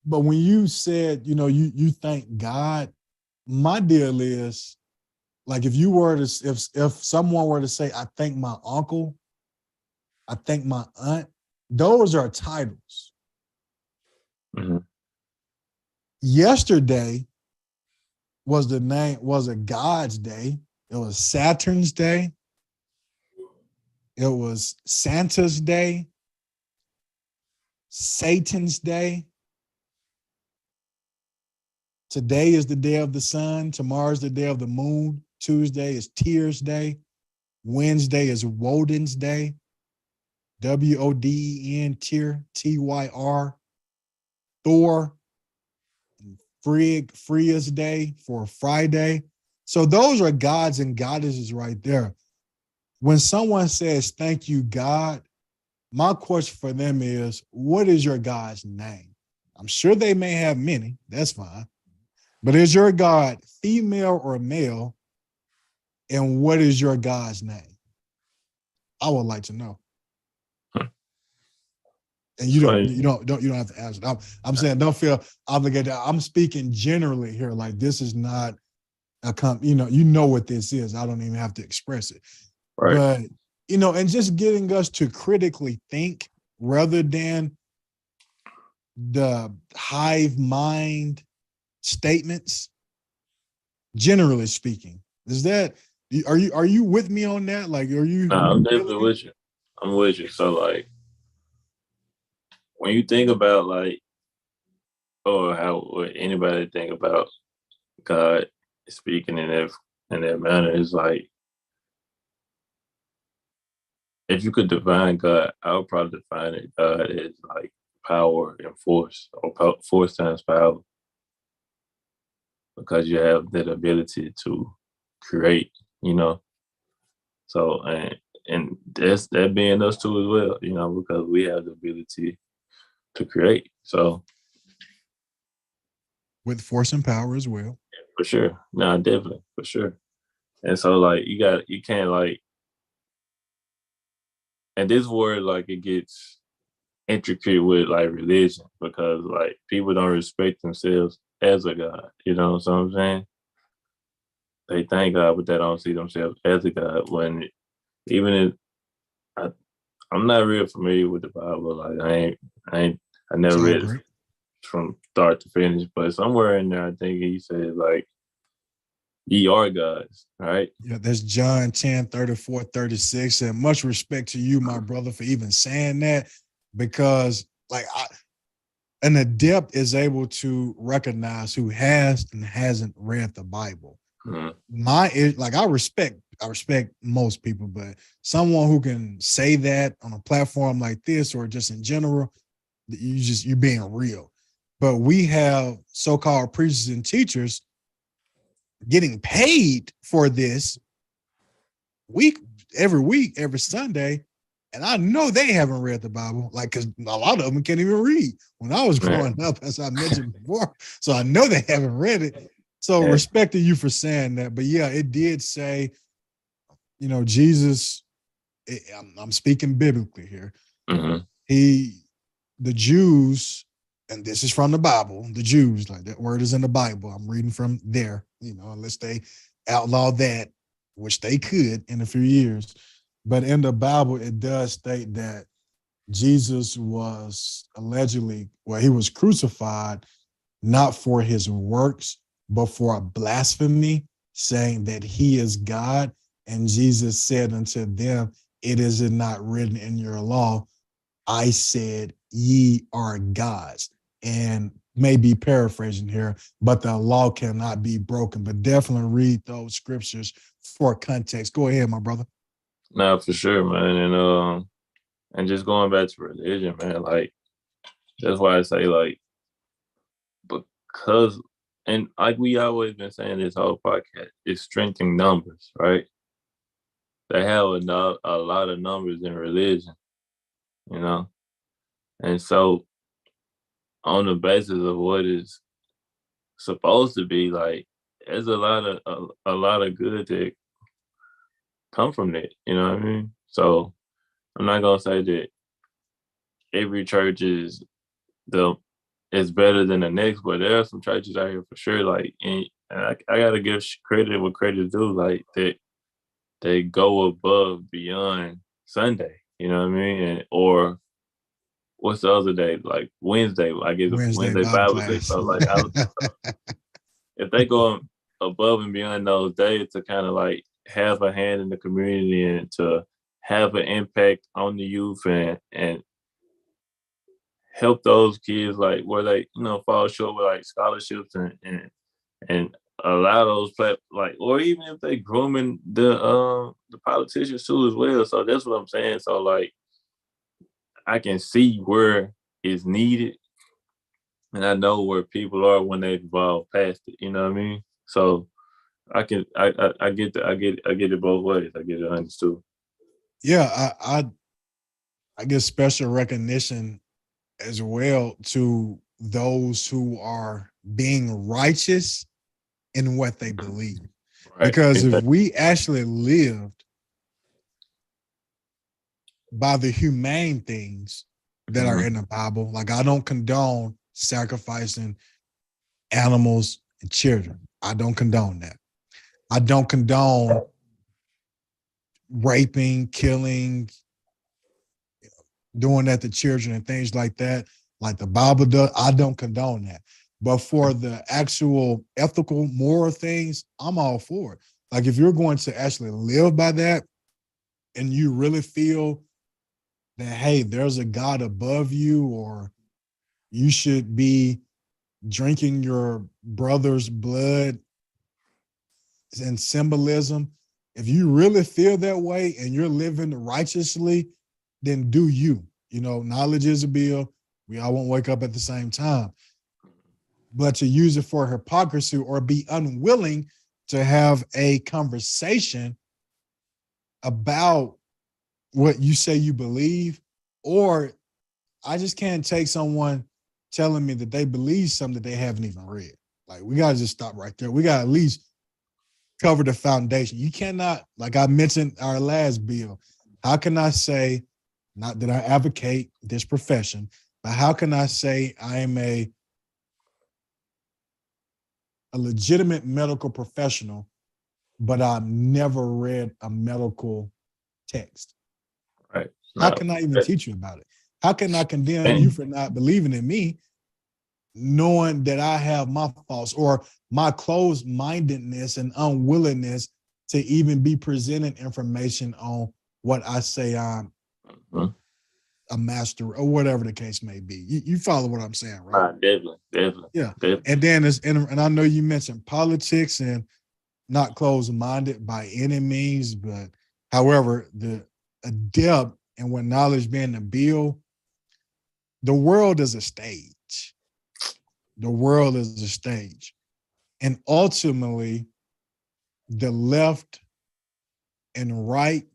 But when you said, you thank God, my deal is, like, if someone were to say, I thank my uncle, I thank my aunt, those are titles. Mm-hmm. Yesterday was a God's day. It was Saturn's day. It was Santa's day, Satan's day. Today is the day of the sun. Tomorrow's the day of the moon. Tuesday is Tears Day. Wednesday is Woden's Day. Woden, Tyr, Tyr. Thor, Freya's Day for Friday. So those are gods and goddesses right there. When someone says, thank you, God, my question for them is, what is your God's name? I'm sure they may have many. That's fine. But is your God female or male? And what is your God's name? I would like to know. And you don't have to answer. I'm saying, don't feel obligated. I'm speaking generally here. Like, this is not you know what this is. I don't even have to express it. Right. But, and just getting us to critically think rather than the hive mind statements, generally speaking. Are you with me on that? Like, are you? Nah, I'm definitely with you. I'm with you. So, like, when you think about, like, or how would anybody think about God speaking in that manner, is like, if you could define God, I would probably define it God as like power and force, or force times power, because you have that ability to create, So and that's that being us too as well, because we have the ability to create. So With force and power as well. for sure. No, definitely, for sure. And so, like, you can't, like, and this word, like, it gets intricate with, like, religion, because, like, people don't respect themselves as a God. You know what I'm saying? They thank God, but they don't see themselves as a God. When even if I'm not real familiar with the Bible, like, I never It's all read it. great. from start to finish, but somewhere in there, I think he said like, "Ye are gods," right? Yeah, that's John 10, 34, 36. And much respect to you, my brother, for even saying that, because like an adept is able to recognize who has and hasn't read the Bible. Mm-hmm. Like I respect most people, but someone who can say that on a platform like this or just in general, you're being real. But we have so-called preachers and teachers getting paid for this every week, every Sunday. And I know they haven't read the Bible, like, because a lot of them can't even read when I was growing up, as I mentioned before. So I know they haven't read it. So respecting you for saying that. But yeah, it did say, Jesus, I'm speaking biblically here. Mm-hmm. The Jews, and this is from the Bible, the Jews, like that word is in the Bible. I'm reading from there, unless they outlaw that, which they could in a few years. But in the Bible, it does state that Jesus was he was crucified not for his works, but for a blasphemy, saying that he is God. And Jesus said unto them, "It is not written in your law, I said, ye are gods." And maybe paraphrasing here, but the law cannot be broken. But definitely read those scriptures for context. Go ahead, my brother. No, for sure, man. And just going back to religion, man, like that's why I say like, because, and like we always been saying this whole podcast, it's strength in numbers, right? They have a lot of numbers in religion, and so on the basis of what is supposed to be, like, there's a lot of good that come from that. You know what I mean? So I'm not gonna say that every church is better than the next, but there are some churches out here for sure. Like, and I gotta give credit what credit is due. Like that, they go above beyond Sunday. You know what I mean? Or what's the other day? Like Wednesday, I guess Wednesday Wednesday Bible Bible day. class. So like, if they go above and beyond those days to kind of like have a hand in the community and to have an impact on the youth and help those kids like where they fall short with like scholarships and allow those like, or even if they grooming the politicians too as well. So that's what I'm saying. So like, I can see where it's needed, and I know where people are when they evolve past it. You know what I mean? So I get it both ways. I get it understood. Yeah, I give special recognition as well to those who are being righteous in what they believe. Right. Because if we actually lived by the humane things that are in the Bible, like I don't condone sacrificing animals and children. I don't condone that. I don't condone raping, killing, doing that to children and things like that, like the Bible does. I don't condone that. But for the actual ethical, moral things, I'm all for it. Like if you're going to actually live by that and you really feel that, hey, there's a God above you, or you should be drinking your brother's blood and symbolism. If you really feel that way and you're living righteously, then do you. Knowledge is a bill. We all won't wake up at the same time. But to use it for hypocrisy or be unwilling to have a conversation about what you say you believe, or I just can't take someone telling me that they believe something that they haven't even read. Like, we got to just stop right there. We got to at least cover the foundation. You cannot, like I mentioned our last bill, how can I say, not that I advocate this profession, but how can I say I am a legitimate medical professional, but I've never read a medical text? Right. How can I even teach you about it? How can I condemn you for not believing in me knowing that I have my faults or my closed-mindedness and unwillingness to even be presenting information on what I say I'm Mhm. a master or whatever the case may be. You follow what I'm saying, right? Definitely. Yeah. Definitely. And then and I know you mentioned politics and not closed-minded by any means, but however, the adept and when knowledge being the build, the world is a stage. The world is a stage. And ultimately, the left and right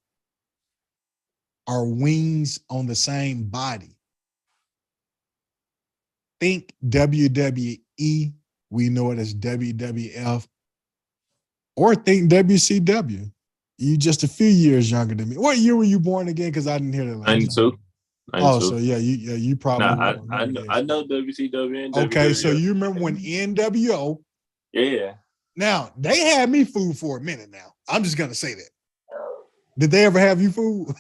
are wings on the same body. Think WWE, we know it as WWF, or think WCW. You just a few years younger than me. What year were you born again? Because I didn't hear the last time. 92. Oh, so 92. you probably Nah, won't I remember know this. I know WCW and Okay, so WWF. you remember when NWO? Yeah. Now they had me fooled for a minute. Now I'm just gonna say that. Did they ever have you fooled?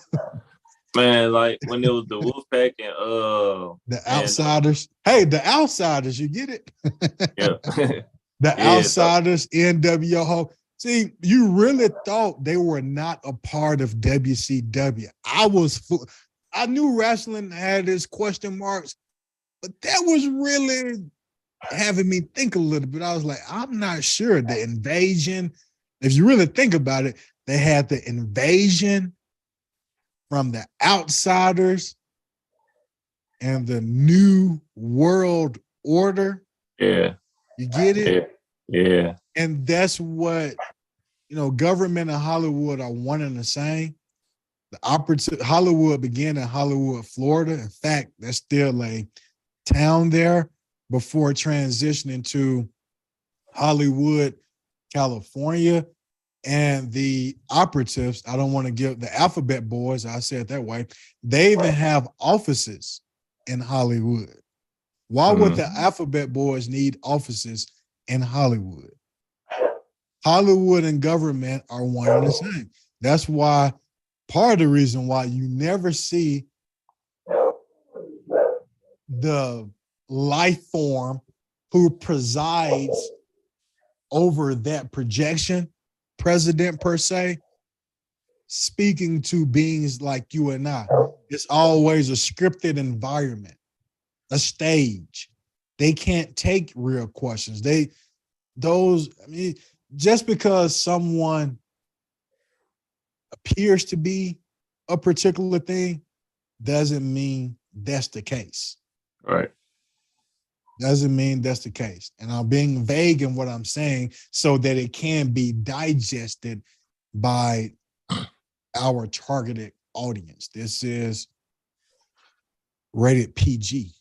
Man, like when it was the Wolfpack The and Outsiders. Hey, the Outsiders, you get it? yeah. The Yeah, so, Outsiders, NWO. See, you really thought they were not a part of WCW. I knew wrestling had its question marks, but that was really having me think a little bit. I was like, I'm not sure. The invasion, if you really think about it, they had the invasion from the Outsiders and the New World Order. yeah, You get it? yeah, yeah, And that's what, government and Hollywood are one and the same. The opportunity, Hollywood began in Hollywood, Florida. In fact, there's still a town there before transitioning to Hollywood, California. And the operatives, I don't want to give the alphabet boys, I say it that way, they even have offices in Hollywood. Why would the alphabet boys need offices in Hollywood? Hollywood and government are one and the same. That's why part of the reason why you never see the life form who presides over that projection, president per se, speaking to beings like you and I. It's always a scripted environment, a stage. They can't take real questions. Just because someone appears to be a particular thing doesn't mean that's the case. right. Doesn't mean that's the case. And I'm being vague in what I'm saying so that it can be digested by our targeted audience. This is rated PG,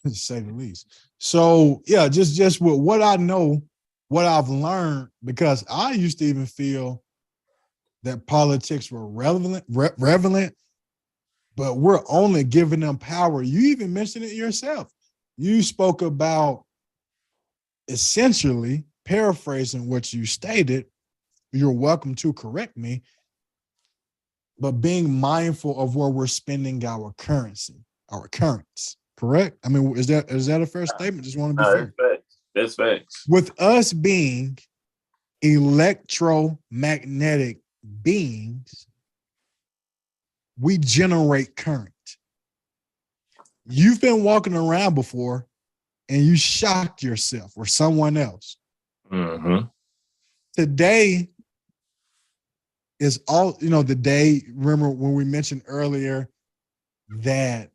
to say the least. So yeah, just with what I know, what I've learned, because I used to even feel that politics were relevant, but we're only giving them power. You even mentioned it yourself. You spoke about essentially paraphrasing what you stated. You're welcome to correct me, but being mindful of where we're spending our currency, our currents. Correct? I mean, is that a fair statement? Just want to be That's fair. facts. That's facts. With us being electromagnetic beings, we generate current. You've been walking around before and you shocked yourself or someone else. Mm-hmm. Today is the day. Remember when we mentioned earlier that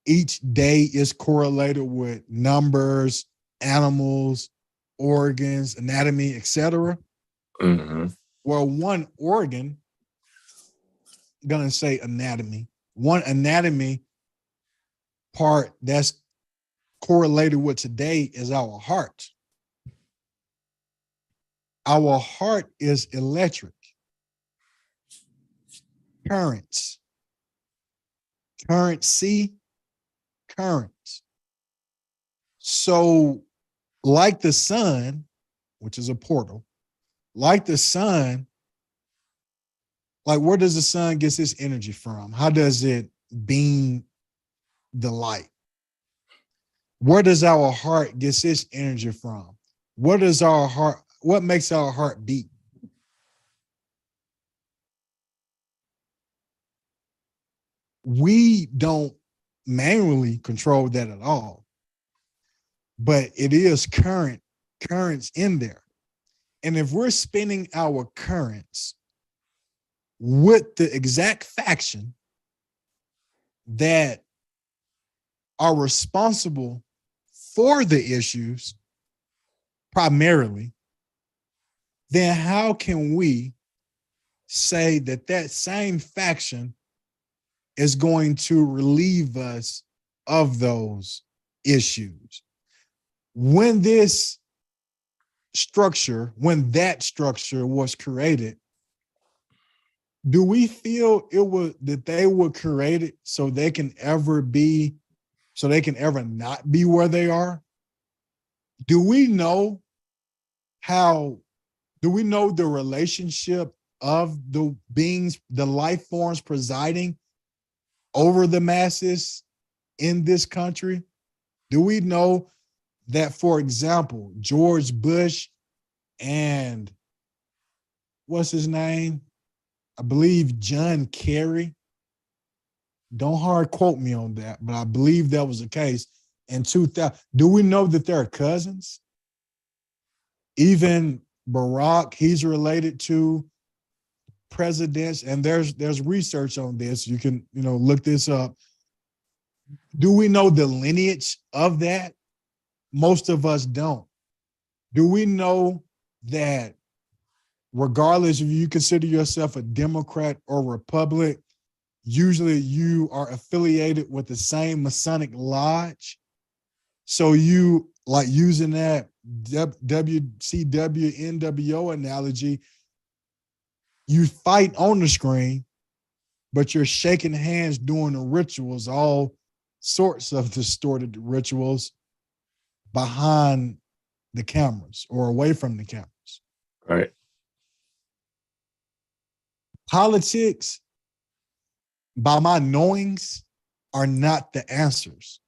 each day is correlated with numbers, animals, organs, anatomy, etc. Mm-hmm. Well, one organ, I'm gonna say anatomy, one anatomy part that's correlated with today is our heart. Our heart is electric. Currents. Currency. Currents. So, like the sun, which is a portal, like the sun, like where does the sun get its energy from? How does it beam the light? Where does our heart get its energy from? What does our heart, what makes our heart beat? We don't manually control that at all, but it is currents in there. And if we're spinning our currents with the exact faction that are responsible for the issues primarily, then how can we say that that same faction is going to relieve us of those issues? When this structure, when that structure was created, do we feel it was that they were created so they can ever not be where they are? Do we know how, do we know the relationship of the beings, the life forms presiding over the masses in this country? Do we know that, for example, George Bush and what's his name? I believe John Kerry. Don't hard quote me on that, but I believe that was the case in 2000. Do we know that they're cousins? Even Barack, he's related to presidents, and there's research on this. You can, look this up. Do we know the lineage of that? Most of us don't. Do we know that regardless if you consider yourself a Democrat or Republic, usually you are affiliated with the same Masonic lodge? So you, like, using that WCW NWO analogy, you fight on the screen, but you're shaking hands doing the rituals, all sorts of distorted rituals behind the cameras or away from the cameras. Right. Politics, by my knowings, are not the answers.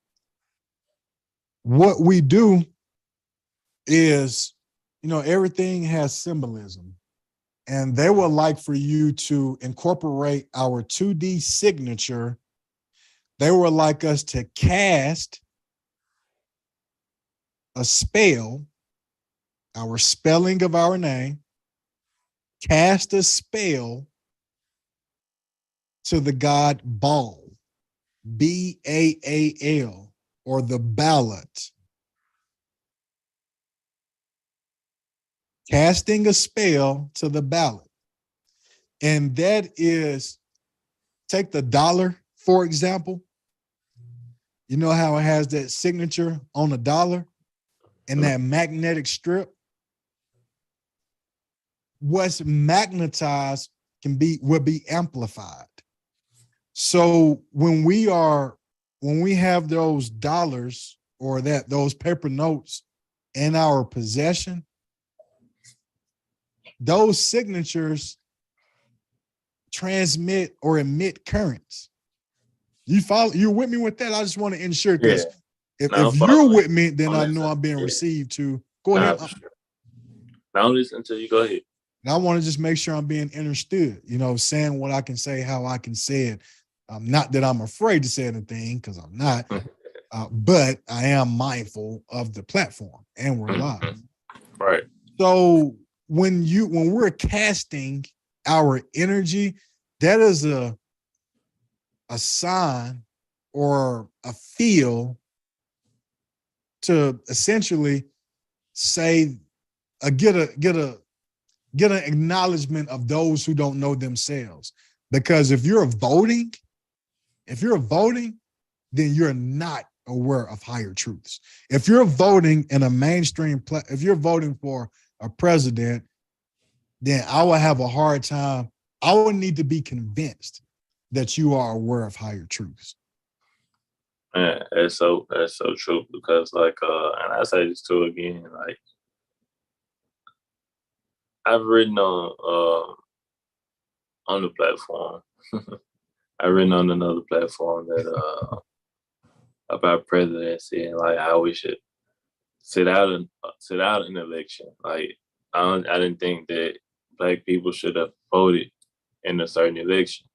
What we do is, everything has symbolism. And they would like for you to incorporate our 2D signature. They would like us to cast a spell, our spelling of our name, cast a spell to the god Baal, Baal, or the ballot. Casting a spell to the ballot. And that is, take the dollar, for example. You know how it has that signature on the dollar and that magnetic strip? What's magnetized will be amplified. So when we have those dollars or those paper notes in our possession, those signatures transmit or emit currents. You're with me with that? I just want to ensure, because if you're with me, then I know I'm being received to. Go ahead. Sure. Now listen until you go ahead. And I want to just make sure I'm being understood, saying what I can say, how I can say it. Not that I'm afraid to say anything, because I'm not, but I am mindful of the platform and we're live. Right. So when we're casting our energy, that is a sign or a feel to essentially say, get an acknowledgement of those who don't know themselves. Because if you're voting, then you're not aware of higher truths. If you're voting in a mainstream, if you're voting for a president, then I will have a hard time. I would need to be convinced that you are aware of higher truths. Man, that's so true, because and I say this too again, I've written on the platform. I've written on another platform that about presidency and like how we should sit out an election. Like I didn't think that black people should have voted in a certain election.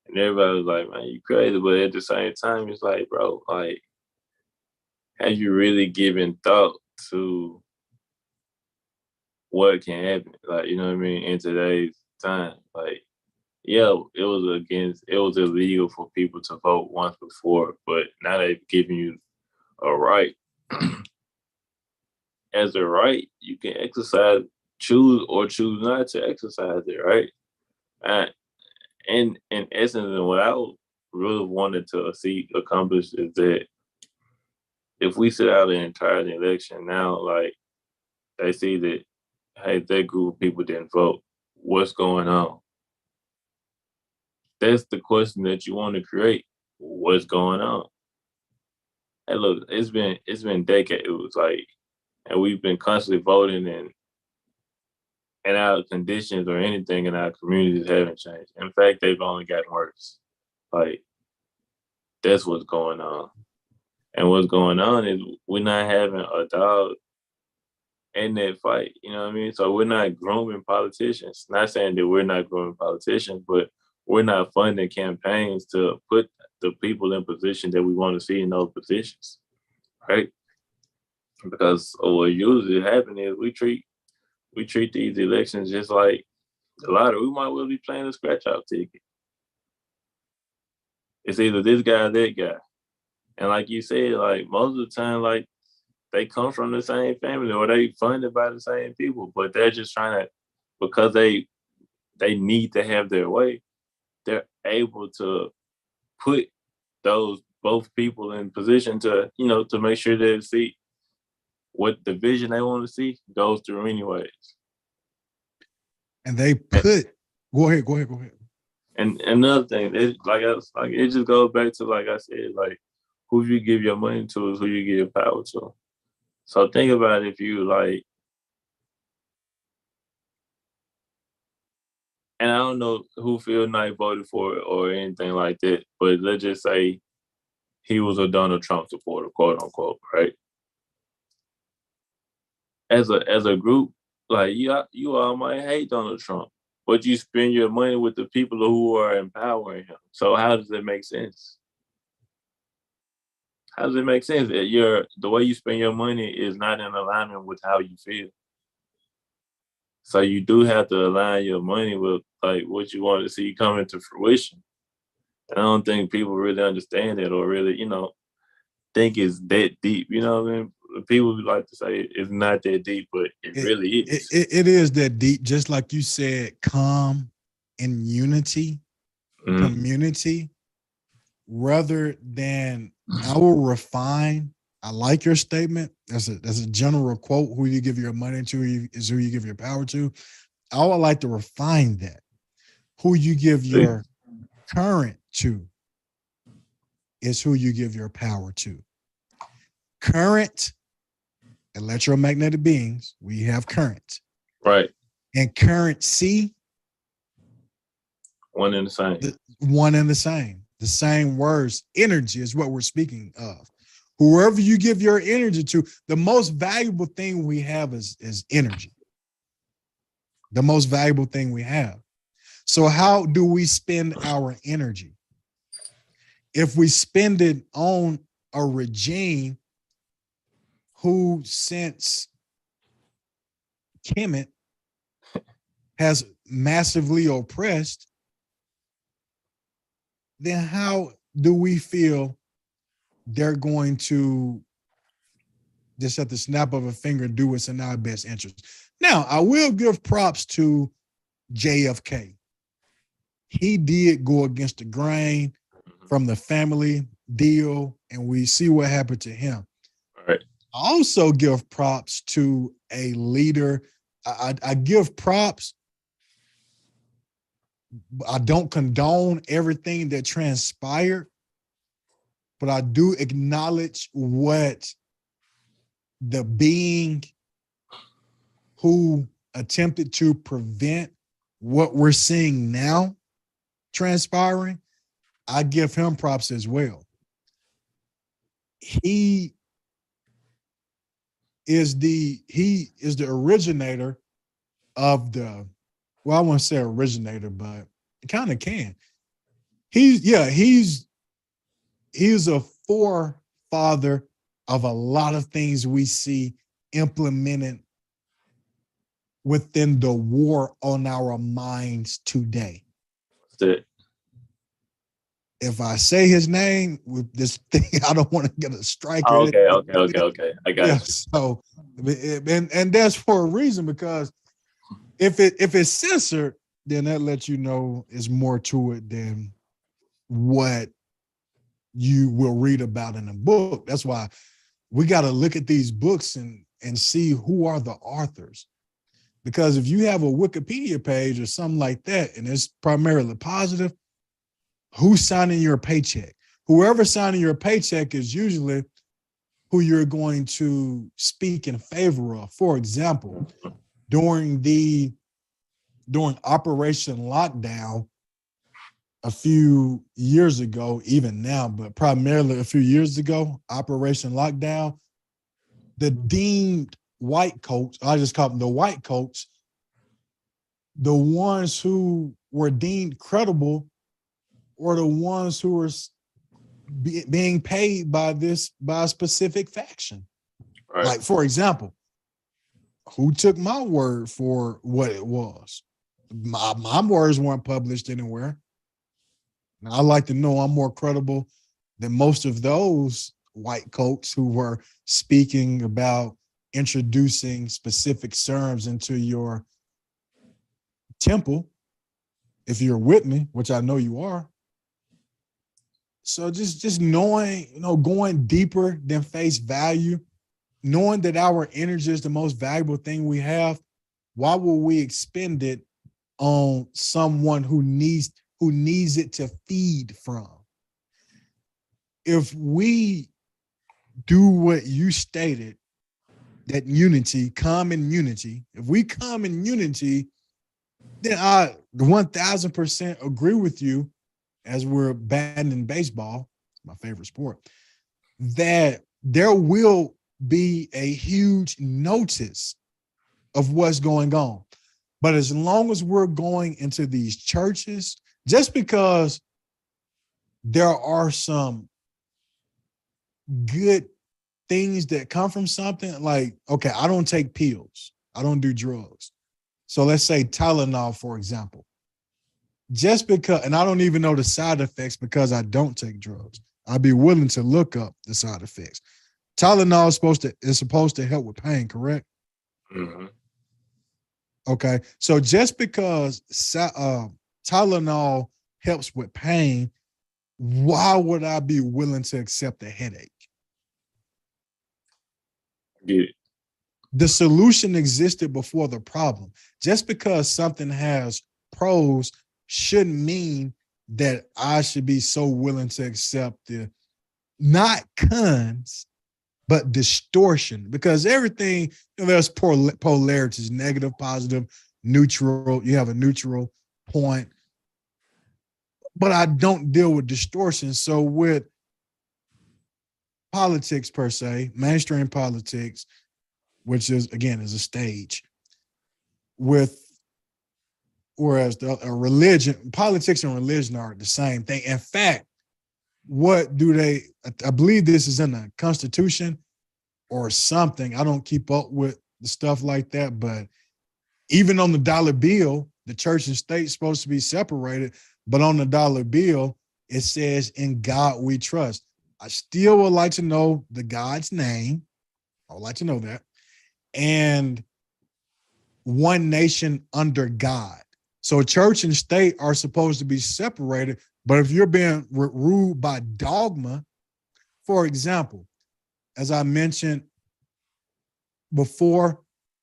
And everybody was like, man, you crazy. But at the same time, it's like, bro, like, have you really given thought to what can happen? Like, you know what I mean? In today's time, like, yeah, it was illegal for people to vote once before, but now they've given you a right. As a right, you can choose or choose not to exercise it, right? And in essence, and what I really wanted to see accomplished is that if we sit out the entire election now, like they see that, hey, that group of people didn't vote. What's going on? That's the question that you want to create. What's going on? Hey, look, it's been decades. It was like, and we've been constantly voting, and our conditions or anything in our communities haven't changed. In fact, they've only gotten worse. Like that's what's going on. And what's going on is we're not having a dog in that fight. You know what I mean? So we're not grooming politicians. Not saying that we're not grooming politicians, but we're not funding campaigns to put the people in position that we want to see in those positions, right? Because what usually happens is we treat these elections just like a lottery. We might well be playing a scratch off ticket. It's either this guy or that guy. And like you said, like most of the time, like they come from the same family or they funded by the same people, but they're just trying to, because they need to have their way, they're able to put those both people in position to, to make sure they see what the vision they want to see goes through anyways. And they put, go ahead. And another thing, it just goes back to, like I said, like who you give your money to is who you give your power to. So think about if you like, and I don't know who Phil Knight voted for or anything like that, but let's just say he was a Donald Trump supporter, quote unquote, right? As a group, like you all might hate Donald Trump, but you spend your money with the people who are empowering him. So how does it make sense? How does it make sense that the way you spend your money is not in alignment with how you feel? So you do have to align your money with like what you want to see come into fruition. And I don't think people really understand it or really, think it's that deep. You know what I mean? People like to say it's not that deep, but it really is. It is that deep, just like you said, calm and unity, community, rather than I will refine. I like your statement. That's a general quote. Who you give your money to is who you give your power to. I would like to refine that. Who you give your current to is who you give your power to. Current electromagnetic beings, we have current. Right. And currency, one and the same. One and the same. The same words. Energy is what we're speaking of. Whoever you give your energy to, the most valuable thing we have is energy. The most valuable thing we have. So how do we spend our energy? If we spend it on a regime who, since Kemet, has massively oppressed, then how do we feel they're going to just at the snap of a finger do what's in our best interest? Now, I will give props to JFK. He did go against the grain from the family deal, and we see what happened to him. Right. I also give props to a leader. I give props. I don't condone everything that transpired, but I do acknowledge what the being who attempted to prevent what we're seeing now transpiring. I give him props as well. he is the originator of the, well, I won't say originator, but it kind of can. He's a forefather of a lot of things we see implemented within the war on our minds today. That's it. If I say his name with this thing, I don't want to get a strike. Oh, okay. I got you. So, and that's for a reason, because if it's censored, then that lets you know there's more to it than what you will read about in a book. That's why we got to look at these books and see who are the authors. Because if you have a Wikipedia page or something like that, and it's primarily positive, who's signing your paycheck? Whoever signing your paycheck is usually who you're going to speak in favor of. For example, during Operation Lockdown a few years ago, even now, but primarily a few years ago, Operation Lockdown, the deemed white coats, I just call them the white coats, the ones who were deemed credible were the ones who were being paid by a specific faction. Right. Like, for example, who took my word for what it was? My words weren't published anywhere. Now, I like to know I'm more credible than most of those white coats who were speaking about introducing specific sermons into your temple, if you're with me, which I know you are. So just knowing, going deeper than face value, knowing that our energy is the most valuable thing we have, why will we expend it on someone who needs it to feed from? If we do what you stated, that unity, common unity, if we come in unity, then I 1000% agree with you, as we're batting in baseball, my favorite sport, that there will be a huge notice of what's going on. But as long as we're going into these churches, just because there are some good things that come from something, like, okay, I don't take pills, I don't do drugs. So let's say Tylenol, for example. Just because, and I don't even know the side effects because I don't take drugs. I'd be willing to look up the side effects. Tylenol is supposed to help with pain, correct? Mm-hmm. Okay. So just because Tylenol helps with pain, why would I be willing to accept a headache? Get it. The solution existed before the problem. Just because something has pros shouldn't mean that I should be so willing to accept the not cons, but distortion. Because everything, there's polarities, negative, positive, neutral. You have a neutral point. But I don't deal with distortion. So with politics per se, mainstream politics, which is, again, is a stage, whereas religion, politics and religion are the same thing. In fact, I believe this is in the Constitution or something. I don't keep up with the stuff like that, but even on the dollar bill, the church and state is supposed to be separated, but on the dollar bill, it says, "In God we trust." I still would like to know the God's name. I would like to know that. And one nation under God. So church and state are supposed to be separated, but if you're being ruled by dogma, for example, as I mentioned before,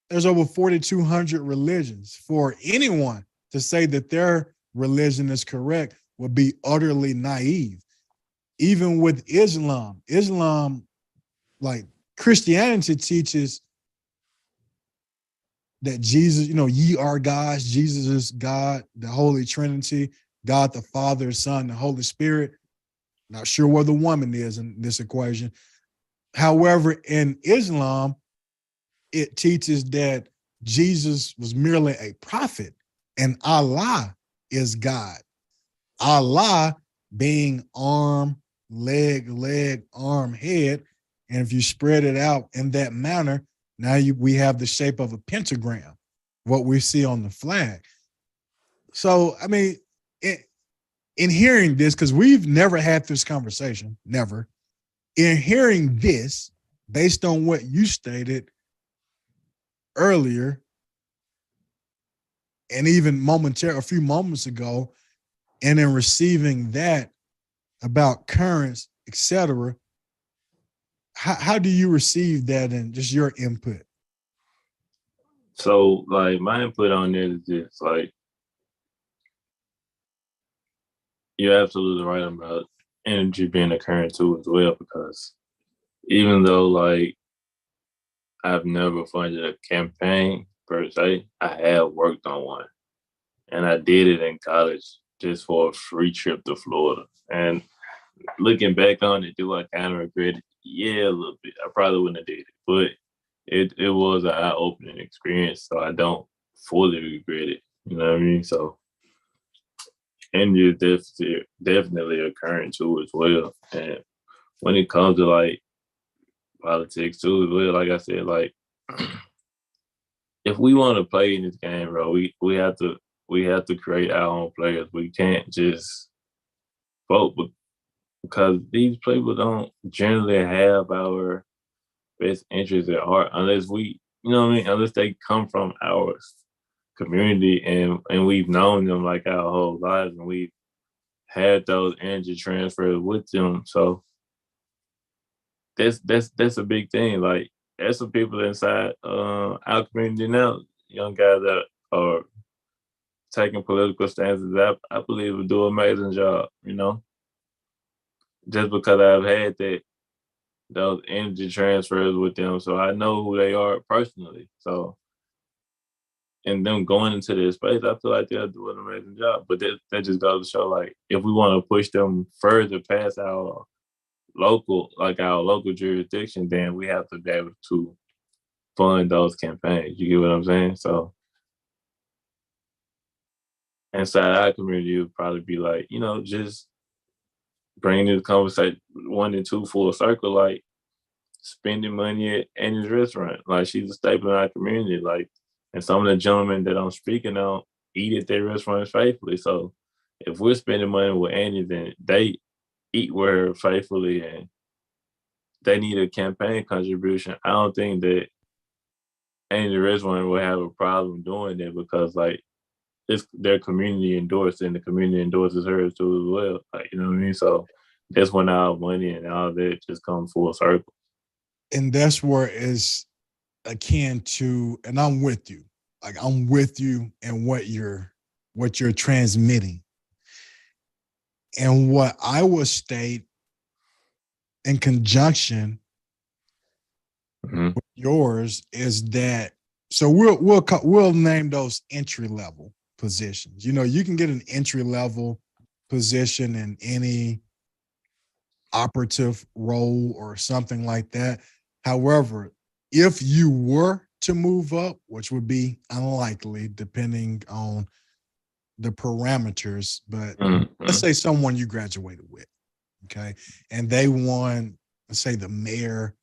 there's over 4,200 religions. For anyone to say that their religion is correct would be utterly naive. Even with Islam, like Christianity, teaches that Jesus, ye are gods, Jesus is God, the Holy Trinity, God the Father, Son, the Holy Spirit. Not sure where the woman is in this equation, However, in Islam, it teaches that Jesus was merely a prophet and Allah is God. Allah being arm, leg, arm, head. And if you spread it out in that manner, now we have the shape of a pentagram, what we see on the flag. So, I mean, in hearing this, because we've never had this conversation, never, in hearing this, based on what you stated earlier, and even a few moments ago, and in receiving that about currents, etc., how do you receive that and just your input? So, like, my input on it is just like, you're absolutely right about energy being a current too as well, because even though like I've never funded a campaign per se, I have worked on one, and I did it in college just for a free trip to Florida. And looking back on it, do I kind of regret it? Yeah, a little bit. I probably wouldn't have did it, but it was an eye opening experience, so I don't fully regret it. You know what I mean? So, and you're definitely a current too as well. And when it comes to like politics too as well, like I said, like if we want to play in this game, bro, we have to create our own players. We can't just vote because these people don't generally have our best interests at heart unless we, you know what I mean, unless they come from our community and we've known them like our whole lives and we've had those energy transfers with them. So that's a big thing. Like there's some people inside our community now, young guys that are taking political stances that I believe will do an amazing job, you know, just because I've had those energy transfers with them. So I know who they are personally. So and them going into this space, I feel like they'll do an amazing job. But that just goes to show like if we want to push them further past our local jurisdiction, then we have to be able to fund those campaigns. You get what I'm saying? So inside our community, it would probably be like, you know, just bringing the conversation one and two full circle, like spending money at Annie's restaurant. Like she's a staple in our community. Like, and some of the gentlemen that I'm speaking on eat at their restaurants faithfully. So if we're spending money with Annie, then they eat with her faithfully and they need a campaign contribution. I don't think that Annie restaurant will have a problem doing that because like it's their community endorsed and the community endorses hers too as well. Like, you know what I mean? So that's when our money and all that just come full circle. And that's where it's akin to, and I'm with you. Like I'm with you in what you're transmitting. And what I will state in conjunction with yours is that so we'll name those entry level positions. You know, you can get an entry level position in any operative role or something like that. However, if you were to move up, which would be unlikely depending on the parameters, but let's say someone you graduated with, okay, and they won, let's say the mayor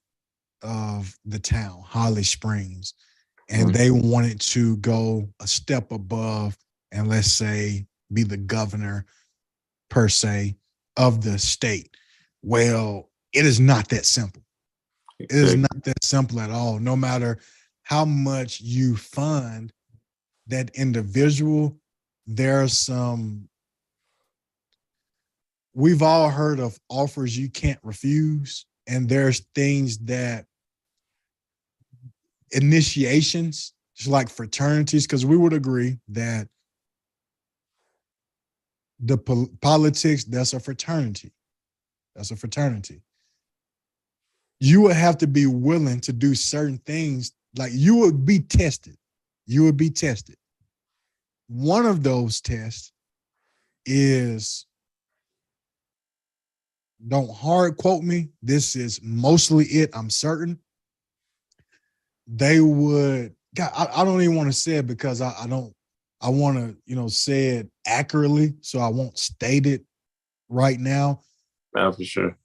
of the town, Holly Springs, and they wanted to go a step above and let's say be the governor per se of the state. Well, it is not that simple. It is not that simple at all. No matter how much you fund that individual, there's we've all heard of offers you can't refuse. And there's things that initiations, just like fraternities, because we would agree that the politics, that's a fraternity. That's a fraternity. You would have to be willing to do certain things, like you would be tested. You would be tested. One of those tests is don't hard quote me. This is mostly it. I'm certain they would. God, I don't even want to say it because I don't. I want to say it accurately, so I won't state it right now. Now for sure.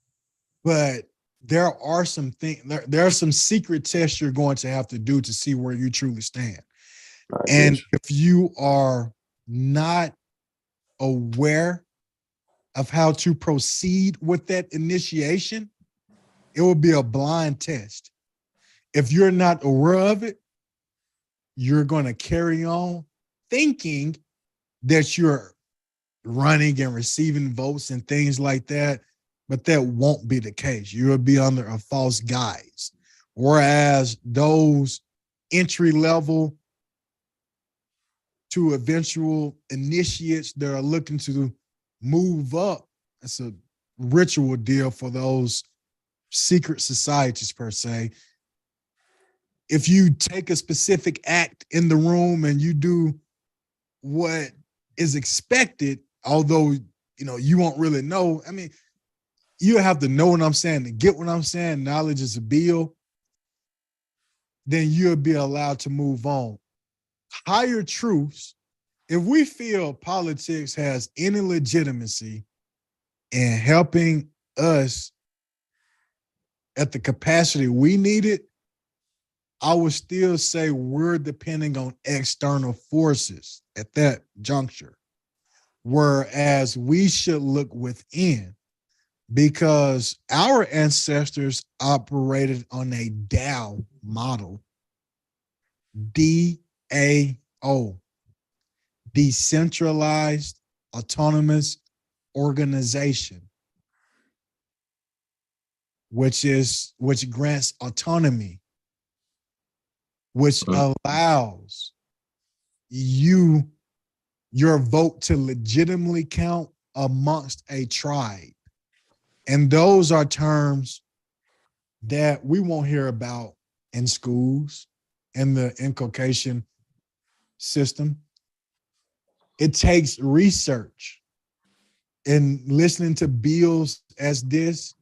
But there are some things. There are some secret tests you're going to have to do to see where you truly stand. I And get you. if you are not aware of how to proceed with that initiation, it will be a blind test. If you're not aware of it, you're going to carry on thinking that you're running and receiving votes and things like that, but that won't be the case. You'll be under a false guise. Whereas those entry level to eventual initiates that are looking to move up, it's a ritual deal for those secret societies per se. If you take a specific act in the room and you do what is expected, although you won't really know. I mean, you have to know what I'm saying to get what I'm saying. Knowledge is a bill. Then you'll be allowed to move on. Higher truths. If we feel politics has any legitimacy in helping us at the capacity we need it, I would still say we're depending on external forces at that juncture. Whereas we should look within because our ancestors operated on a DAO model, DAO, decentralized autonomous organization, which grants autonomy, which allows your vote to legitimately count amongst a tribe. And those are terms that we won't hear about in schools, in the inculcation system. It takes research and listening to bills as this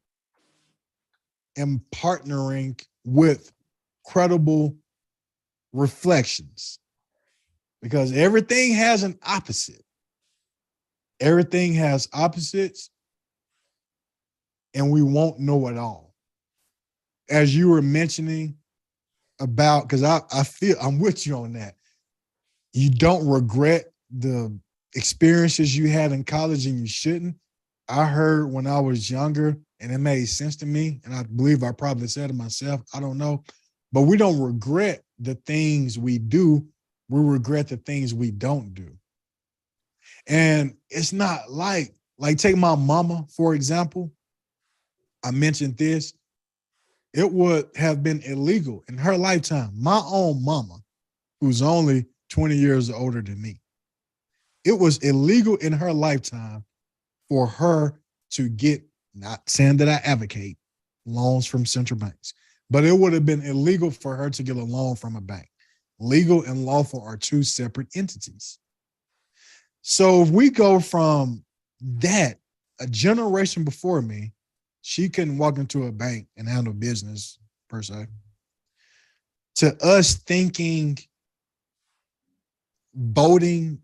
and partnering with credible reflections because everything has an opposite. Everything has opposites, and we won't know it all. As you were mentioning about, because I feel I'm with you on that. You don't regret the experiences you had in college, and you shouldn't. I heard when I was younger, and it made sense to me, and I believe I probably said it myself. I don't know, but we don't regret the things we do. We regret the things we don't do. And it's not like take my mama, for example. I mentioned this. It would have been illegal in her lifetime. My own mama, who's only 20 years older than me, it was illegal in her lifetime for her to get, not saying that I advocate loans from central banks, but it would have been illegal for her to get a loan from a bank. Legal and lawful are two separate entities. So if we go from that, a generation before me, she couldn't walk into a bank and handle business per se, to us thinking voting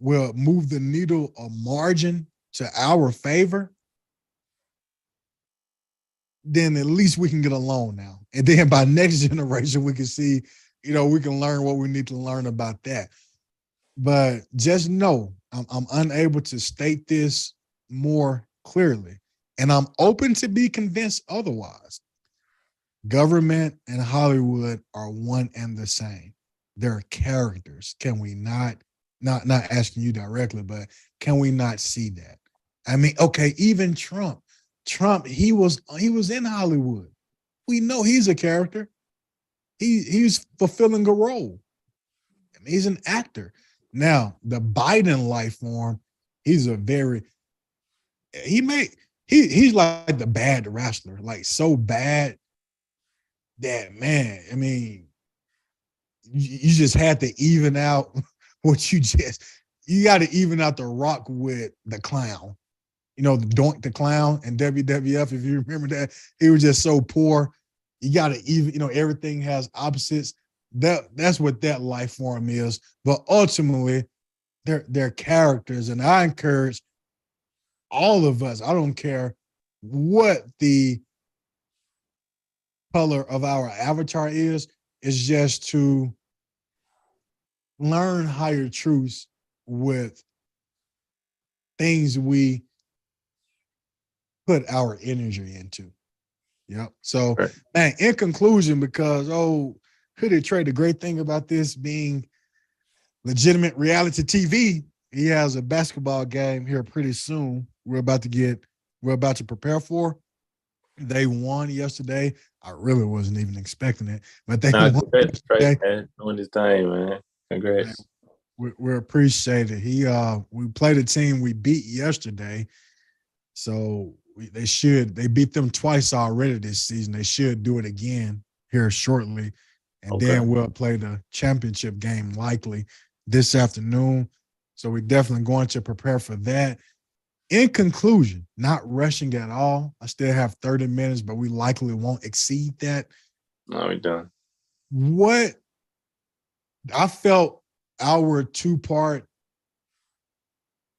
will move the needle a margin to our favor, then at least we can get a loan now. And then by next generation, we can see, we can learn what we need to learn about that. But just know I'm unable to state this more clearly. And I'm open to be convinced otherwise. Government and Hollywood are one and the same. They're characters. Can we not asking you directly, but can we not see that? I mean, okay, even Trump, he was in Hollywood. We know he's a character. He's fulfilling a role. I mean, he's an actor. Now, the Biden life form, he's a very he's like the bad wrestler, like so bad that man, I mean, you just had to even out what you got to even out the Rock with the clown. the Doink the Clown and WWF, if you remember that, he was just so poor. You got to even, everything has opposites. That's what that life form is. But ultimately, they're characters. And I encourage all of us, I don't care what the color of our avatar is just to learn higher truths with things we put our energy into. Yep. So, Right. man, in conclusion, because, Hooded Trey, the great thing about this being legitimate reality TV, he has a basketball game here pretty soon. We're about to prepare for. They won yesterday. I really wasn't even expecting it, but they Nah, won congrats, Trey, yesterday. man. Doing this thing, man. Man, Congrats. we appreciate it. We played a team we beat yesterday, so they beat them twice already this season. They should do it again here shortly, and Okay. then we'll play the championship game likely this afternoon. So we're definitely going to prepare for that. In conclusion, not rushing at all. I still have 30 minutes, but we likely won't exceed that. Now we done. What I felt our two-part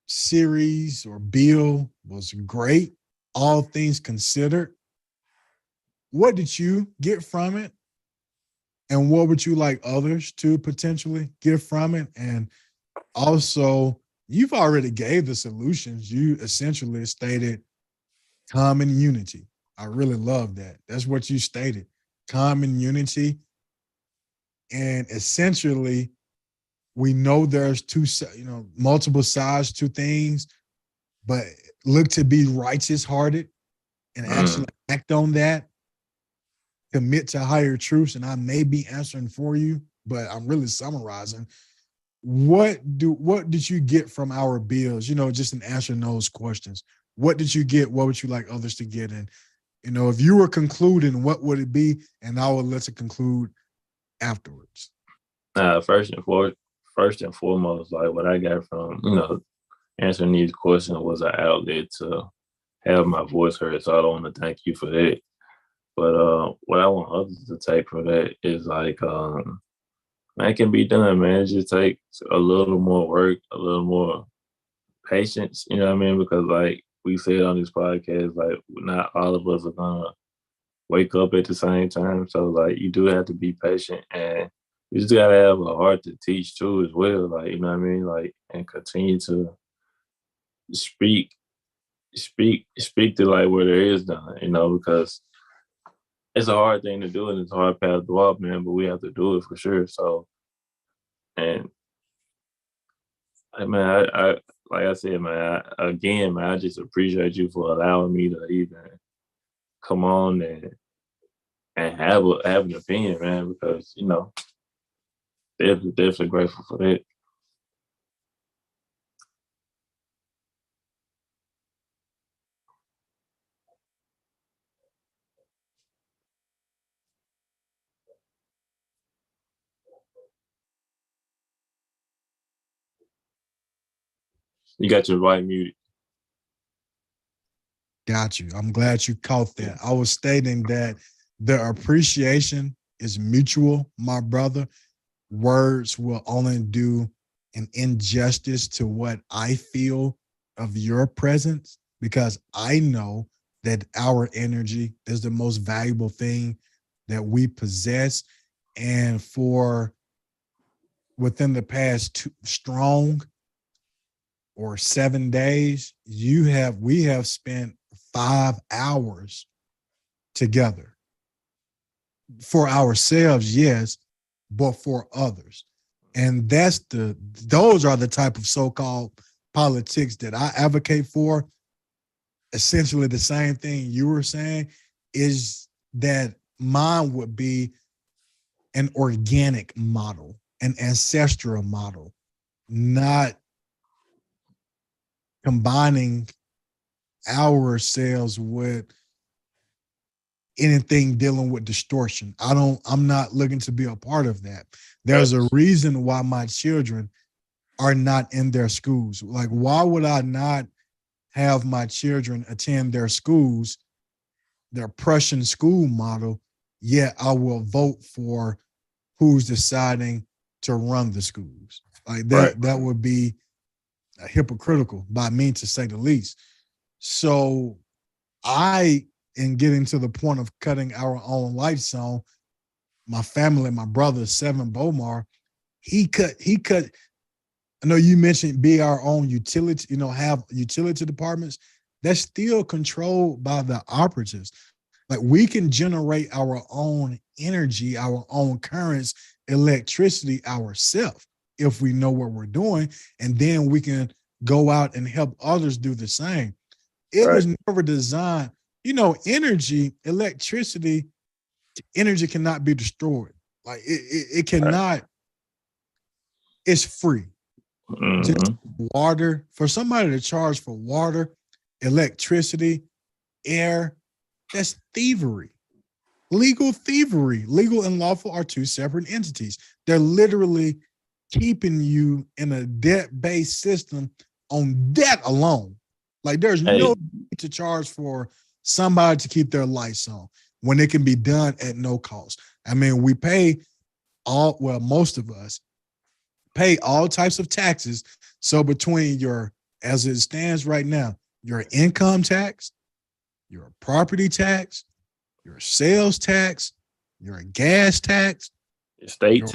series or bill was great, all things considered. What did you get from it? And what would you like others to potentially get from it? And also, you've already gave the solutions. You essentially stated common unity. I really love that. That's what you stated. Common unity. And essentially, we know there's multiple sides to things, but look to be righteous hearted and actually act on that, commit to higher truths. And I may be answering for you, but I'm really summarizing. What did you get from our bills? Just in answering those questions. What did you get? What would you like others to get? And if you were concluding, what would it be? And I will let you conclude afterwards. First and foremost, like what I got from answering these questions was an outlet to have my voice heard. So I don't want to thank you for that. But what I want others to take from that is like, man, it can be done, man. It just takes a little more work, a little more patience. You know what I mean? Because like we said on this podcast, like not all of us are gonna wake up at the same time. So like you do have to be patient, and you just gotta have a heart to teach too as well. Like, you know what I mean? Like, and continue to speak to like where there is done, because it's a hard thing to do and it's a hard path to walk, man, but we have to do it for sure. So, and man, I like I said, man, again, man, I just appreciate you for allowing me to even come on and have an opinion, man, because definitely grateful for that. You got your right muted. Got you. I'm glad you caught that. I was stating that the appreciation is mutual, my brother. Words will only do an injustice to what I feel of your presence because I know that our energy is the most valuable thing that we possess. And for within the past strong or 7 days, we have spent 5 hours together for ourselves, yes, but for others. And those are the type of so-called politics that I advocate for. Essentially the same thing you were saying is that mine would be an organic model, an ancestral model, not combining ourselves with anything dealing with distortion. I'm not looking to be a part of that. There's a reason why my children are not in their schools. Like, why would I not have my children attend their schools, their Prussian school model, yet I will vote for who's deciding to run the schools. Like Right. that would be hypocritical by me, to say the least. So in getting to the point of cutting our own lights on, my family, my brother, Seven Bomar, he cut. I know you mentioned be our own utility, have utility departments. That's still controlled by the operatives. Like we can generate our own energy, our own currents, electricity ourselves if we know what we're doing. And then we can go out and help others do the same. It was never designed, energy, electricity, energy cannot be destroyed. Like it cannot, it's free. Just water, for somebody to charge for water, electricity, air, that's thievery. Legal thievery. Legal and lawful are two separate entities. They're literally keeping you in a debt-based system on debt alone. Like there's no need to charge for somebody to keep their lights on when it can be done at no cost. I mean, we pay most of us pay all types of taxes. So between as it stands right now, your income tax, your property tax, your sales tax, your gas tax, your state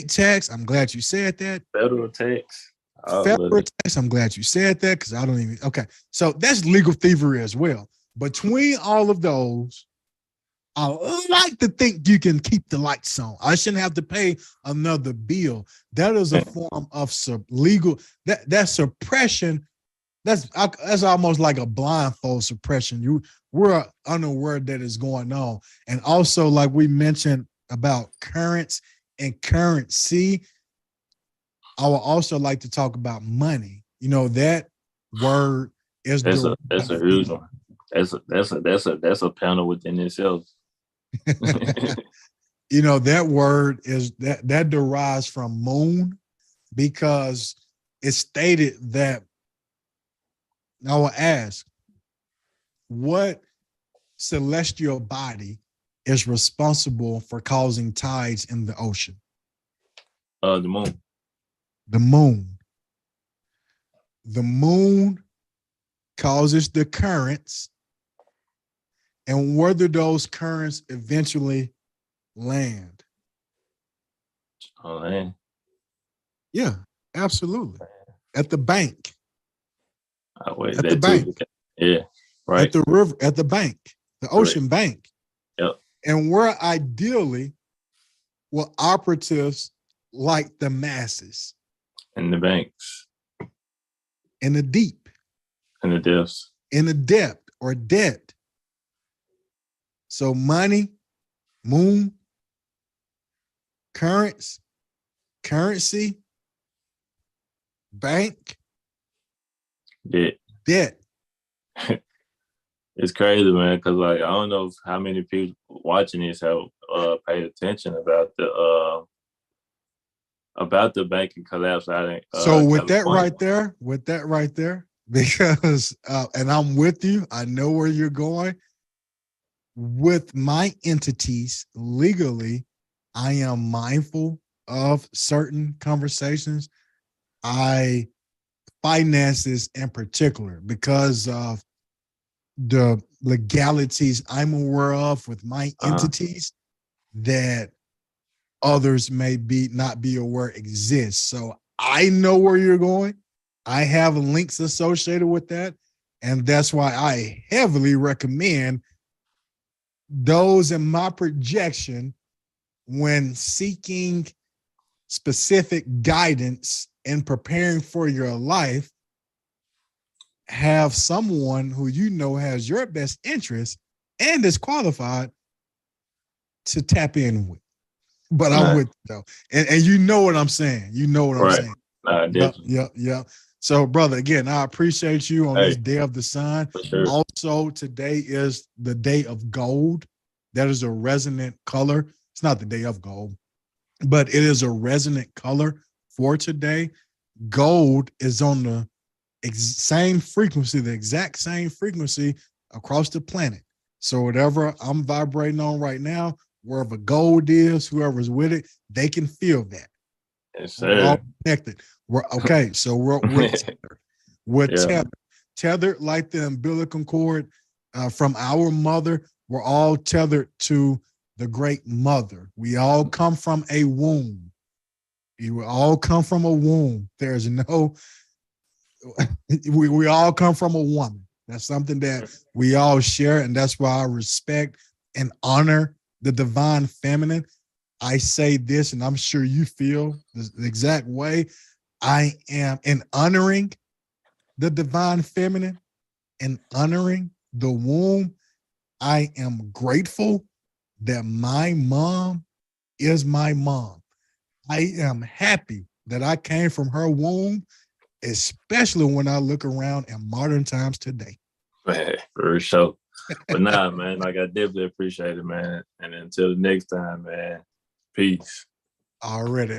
tax. I'm glad you said that. Federal tax. Federal tax. I'm glad you said that because I don't even. Okay. So that's legal thievery as well. Between all of those, I like to think you can keep the lights on. I shouldn't have to pay another bill. That is a form of legal, that's suppression. That's almost like a blindfold suppression. We're unaware that is going on. And also, like we mentioned about currents and currency, I would also like to talk about money. That word is that's a huge one. That's a panel within itself. That word is that derives from moon, because it's stated that, I will ask, what celestial body is responsible for causing tides in the ocean? The moon. The moon. The moon causes the currents, and where do those currents eventually land? On land. Yeah, absolutely. At the bank. At the bank. Yeah, right. At the river, at the bank, the ocean bank. Yep. And where ideally will operatives like the masses? In the banks. In the deep. In the depths. In the depth or debt. So money, moon, currency, bank, debt. It's crazy, man, because I don't know how many people watching this have paid attention about the banking collapse. So with that right there, because and I'm with you, I know where you're going. With my entities legally, I am mindful of certain conversations. Finances in particular, because of the legalities I'm aware of with my entities that others may not be aware exist. So I know where you're going. I have links associated with that. And that's why I heavily recommend those in my projection, when seeking specific guidance and preparing for your life, have someone who has your best interest and is qualified to tap in with. But I'm with you though. And you know what I'm saying. You know what I'm saying. Yeah. So, brother, again, I appreciate you on this day of the sun. Sure. Also, today is the day of gold. That is a resonant color. It's not the day of gold, but it is a resonant color for today. Gold is on the same frequency, the exact same frequency across the planet. So whatever I'm vibrating on right now, wherever gold is, whoever's with it, they can feel that. Yes, We're all sir. connected. So we're tethered. We're Yeah. tethered like the umbilical cord from our mother. We're all tethered to the great mother. We all come from a womb. You all come from a womb. There's no, we all come from a woman. That's something that we all share, and that's why I respect and honor the divine feminine. I say this, and I'm sure you feel the exact way. I am in honoring the divine feminine and honoring the womb. I am grateful that my mom is my mom. I am happy that I came from her womb, especially when I look around in modern times today. Man, for sure. But nah, man, like I definitely appreciate it, man. And until the next time, man, peace. Already.